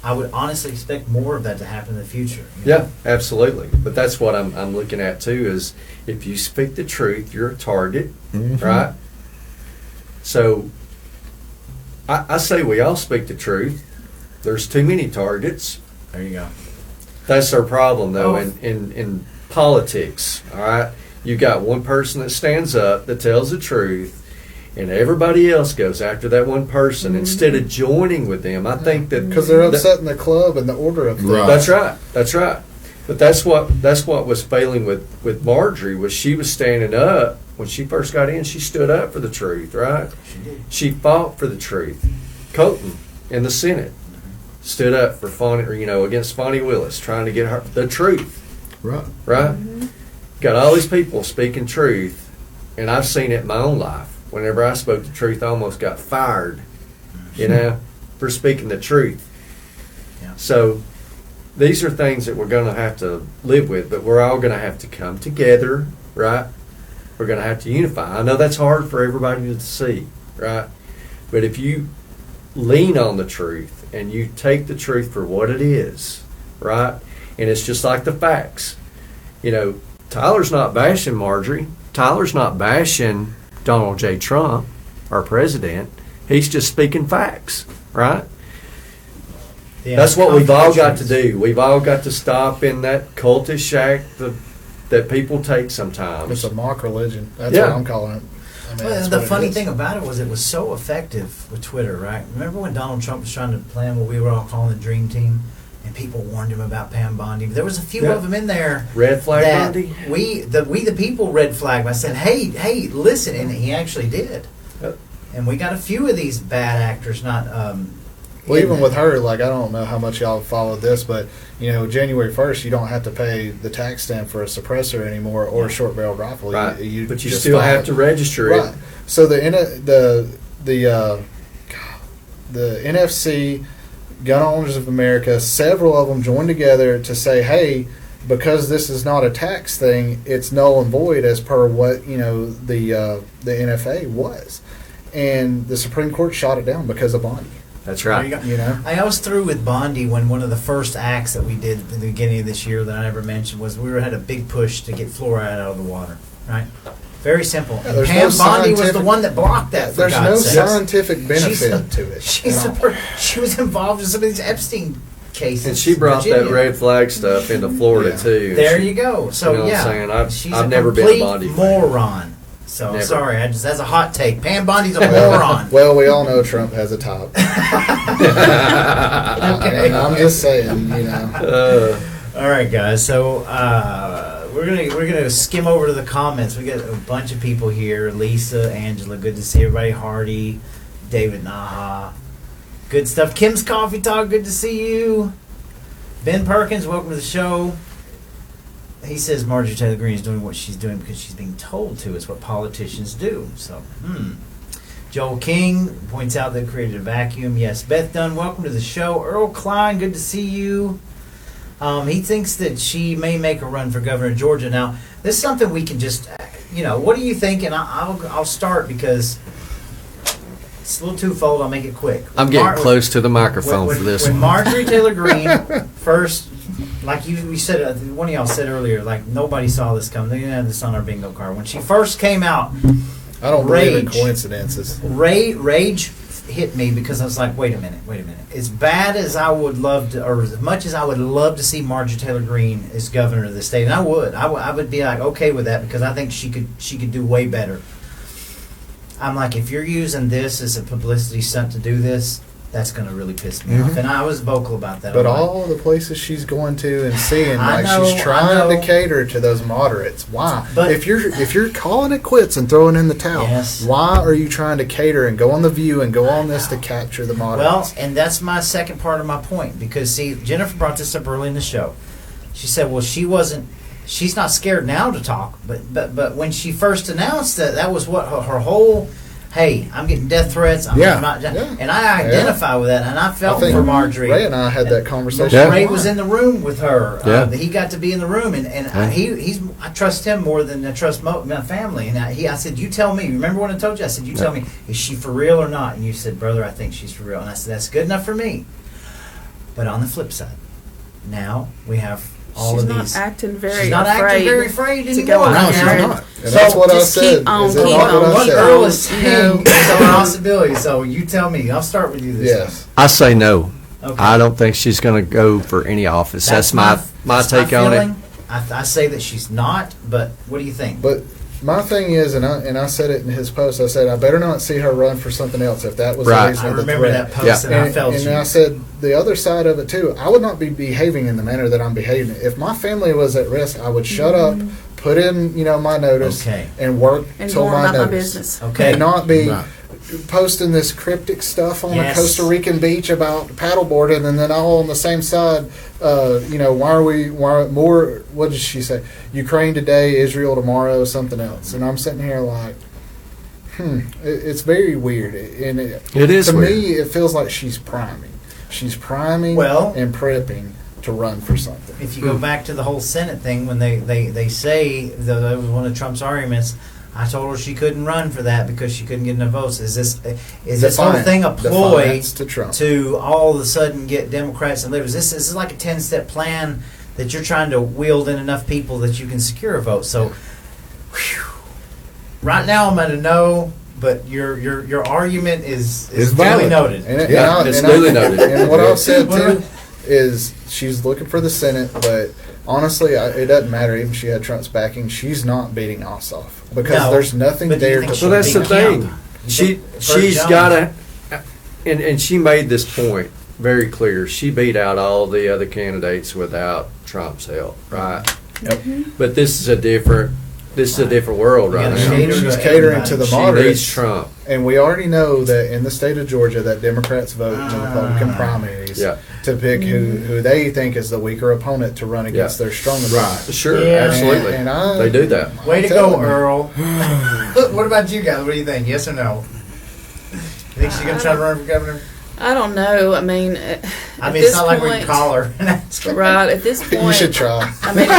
I would honestly expect more of that to happen in the future. Yeah, absolutely. But that's what I'm looking at too. Is if you speak the truth, you're a target, Mhm. right? So I say we all speak the truth. There's too many targets. There you go. That's our problem, though, Oh. in politics. All right, you got one person that stands up that tells the truth, and everybody else goes after that one person instead of joining with them. I think that Because they're upsetting the club and the order of things. Right. That's right. That's right. But that's what was failing with Marjorie was she was standing up when she first got in. She stood up for the truth, right? She did. She fought for the truth. Colton in the Senate stood up for against Fonnie Willis, trying to get her the truth, Right. right? Got all these people speaking truth, and I've seen it in my own life. Whenever I spoke the truth, I almost got fired, for speaking the truth. Yeah. So these are things that we're going to have to live with, but we're all going to have to come together, right? We're going to have to unify. I know that's hard for everybody to see, right? But if you lean on the truth and you take the truth for what it is, right? And it's just like the facts. Tyler's not bashing Marjorie. Tyler's not bashing Donald J. Trump, our president. He's just speaking facts, right? Yeah, That's what we've all got to contradictions. do. We've all got to stop in that cultish act that people take sometimes. It's a mock religion. That's Yeah. what I'm calling it. I mean, Well, that's the what it funny is. thing about it was so effective with Twitter, right? Remember when Donald Trump was trying to plan what we were all calling the Dream Team, and people warned him about Pam Bondi. There was a few Yeah. of them in there Red flag that Bondi? we the people red flagged. I said, hey, listen, and he actually did. Yep. And we got a few of these bad actors not. Well, even in with there. her, like, I don't know how much y'all followed this, but, January 1st, you don't have to pay the tax stamp for a suppressor anymore or a short barreled rifle. Right. You But you just still file have it. to register Right. it. So the NFC, Gun Owners of America, several of them joined together to say, hey, because this is not a tax thing, it's null and void as per what the NFA was, and the Supreme Court shot it down because of Bondi. That's There right. you go. I was through with Bondi when one of the first acts that we did at the beginning of this year that I never mentioned was we had a big push to get fluoride out of the water, right? Very simple. Yeah, And there's Pam no Bondi was the scientific- one that blocked that. For There's no God's sakes. scientific benefit She's- to it. She's at the all. she was involved in some of these Epstein cases. And she brought that Virginia. red flag stuff into Florida Yeah. too. There She- you go. So You know what yeah, I'm saying? I've- she's I've a never been a complete Bondi fan. moron. So Never. sorry, that's a hot take. Pam Bondi's a moron. Well, we all know Trump has a top. I mean, I'm just saying, All right, guys. So we're gonna skim over to the comments. We got a bunch of people here. Lisa, Angela, good to see everybody. Hardy, David Naha, good stuff. Kim's Coffee Talk, good to see you. Ben Perkins, welcome to the show. He says Marjorie Taylor Greene is doing what she's doing because she's being told to. It's what politicians do. So, Joel King points out they created a vacuum. Yes, Beth Dunn, welcome to the show. Earl Klein, good to see you. He thinks that she may make a run for governor of Georgia. Now, this is something we can just, what do you think? And I'll start because it's a little twofold. I'll make it quick. I'm getting close to the microphone for this When one. Marjorie Taylor Greene first, like we said, one of y'all said earlier, like nobody saw this coming. They didn't have this on our bingo card. When she first came out, I don't believe in Rage. coincidences. rage hit me because I was like, wait a minute. As bad as I would love to, or as much as I would love to see Marjorie Taylor Greene as governor of the state, and I would be like okay with that because I think she could do way better. I'm like, if you're using this as a publicity stunt to do this, that's going to really piss me off. And I was vocal about that. But I'm like, all the places she's going to and seeing, I like know, she's I trying know. to cater to those moderates. Why? But- if you're calling it quits and throwing in the towel, Yes. why are you trying to cater and go on the View and go on this to capture the Well, moderates? and that's my second part of my point because see, Jennifer brought this up early in the show. She said, "Well, she wasn't she's not scared now to talk, but when she first announced that was what her whole. Hey, I'm getting death threats. I'm not, and I identify with that, and I felt for Marjorie. Ray and I had that conversation. Yeah. Ray was in the room with her. Yeah. He got to be in the room, and I trust him more than I trust my family. And I said, you tell me. Remember when I told you? I said, you tell me, is she for real or not? And you said, brother, I think she's for real. And I said, that's good enough for me. But on the flip side, now we have all of these. She's not acting very She's not afraid acting very afraid to anymore. go out No, she's there. not. And that's what I just said. keep on, Is it keep not what on, I What said? Earl is You saying know. is a possibility. So you tell me. I'll start with you this Yes. I say no. time. Okay. I don't think she's going to go for any office. That's my that's take on it. feeling. I say that she's not, but what do you think? But my thing is, and I said it in his post, I said, I better not see her run for something else if that was the Right. reason I of the remember threat. that post, and I felt and you. I said the other side of it too. I would not be behaving in the manner that I'm behaving. If my family was at risk, I would shut up, put in my notice, Okay. and work And till go on my about my notice. business. Okay. And not be Right. posting this cryptic stuff on Yes. a Costa Rican beach about paddleboarding, and then all on the same side. What did she say? Ukraine today, Israel tomorrow, something else. And I'm sitting here like, it's very weird. And It is to weird. me, it feels like she's priming. She's priming Well- and prepping to run for something. If you go back to the whole Senate thing, when they say that was one of Trump's arguments, I told her she couldn't run for that because she couldn't get enough votes. Is this whole thing a ploy Defiance to Trump. to all of a sudden get Democrats and liberals? This is like a 10-step plan that you're trying to wield in enough people that you can secure a vote. So, whew. Right now I'm at a no, but your argument is duly valid. noted. And, Yeah, it's duly noted. And what I've said What too is she's looking for the Senate, but honestly, it doesn't matter. Even if she had Trump's backing, she's not beating Ossoff because No, there's nothing but do you there think to. she'll Well, that's the beat thing. Kemp? She's Jones. got to, and she made this point very clear. She beat out all the other candidates without Trump's help, right? Yep. But this is a different world You right gotta now. cater She's to catering to the everybody. She moderates. needs Trump. And we already know that in the state of Georgia that Democrats vote in the Republican primaries Yeah. to pick who they think is the weaker opponent to run against Yeah. their strongest. Right. Sure, Yeah. absolutely. And I- They do that. Way to I'm go, telling you. Earl. What about you guys? What do you think? Yes or no? You think she's gonna try to run for governor? I don't know. I mean, I mean, it's not like we can call her and ask her. Right at this point, You should try. I mean,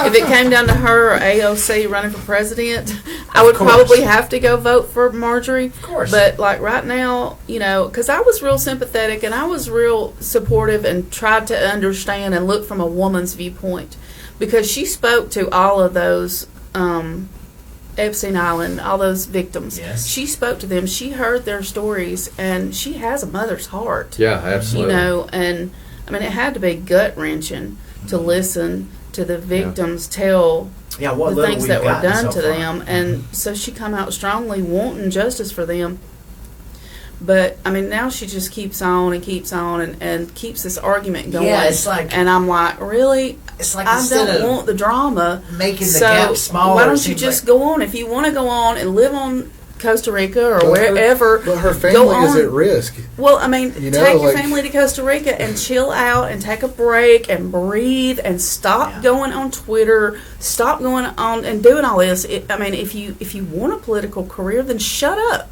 if it came down to her or AOC running for president, I would course. probably have to go vote for Marjorie. Of course. But like right now, because I was real sympathetic and I was real supportive and tried to understand and look from a woman's viewpoint, because she spoke to all of those Epstein Island, all those victims. Yes. She spoke to them. She heard their stories, and she has a mother's heart. Yeah, absolutely. And I mean, it had to be gut wrenching to listen to the victims tell Yeah, what the little things we've that were gotten done so to far. them, and so she come out strongly wanting justice for them. But I mean, now she just keeps on and keeps on and keeps this argument going. Yeah, it's like- and I'm like, really? It's like I instead don't of want the drama. making the So gap smaller, why it don't you seems just like- go on? If you want to go on and live on Costa Rica or But her- wherever, But her go family is on. at risk. Well, I mean, You know, take your like- family to Costa Rica and chill out and take a break and breathe and stop Yeah. going on Twitter, stop going on and doing all this. I mean, if you want a political career, then shut up,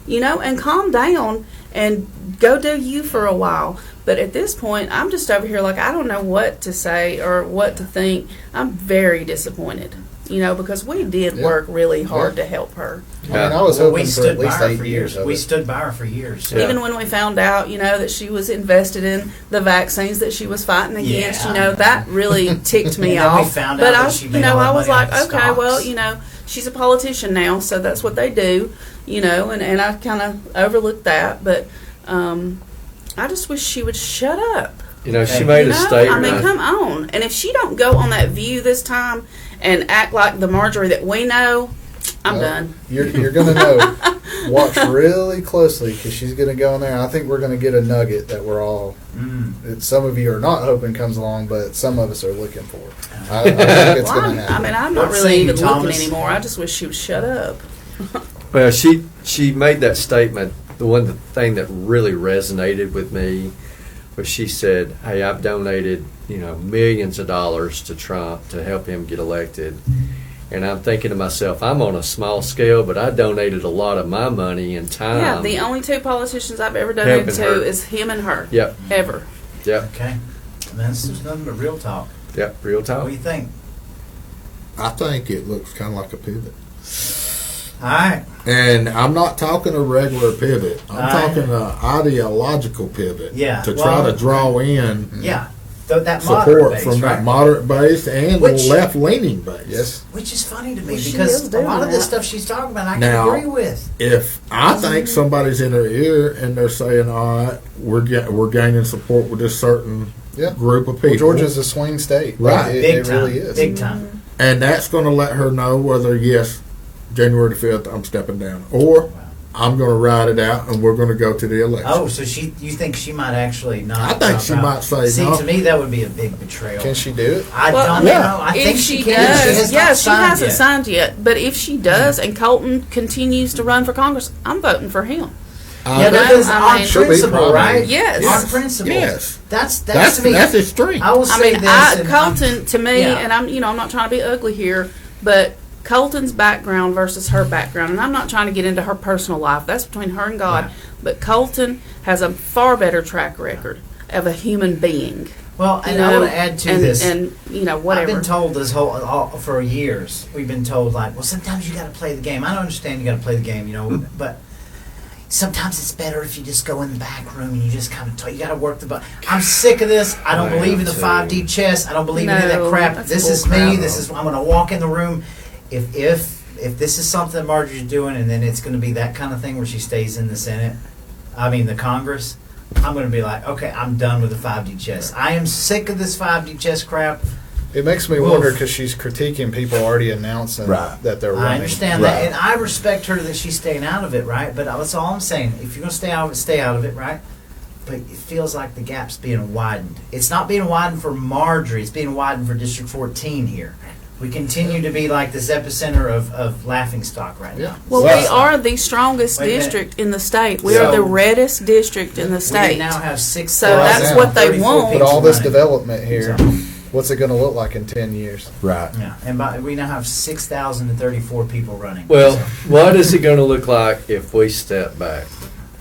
and calm down and go do you for a while. But at this point, I'm just over here like I don't know what to say or what to think. I'm very disappointed, because we did Yeah. work really hard Yeah. to help her. I mean, I was Well, hoping we for stood at by least her 8 for years years. of We it. stood by her for years. Yeah. Even when we found out, that she was invested in the vaccines that she was fighting against, Yeah. that really ticked me And then we off. found But out that I, she made all I that was money like, off the okay, well, stocks. she's a politician now, so that's what they do, and I kind of overlooked that, but I just wish she would shut up. She made a statement. I mean, come on. And if she don't go on that View this time and act like the Marjorie that we know, I'm done. You're going to know. Watch really closely because she's going to go in there. I think we're going to get a nugget that we're all, that some of you are not hoping comes along, but some of us are looking for. I think it's Well, going to happen. I'm not What really say you, even looking Thomas? anymore. I just wish she would shut up. Well, she made that statement. The one thing that really resonated with me but she said, "Hey, I've donated, millions of dollars to Trump to help him get elected." And I'm thinking to myself, I'm on a small scale, but I donated a lot of my money and time. Yeah, the only two politicians I've ever donated Helping to her. is him and her. Yep. Ever. Yep. Okay. And that's just nothing but real talk. Yep. Real What do talk. you think? I think it looks kind of like a pivot. All right. And I'm not talking a regular pivot. I'm Aye. talking an ideological pivot. Yeah, To well- try to draw in Yeah. That moderate support base, from right? that moderate base and Which- the left-leaning base. Yes. Which is funny to me Well, she because is a doing lot of this that. stuff she's talking about, I Now- can agree with. If I think somebody's in her ear and they're saying, "All right, we're gaining support with this certain Yeah. group of Well, people," Georgia's a swing state. Right. It, Big it time. really is. Big time. and that's going to let her know whether yes, January the 5th, I'm stepping down, or I'm going to ride it out and we're going to go to the election. Oh, so you think she might actually not? I think drop she out? might say See, no. to me, that would be a big betrayal. Can she do it? I Well, don't yeah. know. I think If she can. does, She has yeah, not she signed hasn't yet. signed yet. But if she does, and Colton continues to run for Congress, I'm voting for him. Yeah, know, because I on mean- She'll be principle, primary. right? Yes. On principle. Yes. That's That's to me. that's extreme. I will I say mean, this. and I'm- Colton to me, yeah. and I'm not trying to be ugly here, but Colton's background versus her background, and I'm not trying to get into her personal life. That's between her and God. Right. But Colton has a far better track record of a human being. Well, and you I know, want to add to and, this. and whatever. I've been told this for years. We've been told like, well, sometimes you got to play the game. I don't understand you got to play the game, but sometimes it's better if you just go in the back room and you just kind of you got to work the butt. I'm sick of this. I don't I believe am in the too. 5D chess. I don't believe in any of that No, crap. that's This is bull me. crap. This is I'm going to walk in the room. If this is something that Marjorie's doing, and then it's going to be that kind of thing where she stays in the Senate, the Congress, I'm going to be like, okay, I'm done with the 5D chess. I am sick of this 5D chess crap. It makes me Oof. wonder because she's critiquing people already announcing Right. that they're running. I understand Right. that, and I respect her that she's staying out of it, right? But that's all I'm saying. If you're going to stay out of it, right? But it feels like the gap's being widened. It's not being widened for Marjorie. It's being widened for District 14 here. We continue to be like this epicenter of laughingstock right Yeah. now. Well, Well, we are the strongest Wait a minute. district in the state. We So- are the reddest district in the We state. now have 6. So that's what they want. But all this development here, So- what's it going to look like in 10 years? Right. Yeah, and we now have 6,034 people running. Well, what is it going to look like if we step back?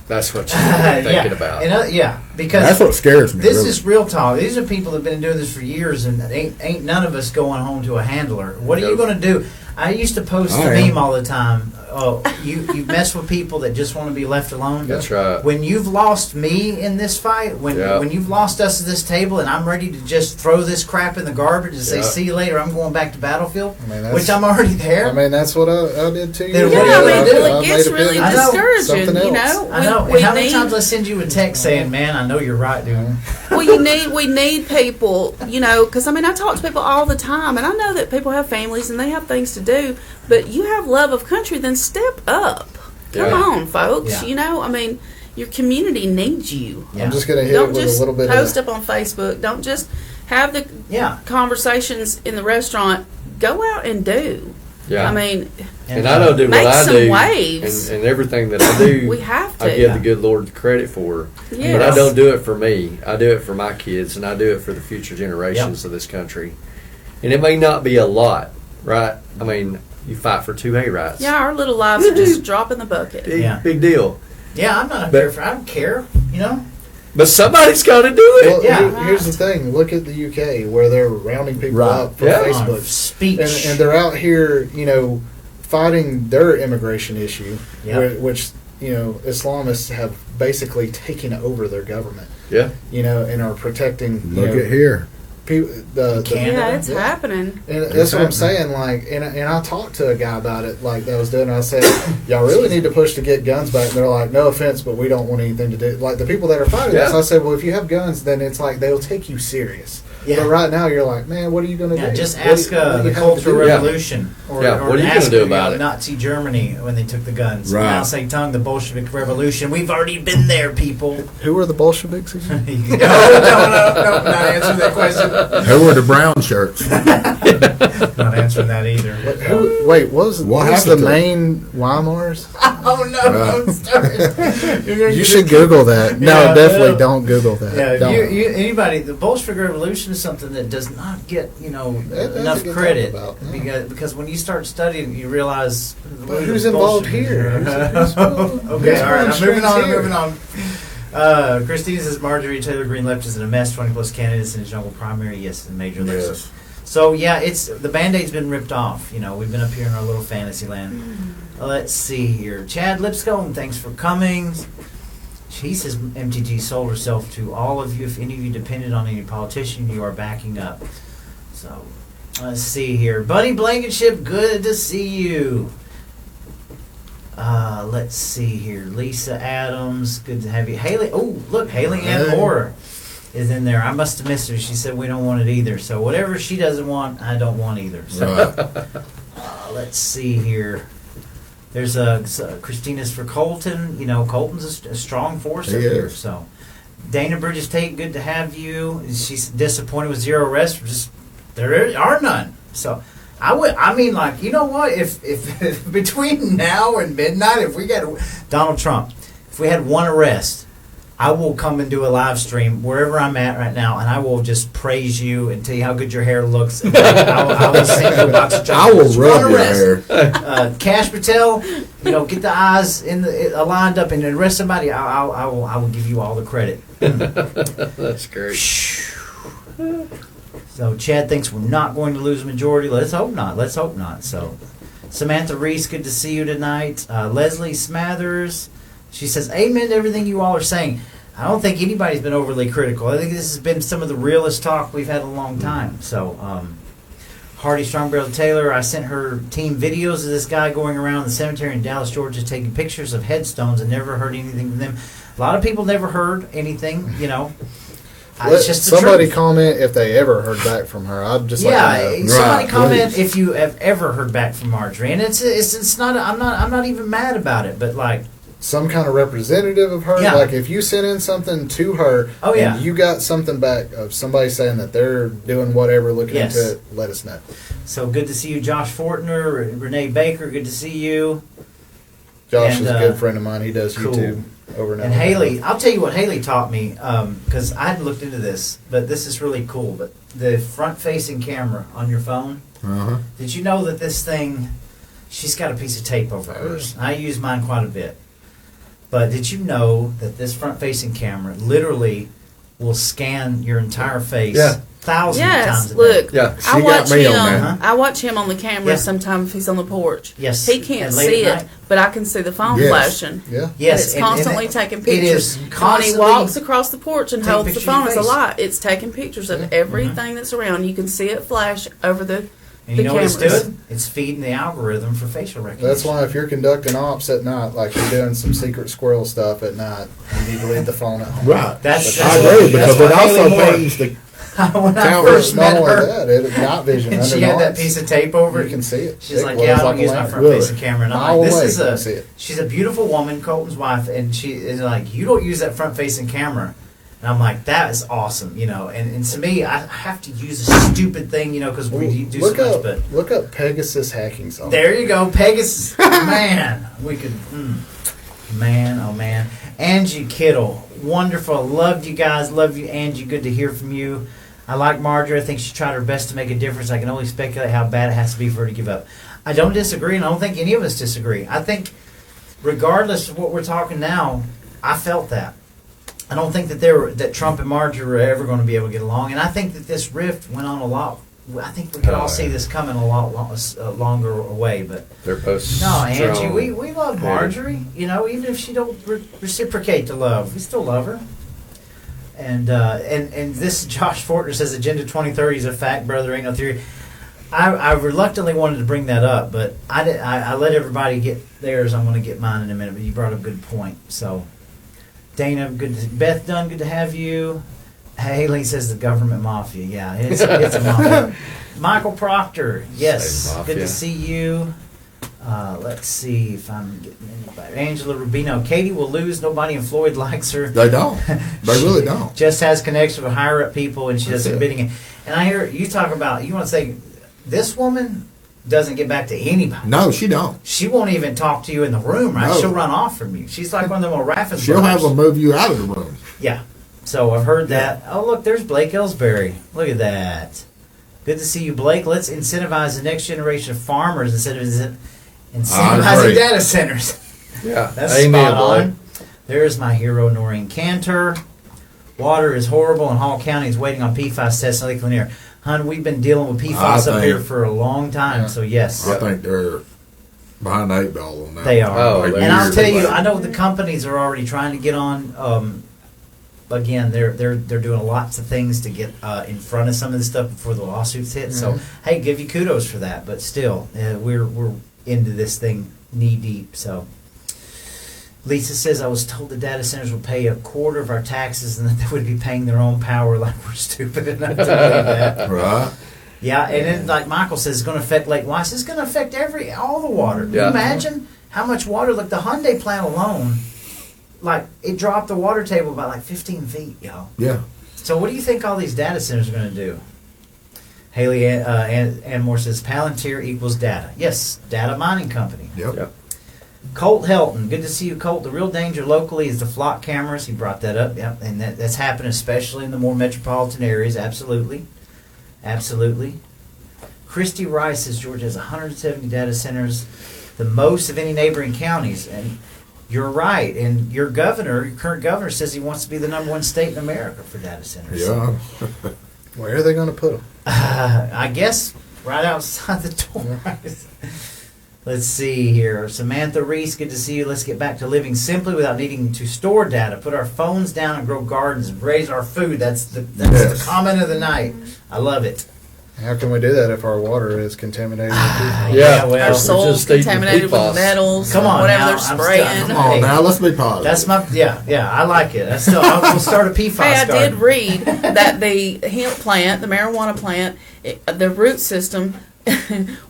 That's what you're thinking about. Yeah, because That's what scares me. this really. is real talk. These are people that have been doing this for years, and ain't none of us going home to a handler. What are you Nope. going to do? I used to post I the am. meme all the time. Oh, you mess with people that just want to be left alone. That's right. When you've lost me in this fight, when Yeah. you've lost us at this table, and I'm ready to just throw this crap in the garbage and say, Yeah. "See you later," I'm going back to battlefield, I mean, that's- which I'm already there. I mean, that's what I did too. Then Yeah, what are you I gonna mean, do? well, it gets really I know. discouraging, Something you else. know. I know. We And how many need- times I send you a text saying, "Man, I know you're right, dude." Well, we need people, because I talk to people all the time, and I know that people have families and they have things to do, but you have love of country, then step up. Come Yeah. on, folks. Yeah. Your community needs you. Yeah. I'm just going to hit it Don't with a just little bit post of. up on Facebook. Don't just have the Yeah. conversations in the restaurant. Go out and do. Yeah. And I don't do what Make I some do, waves. and everything that I do, We have to. I give the good Lord credit for. Yes. But I don't do it for me. I do it for my kids, and I do it for the future generations of this country. And it may not be a lot, right? You fight for 2A rights. Yeah, our little lives are just a drop in the bucket. Big, Yeah. big deal. Yeah, I'm not up But- there for. I don't care. But somebody's got to do it. Well, Yeah. here's the thing. Look at the UK where they're rounding people Right. up for Yeah. Facebook. Speech. And they're out here, fighting their immigration issue, Yep. which Islamists have basically taken over their government, Yeah. and are protecting. Look at here. people, the Canada. Yeah, it's Yeah. happening. And It's that's what I'm happening. saying. And I talked to a guy about it, that was doing. I said, "Y'all really need to push to get guns back." And they're like, "No offense, but we don't want anything to do." Like the people that are fighting this, Yeah. I said, "Well, if you have guns, then it's like they'll take you serious." Yeah. But right now, you're like, "Man, what are you going to Yeah, do?" just What do ask you- what do the you have to Cultural do? Yeah. Revolution. Or, Yeah, or what are you ask, gonna do about it? Nazi Germany when they took the guns. Right. Mao Zedong, the Bolshevik Revolution. We've already been there, people. Who are the Bolsheviks again? no, not answering that question. Who were the brown shirts? Not answering that either. Wait, what was What the happened to main Weimars? Oh no! Don't start. You should Google that. No, Yeah, definitely no. don't Google that. Yeah, Don't. anybody, the Bolshevik Revolution is something that does not get doesn't enough get credit talked about, no. because when you start studying, you realize But who's involved here? Okay, all right, I'm moving on. Here. Moving on. Christine says Marjorie Taylor Greene left us in a mess. 20 plus candidates in a jungle primary. Yes, in major leagues. Yes. So yeah, it's the Band-Aid's been ripped off. You know, we've been up here in our little fantasy land. Let's see here. Chad Lipscomb, thanks for coming. He says MTG sold herself to all of you. If any of you depended on any politician, you are backing up. So let's see here. Buddy Blankenship, good to see you. Let's see here. Lisa Adams, good to have you. Haley, oh look, Haley Ann Hey. Moore is in there. I must have missed her. She said we don't want it either. So whatever she doesn't want, I don't want either. So Right. let's see here. There's Christina's for Colton. You know, Colton's a strong force He up here. is. So Dana Bridges Tate, good to have you. She's disappointed with 0 arrests. Just there are none. So I mean, like, you know what? If between now and midnight, if we got Donald Trump, if we had 1 arrest, I will come and do a live stream wherever I'm at right now, and I will just praise you and tell you how good your hair looks. And I will send you a box of I chocolates. will rub One your arrest. hair. Cash Patel, you know, get the eyes lined up, and the rest of somebody, I will give you all the credit. That's great. So Chad thinks we're not going to lose a majority. Let's hope not. Let's hope not. So Samantha Reese, good to see you tonight. Leslie Smathers, she says, amen to everything you all are saying. I don't think anybody's been overly critical. I think this has been some of the realest talk we've had in a long time. So Hardy Strongbarrel Taylor, I sent her team videos of this guy going around the cemetery in Dallas, Georgia, taking pictures of headstones and never heard anything from them. A lot of people never heard anything, you know. Let It's just the somebody truth. comment if they ever heard back from her. I'd just Yeah, like to know. somebody Right, comment please. if you have ever heard back from Marjorie, and it's not. I'm not even mad about it, but like, Some kind of representative of her. Yeah. Like if you sent in something to her Oh, yeah. and you got something back of somebody saying that they're doing whatever, looking Yes. into it, let us know. so good to see you, Josh Fortner, Renee Baker, good to see you, Josh And, is a good friend of mine. He does cool. YouTube over and over. Haley. I'll tell you what Haley taught me because I hadn't looked into this, but this is really cool. But the front-facing camera on your phone. Uh-huh. Did you know that this thing? She's got a piece of tape over hers. I use mine quite a bit. But did you know that this front-facing camera literally will scan your entire face Yeah. thousands of times Yes, a day? look. Yeah. She I got watch me him. on that. I watch him on the camera Yeah. sometimes if he's on the porch. Yes. He can't And late see at it, night. but I can see the phone Yes. flashing. Yeah. Yes, and it's constantly taking It pictures. is When he constantly. walks across the porch and Take holds the pictures of phone, your it's a face. lot. It's taking pictures of everything that's around. You can see it flash over the And you the know what it's cameras. doing? It's feeding the algorithm for facial recognition. That's why if you're conducting ops at night, like you're doing some secret squirrel stuff at night, you need to leave the phone at home. Right. That's I what- agree that's because what it also Haley Moore- means the when I Count first Not met only her, that, it night vision. and she under had that lights, piece of tape over you it. can see it. She's It like, glows "Yeah, I don't like a use my lantern. front Really? facing camera." And I'm Mile like, "This away, is you can see it. she's a beautiful woman, Colton's wife, and she is like, you don't use that front facing camera." And I'm like, "That is awesome," you know. And to me, I have to use a stupid thing, you know, because we do so Look much. up, But look up Pegasus hacking software. there you go, Pegasus. Man, we could. Man, oh man. Angie Kittle, wonderful. Loved you guys. Love you, Angie. Good to hear from you. I like Marjorie. I think she tried her best to make a difference. I can only speculate how bad it has to be for her to give up. I don't disagree, and I don't think any of us disagree. I think, regardless of what we're talking now, I felt that. I don't think that Trump and Marjorie were ever going to be able to get along, and I think that this rift went on a lot. I think we could all see this coming a lot longer away, but They're both no, Angie, strong. we love Marjorie. You know, even if she don't reciprocate the love, we still love her. And this Josh Fortner says Agenda 2030 is a fact, brother. Ain't no theory. I reluctantly wanted to bring that up, but I let everybody get theirs. I'm going to get mine in a minute. But you brought up a good point. So, Dana, Beth Dunn, good to have you. Haley says the government mafia. Yeah, it's a mafia. Michael Proctor, yes, Same mafia. good to see you. Let's see if I'm getting anybody. Angela Rubino, Katie will lose. Nobody in Floyd likes her. they don't. They really don't. Just has connection with higher up people, and she does That's her it. bidding. And I hear you talk about. You want to say this woman doesn't get back to anybody. No, she don't. She won't even talk to you in the room, right? No. She'll run off from you. She's like one of them old Raffenspergers. She'll have them move you out of the room. Yeah. So I've heard that. Oh, look, there's Blake Ellsbury. Look at that. Good to see you, Blake. Let's incentivize the next generation of farmers instead of incentivizing data centers. Yeah. That's Amen, spot on. Blake. There's my hero, Noreen Cantor. Water is horrible, and Hall County is waiting on PFAS tests in Lake Lanier. Hun, we've been dealing with PFAS up here for a long time, so yes. I think they're behind the 8 ball on that. They are. Oh, and I'll tell you, I know the companies are already trying to get on. Again, they're doing lots of things to get in front of some of this stuff before the lawsuits hit. So, hey, give you kudos for that. But still, we're into this thing knee deep. So, Lisa says, I was told the data centers would pay a quarter of our taxes and that they would be paying their own power. Like we're stupid enough to believe that. Right. Yeah, and then like Michael says, it's going to affect Lake Weiss. It's going to affect all the water. Can you imagine how much water? Like the Hyundai plant alone, like it dropped the water table by like 15 feet, y'all. Yeah. So what do you think all these data centers are going to do? Haley Anmore says Palantir equals data. Yes, data mining company. Yep. Colt Helton, good to see you, Colt. The real danger locally is the flock cameras. He brought that up. Yep, and that's happened especially in the more metropolitan areas. Absolutely. Christy Rice says Georgia has 170 data centers, the most of any neighboring counties. And you're right. And your current governor, says he wants to be the #1 state in America for data centers. Yeah. Where are they going to put them? I guess right outside the door. Let's see here. Samantha Reese, good to see you. Let's get back to living simply without needing to store data. Put our phones down and grow gardens and raise our food. That's the comment of the night. I love it. How can we do that if our water is contaminated with PFAS? Yeah, well, Our soil's just eating contaminated with PFAS. metals, Come on whatever now, they're I'm spraying. stuck. Come on now, let's be positive. That's my I like it. That's still we'll start a PFAS Hey, I garden. did read that the hemp plant, the marijuana plant, the root system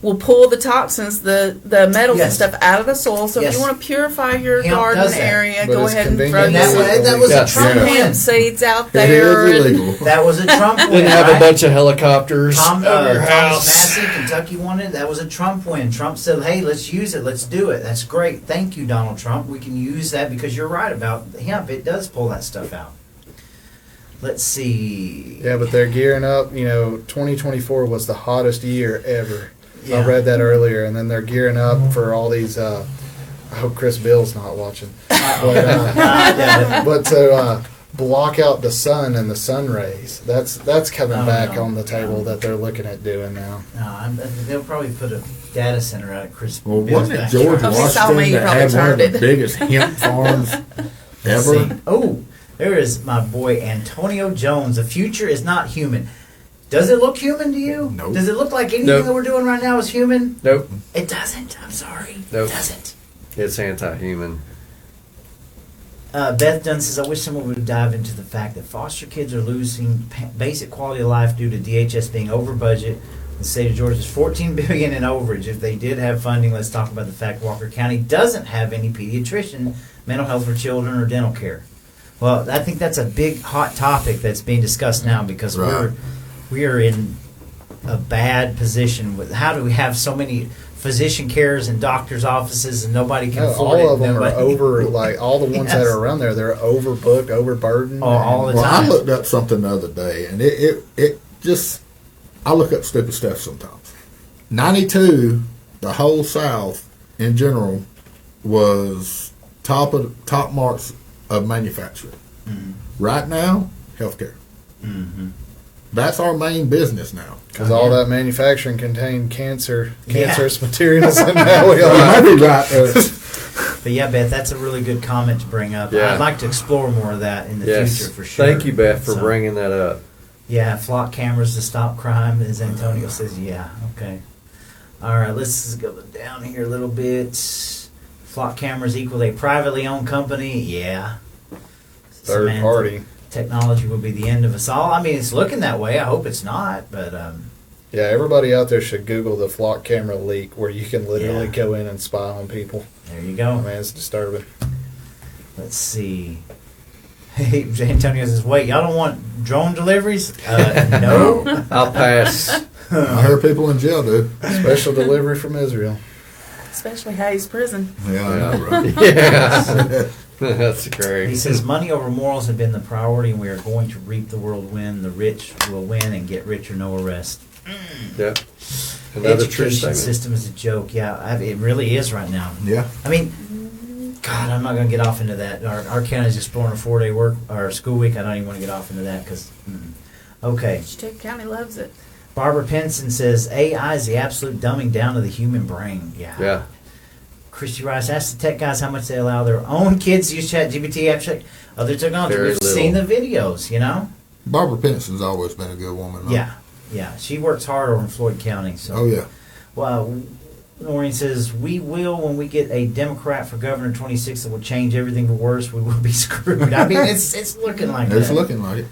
will pull the toxins, the metals and Yes. stuff out of the soil. So if Yes. you want to purify your Hemp garden does that. area, But go it's ahead and throw convenient. And your that was a Yes. Trump Yeah. win. hemp seeds out It there. is and- illegal. That was a Trump win. Didn't have a right? bunch of helicopters Thomas over your house. Massey, Kentucky wanted. That was a Trump win. Trump said, "Hey, let's use it. Let's do it. That's great. Thank you, Donald Trump. We can use that because you're right about hemp. It does pull that stuff out." Let's see. Yeah, but they're gearing up. 2024 was the hottest year ever. Yeah. I read that earlier, and then they're gearing up for all these. I hope Chris Bill's not watching, but to block out the sun and the sun rays. That's coming Oh, back no. on the table that they're looking at doing now. They'll probably put a data center out at Chris. Well, Bill's wasn't it backyard. George If you saw me, Washington you that probably had one of turned the it. biggest hemp farms Let's see. ever? Oh, there is my boy Antonio Jones. The future is not human. Does it look human to you? Nope. Does it look like anything Nope. that we're doing right now is human? Nope, It doesn't. I'm sorry. Nope. It doesn't. it's anti-human. Beth Dunn says, I wish someone would dive into the fact that foster kids are losing basic quality of life due to DHS being over budget. The state of Georgia is $14 billion in overage. If they did have funding, let's talk about the fact Walker County doesn't have any pediatrician, mental health for children, or dental care. Well, I think that's a big hot topic that's being discussed now because Right. we are in a bad position with how do we have so many physician cares and doctors' offices and nobody can No, afford it. all of them are Nobody- over. Like all the ones that Yes. are around there, they're overbooked, overburdened. All the Well, time. I looked up something the other day, and it just, I look up stupid stuff sometimes. 92, the whole South in general was top marks of manufacturing. Right now, healthcare. That's our main business now. Because all that manufacturing contained cancerous materials, and now we all Well, maybe right. But yeah, Beth, that's a really good comment to bring up. Yeah. I'd like to explore more of that in the Yes. future for sure. Thank you, Beth, for So, bringing that up. Yeah, flock cameras to stop crime, as Antonio says. Yeah, okay. All right, let's go down here a little bit. Flock cameras equal a privately owned company. Yeah. third Samantha, party. Technology will be the end of us all. I mean, it's looking that way. I hope it's not, but Yeah, everybody out there should Google the flock camera leak, where you can literally Yeah. go in and spy on people. there you I go. mean, it's disturbing. Let's see. Antonio says, "Wait, y'all don't want drone deliveries?" No. I'll pass. I heard people in jail do. Special delivery from Israel. Especially Hayes Prison. Yeah, I know, right? Yeah. That's He great. says, "Money over morals have been the priority, and we are going to reap the whirlwind. The rich will win and get rich or no arrest." Yeah. Another true Education statement. system is a joke. Yeah, it really is right now. Yeah. I mean, God, I'm not going to get off into that. Our county's exploring a 4-day work or school week. I don't even want to get off into that because. Okay. Chautauqua County loves it. Barbara Penson says AI is the absolute dumbing down of the human brain. Yeah. Yeah. Christy Rice asked the tech guys how much they allow their own kids to use ChatGPT, abstract other technology. Very We've little. seen the videos, you know. Barbara Penson's always been a good woman. Though. Yeah. She works hard over in Floyd County. So. Oh yeah. Well, Noreen says, "We will, when we get a Democrat for governor 26 that will change everything for worse, we will be screwed." I mean, it's looking like It's that. looking like it.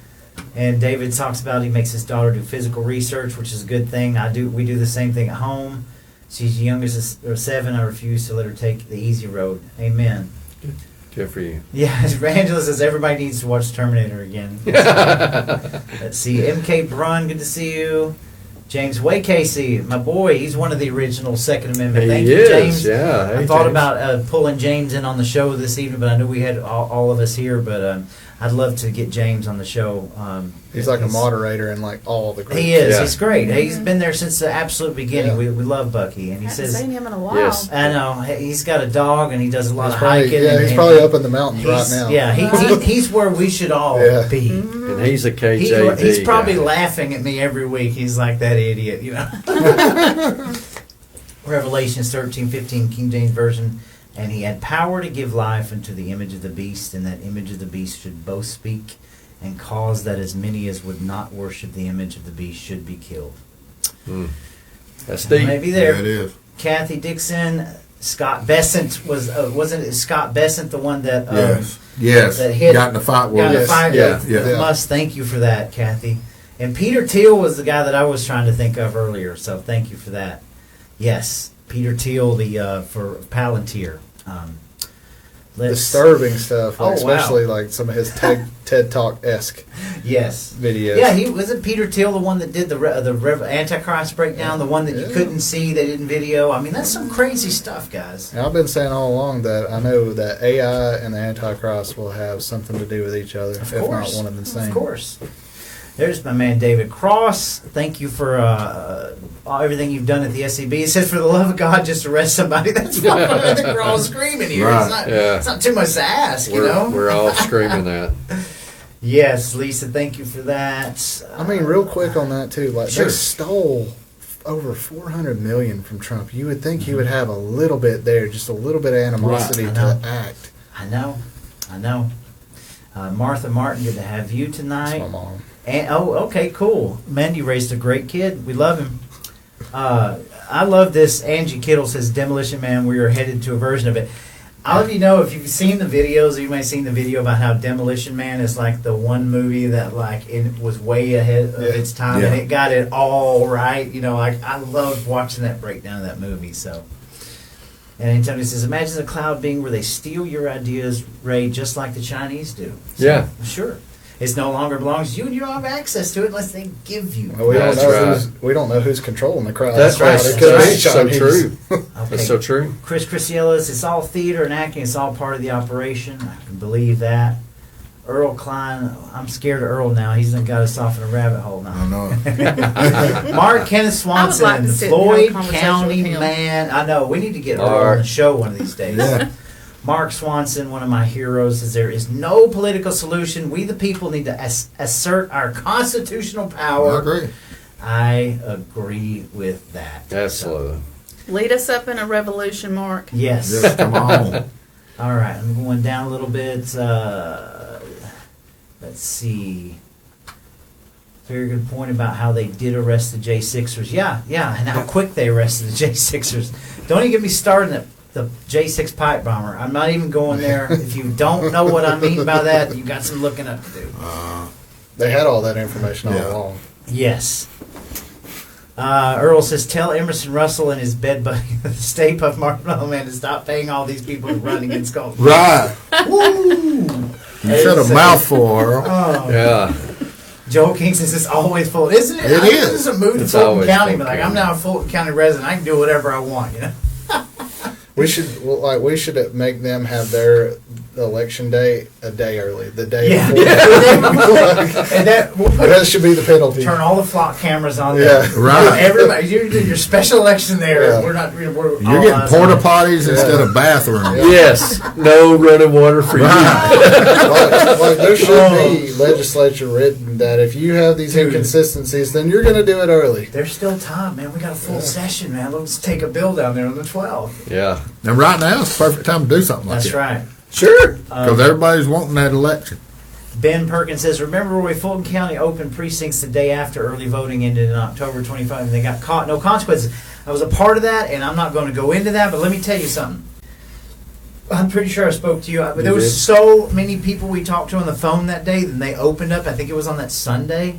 And David talks about he makes his daughter do physical research, which is a good thing. We do the same thing at home. She's the youngest of 7. I refuse to let her take the easy road. Amen. Good for you. Yeah, Angela says everybody needs to watch Terminator again. Let's see. MK Brun, good to see you. James Way Casey, my boy, he's one of the original Second Amendment. Thank He you, is, James. yeah. Hey, I thought James. about pulling James in on the show this evening, but I knew we had all of us here. But I'd love to get James on the show. He's like a moderator in like all the groups. He is. Yeah. He's great. He's been there since the absolute beginning. Yeah. We love Bucky, and he Haven't says, seen him in a while. Yes. I know he's got a dog, and he does a lot He's of probably, hiking. yeah, and, he's and probably up in the mountains right he's- now. Yeah, he's where we should all Yeah. be. And he's a He, KJV he's probably guy. laughing at me every week. He's like that idiot, you know. Revelation 13:15, King James Version. "And he had power to give life unto the image of the beast, and that image of the beast should both speak and cause that as many as would not worship the image of the beast should be killed." That's deep. Maybe Yeah, there. it is. Kathy Dixon, Scott Besant wasn't it Scott Besant the one that Yes. that hit- Got in the fight with got in a us. fight Yeah, with yeah. Must. Thank you for that, Kathy. And Peter Thiel was the guy that I was trying to think of earlier, so thank you for that. Yes, Peter Thiel, the for Palantir. Let's- Disturbing stuff, like, Oh, wow. especially like some of his TED Talk-esque Yes. videos. Yeah, he wasn't Peter Thiel the one that did the Antichrist breakdown, the one that you Yeah. couldn't see, they didn't video. I mean, that's some crazy stuff, guys. And I've been saying all along that I know that AI and the Antichrist will have something to do with each other, Of if course. not one and the same. Of course. There's my man David Cross. Thank you for everything you've done at the SCB. It says, "For the love of God, just arrest somebody." That's what I think we're all screaming here. Right. Yeah. It's not too much to ask, you know? We're all screaming that. Yes, Lisa, thank you for that. I mean, real quick on that too. Like Sure. they stole over 400 million from Trump. You would think he would have a little bit there, just a little bit of animosity Right, I to know. act. I know. Martha Martin, good to have you That's tonight. my mom. And, okay, cool. Mandy raised a great kid. We love him. I love this. Angie Kittle says, "Demolition Man, we are headed to a version of it." I'll let you know if you've seen the videos. You may have seen the video about how Demolition Man is like the one movie that like it was way ahead of Yeah. its time, Yeah. and it got it all right. You know, like I loved watching that breakdown of that movie. So, and Antonio says, "Imagine the cloud being where they steal your ideas, Ray, just like the Chinese do." So, Yeah. sure. It no longer belongs to you, and you don't have access to it unless they give you. Well, we don't That's know right. we don't know who's controlling the crowd. That's right. It That's could right. be So Chinese. true. Okay. That's so true. Chris Crisiolas, it's all theater and acting. It's all part of the operation. I can believe that. Earl Klein, I'm scared of Earl now. He's done got us off in a rabbit hole I now. know. Mark Kenneth Swanson, I would like to sit and have a Floyd conversation County with him. man. I know. We need to get Earl on Mark. the show one of these days. Yeah. Mark Swanson, one of my heroes, says there is no political solution. We the people need to assert our constitutional I power. agree. I agree with that. Absolutely. Lead us up in a revolution, Mark. Yes. Yes, come on. All right, I'm going down a little bit. Let's see. Very good point about how they did arrest the J6ers. Yeah, and how quick they arrested the J6ers. Don't even get me started on the J6 pipe bomber. I'm not even going there. If you don't know what I mean by that, you got some looking up to do. They had all that information all Yeah. along. Yes. Earl says, "Tell Emerson Russell and his bed buddy, the Stay Puft Marshmallow Man, to stop paying all these people to run against Gulf." Right. Woo! You said a mouthful, Earl. Oh. Yeah. Joel King says it's always full. Isn't it? It is. It's a move to It's Fulton always County, Fulton but like I'm County. now a Fulton County resident. I can do whatever I want, you know. We should make them have their election day a day early. The day Yeah. before. And that we'll put, That should be the penalty. turn all the flock cameras on there. Yeah. Right. Everybody, you're doing your special election there. Yeah. We're not. We're You're all getting eyes porta on it. potties instead of bathrooms. Yes. No running water for you. Like there should be legislature written that if you have these Dude. inconsistencies, then you're going to do it early. There's still time, man. We got a full session, man. Let's take a bill down there on the 12th. Yeah. And right now is the perfect time to do something like That's that. right. Sure. Because everybody's wanting that election. Ben Perkins says, remember where Fulton County opened precincts the day after early voting ended in October 25, and they got caught, no consequences. I was a part of that, and I'm not going to go into that, but let me tell you something. I'm pretty sure I spoke to you, but there was so many people we talked to on the phone that day, and they opened up, I think it was on that Sunday.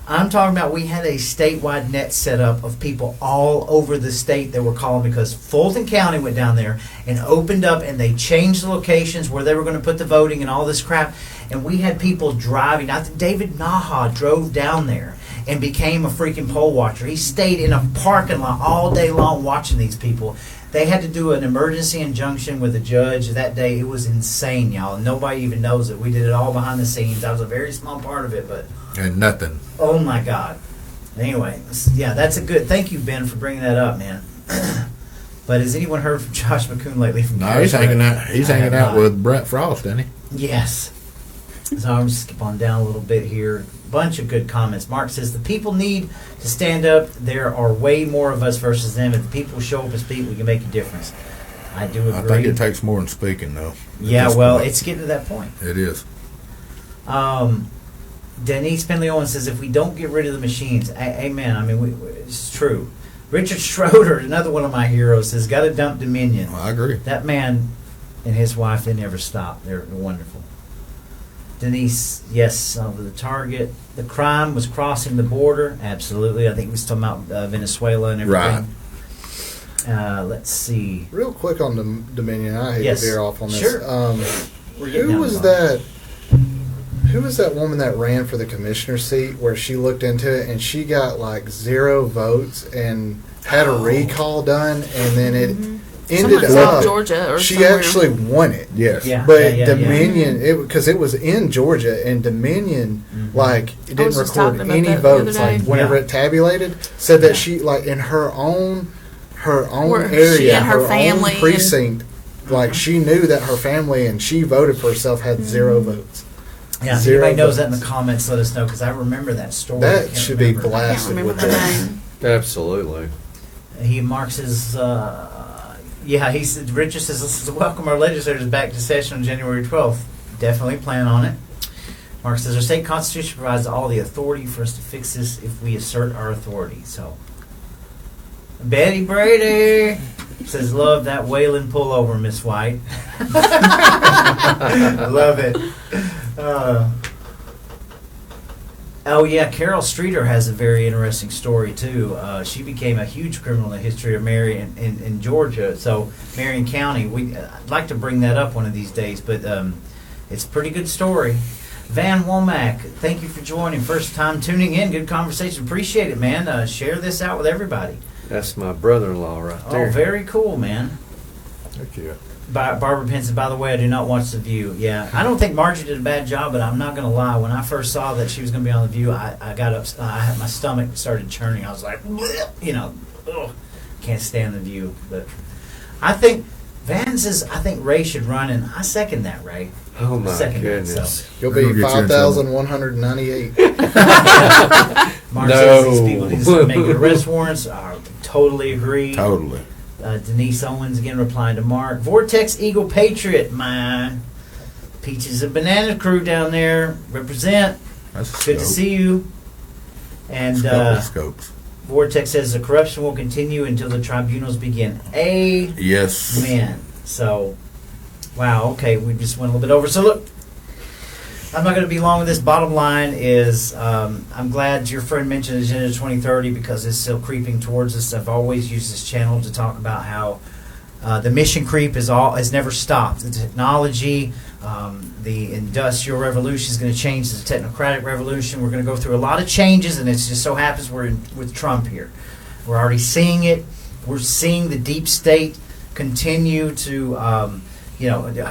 I'm talking about we had a statewide net set up of people all over the state that were calling because Fulton County went down there and opened up and they changed the locations where they were going to put the voting and all this crap. And we had people driving. I think David Naha drove down there and became a freaking poll watcher. He stayed in a parking lot all day long watching these people. They had to do an emergency injunction with a judge that day. It was insane, y'all. Nobody even knows it. We did it all behind the scenes. I was a very small part of it, but And nothing. oh my God. Anyway, yeah, that's a good. Thank you, Ben, for bringing that up, man. But has anyone heard from Josh McCoon lately? From No, he's hanging out. He's I hanging have out not. with Brent Frost, isn't he? Yes. So I'm just skip on down a little bit here. Bunch of good comments. Mark says the people need to stand up. There are way more of us versus them. If the people show up and speak, we can make a difference. I do agree. I think it takes more than speaking, though. Yeah, At this well, point. it's getting to that point. It is. Denise Penley Owen says if we don't get rid of the machines, amen. I mean, it's true. Richard Schroeder, another one of my heroes, has got to dump Dominion. Well, I agree. That man and his wife, they never stop. They're wonderful. Denise, yes, over the target. The crime was crossing the border. Absolutely. I think we was talking about Venezuela and everything. Right. Let's see. Real quick on the Dominion, I hate Yes. to veer off on this. Sure. We're getting Who down was the line. that? Who was that woman that ran for the commissioner seat where she looked into it and she got like 0 votes and had a recall done and then it ended Somewhere in up Georgia or she somewhere. actually won it. Yes. Yeah. But yeah. Dominion, because it was in Georgia, and Dominion, like, it I didn't was just record talking about any that the other votes. day. Like, whenever Yeah. it tabulated, said that she, like, in her own Where she area, and her her family own and- precinct, like, she knew that her family and she voted for herself had 0 votes. Yeah, if 0 anybody knows that in votes. the comments, let us know because I remember that story. I That can't should be remember. I can't blasted remember with her that. name. Absolutely. He marks his. Yeah, he said. Richard says, "Let's welcome our legislators back to session on January 12th. Definitely plan on it." Mark says, "Our state constitution provides all the authority for us to fix this if we assert our authority." So, Betty Brady says, "Love that Wayland pullover, Miss White." Love it. Oh yeah, Carol Streeter has a very interesting story too. She became a huge criminal in the history of Marion in Georgia. So Marion County, I'd like to bring that up one of these days, but it's a pretty good story. Van Womack, thank you for joining. First time tuning in. Good conversation. Appreciate it, man. Share this out with everybody. That's my brother-in-law right there. Oh, very cool, man. Thank you. Barbara Pinson, by the way, I do not watch The View. Yeah, I don't think Margie did a bad job, but I'm not going to lie. When I first saw that she was going to be on The View, I got up. My stomach started churning. I was like, bleh, ugh, can't stand The View. But I think Van says I think Ray should run, and I second that, Ray. Oh my Second that, goodness. You'll That'll be get you in trouble. 5,198. Mark No. says these people need to start making arrest warrants. I totally agree. Totally. Denise Owens again replying to Mark. Vortex Eagle Patriot, mine. Peaches and Banana Crew down there. Represent. That's Good to see you. And Scopes. Vortex says the corruption will continue until the tribunals begin. Amen. Yes. So, wow, okay, we just went a little bit over. So, look, I'm not going to be long with this. Bottom line is I'm glad your friend mentioned Agenda 2030 because it's still creeping towards us. I've always used this channel to talk about how the mission creep has never stopped. The technology, The Industrial Revolution is going to change to the Technocratic Revolution. We're going to go through a lot of changes, and it just so happens we're with Trump here. We're already seeing it. We're seeing the deep state continue to,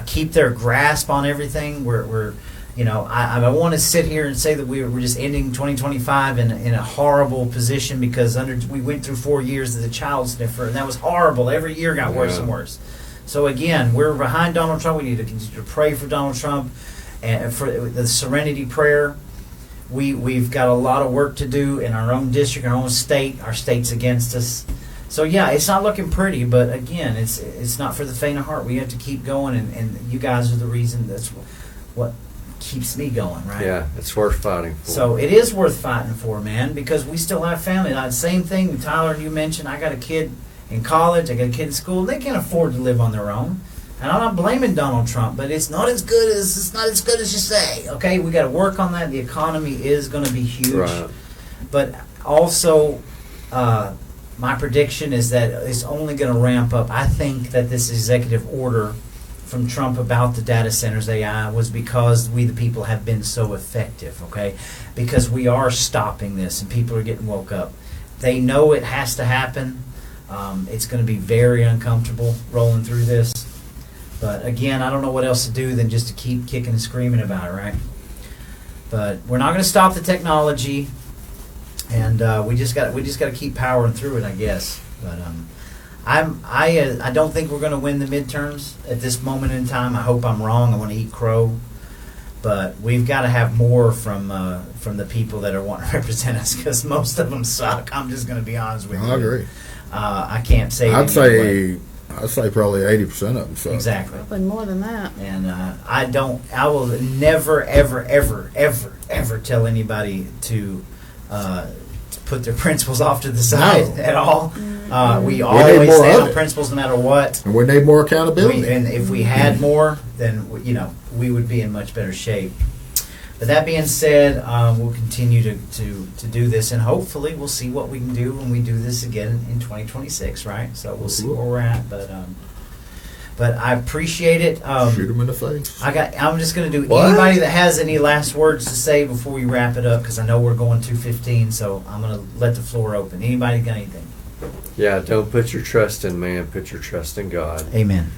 keep their grasp on everything. I want to sit here and say that we're just ending 2025 in a horrible position because we went through 4 years as a child sniffer, and that was horrible. Every year got worse and worse. So again, we're behind Donald Trump. We need to continue to pray for Donald Trump and for the Serenity Prayer. We've got a lot of work to do in our own district, our own state. Our state's against us. So yeah, it's not looking pretty, but again, it's not for the faint of heart. We have to keep going, and you guys are the reason. That's what keeps me going, right? Yeah, it's worth fighting for. So it is worth fighting for, man, because we still have family. Same thing, Tyler, you mentioned. I got a kid in college. I got a kid in school. They can't afford to live on their own. And I'm not blaming Donald Trump, but it's not as good as you say. Okay, we got to work on that. The economy is going to be huge, right. But also, my prediction is that it's only going to ramp up. I think that this executive order from Trump about the data centers AI was because we the people have been so effective. Okay, because we are stopping this and people are getting woke up. They know it has to happen. It's going to be very uncomfortable rolling through this. But again, I don't know what else to do than just to keep kicking and screaming about it, right? But we're not going to stop the technology, and we just got to keep powering through it, I guess. But I don't think we're going to win the midterms at this moment in time. I hope I'm wrong. I want to eat crow. But we've got to have more from the people that are wanting to represent us, because most of them suck. I'm just going to be honest with you. I agree. I can't say. I'd say probably 80% of them suck. Exactly. Probably more than that. And I will never, ever, ever, ever, ever tell anybody to put their principles off to the side at all. We always stand on principles no matter what. And we need more accountability. And if we had more, then we would be in much better shape. But that being said, we'll continue to do this, and hopefully we'll see what we can do when we do this again in 2026, right? So we'll see where we're at. But I appreciate it. Shoot them in the face. I'm just going to do anybody that has any last words to say before we wrap it up, because I know we're going 2:15, so I'm going to let the floor open. Anybody got anything? Yeah, don't put your trust in man. Put your trust in God. Amen.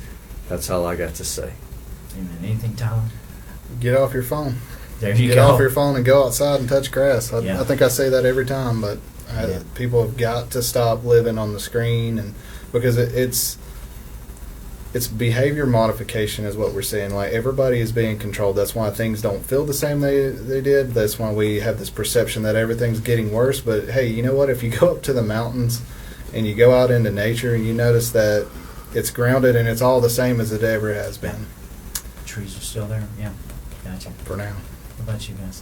That's all I got to say. Amen. Anything, Tyler? Get off your phone. There you Get go. off your phone and go outside and touch grass. Yeah. I think I say that every time, but Yeah. people have got to stop living on the screen, and because it's behavior modification is what we're seeing. Like, everybody is being controlled. That's why things don't feel the same they did. That's why we have this perception that everything's getting worse. But hey, you know what? If you go up to the mountains and you go out into nature, and you notice that it's grounded and it's all the same as it ever has been. Trees are still there. Yeah. Gotcha. For now. What about you guys?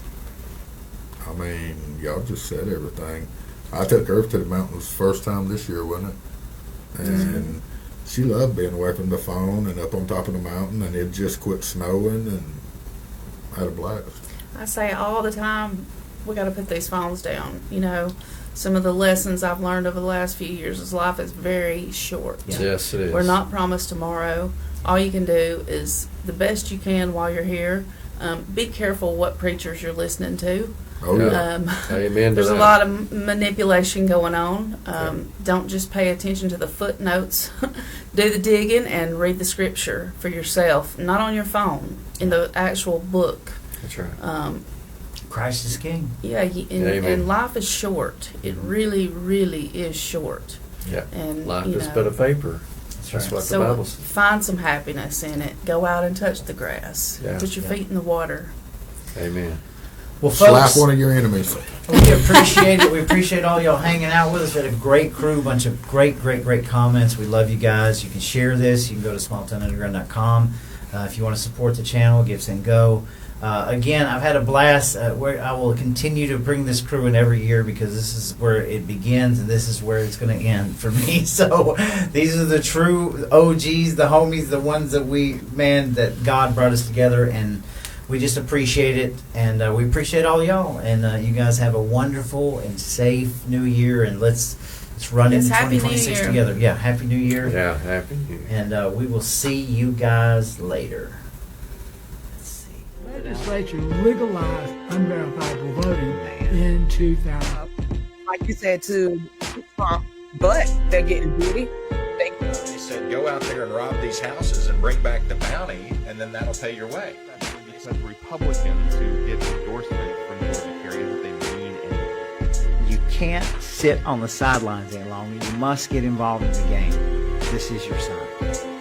I mean, y'all just said everything. I took her to the mountains first time this year, wasn't it? And she loved being away from the phone and up on top of the mountain, and it just quit snowing, and I had a blast. I say all the time, we got to put these phones down. Some of the lessons I've learned over the last few years is life is very short. Yeah. Yes, it is. We're not promised tomorrow. All you can do is the best you can while you're here. Be careful what preachers you're listening to. Oh, yeah. Amen to There's a that. lot of manipulation going on. Don't just pay attention to the footnotes. Do the digging and read the scripture for yourself, not on your phone, in the actual book. That's right. Christ is King. Yeah, Amen. and life is short. It really, really is short. Yeah. And Life is but a vapor. That's what the So Bible says. find some happiness in it. Go out and touch the grass. Yeah. Put your feet in the water. Amen. Well, Slap folks, one of your enemies. we appreciate it. We appreciate all y'all hanging out with us. We had a great crew, bunch of great comments. We love you guys. You can share this. You can go to smalltownunderground.com. If you want to support the channel, give Send Go. Again, I've had a blast. Where I will continue to bring this crew in every year, because this is where it begins and this is where it's going to end for me. So these are the true OGs, the homies, the ones that God brought us together, and we just appreciate it, and we appreciate all y'all. And you guys have a wonderful and safe New Year, and let's run Yes, into Happy New 2026 Year. together. Yeah, Happy New Year. Yeah, happy New Year. And we will see you guys later. legislature legalized unverifiable voting in 2000. Like you said to Trump, but they're getting beauty. They said, go out there and rob these houses and bring back the bounty, and then that'll pay your way. Because Republicans who get endorsement from Georgia carry that they mean anything. You can't sit on the sidelines any longer. You must get involved in the game. This is your sign.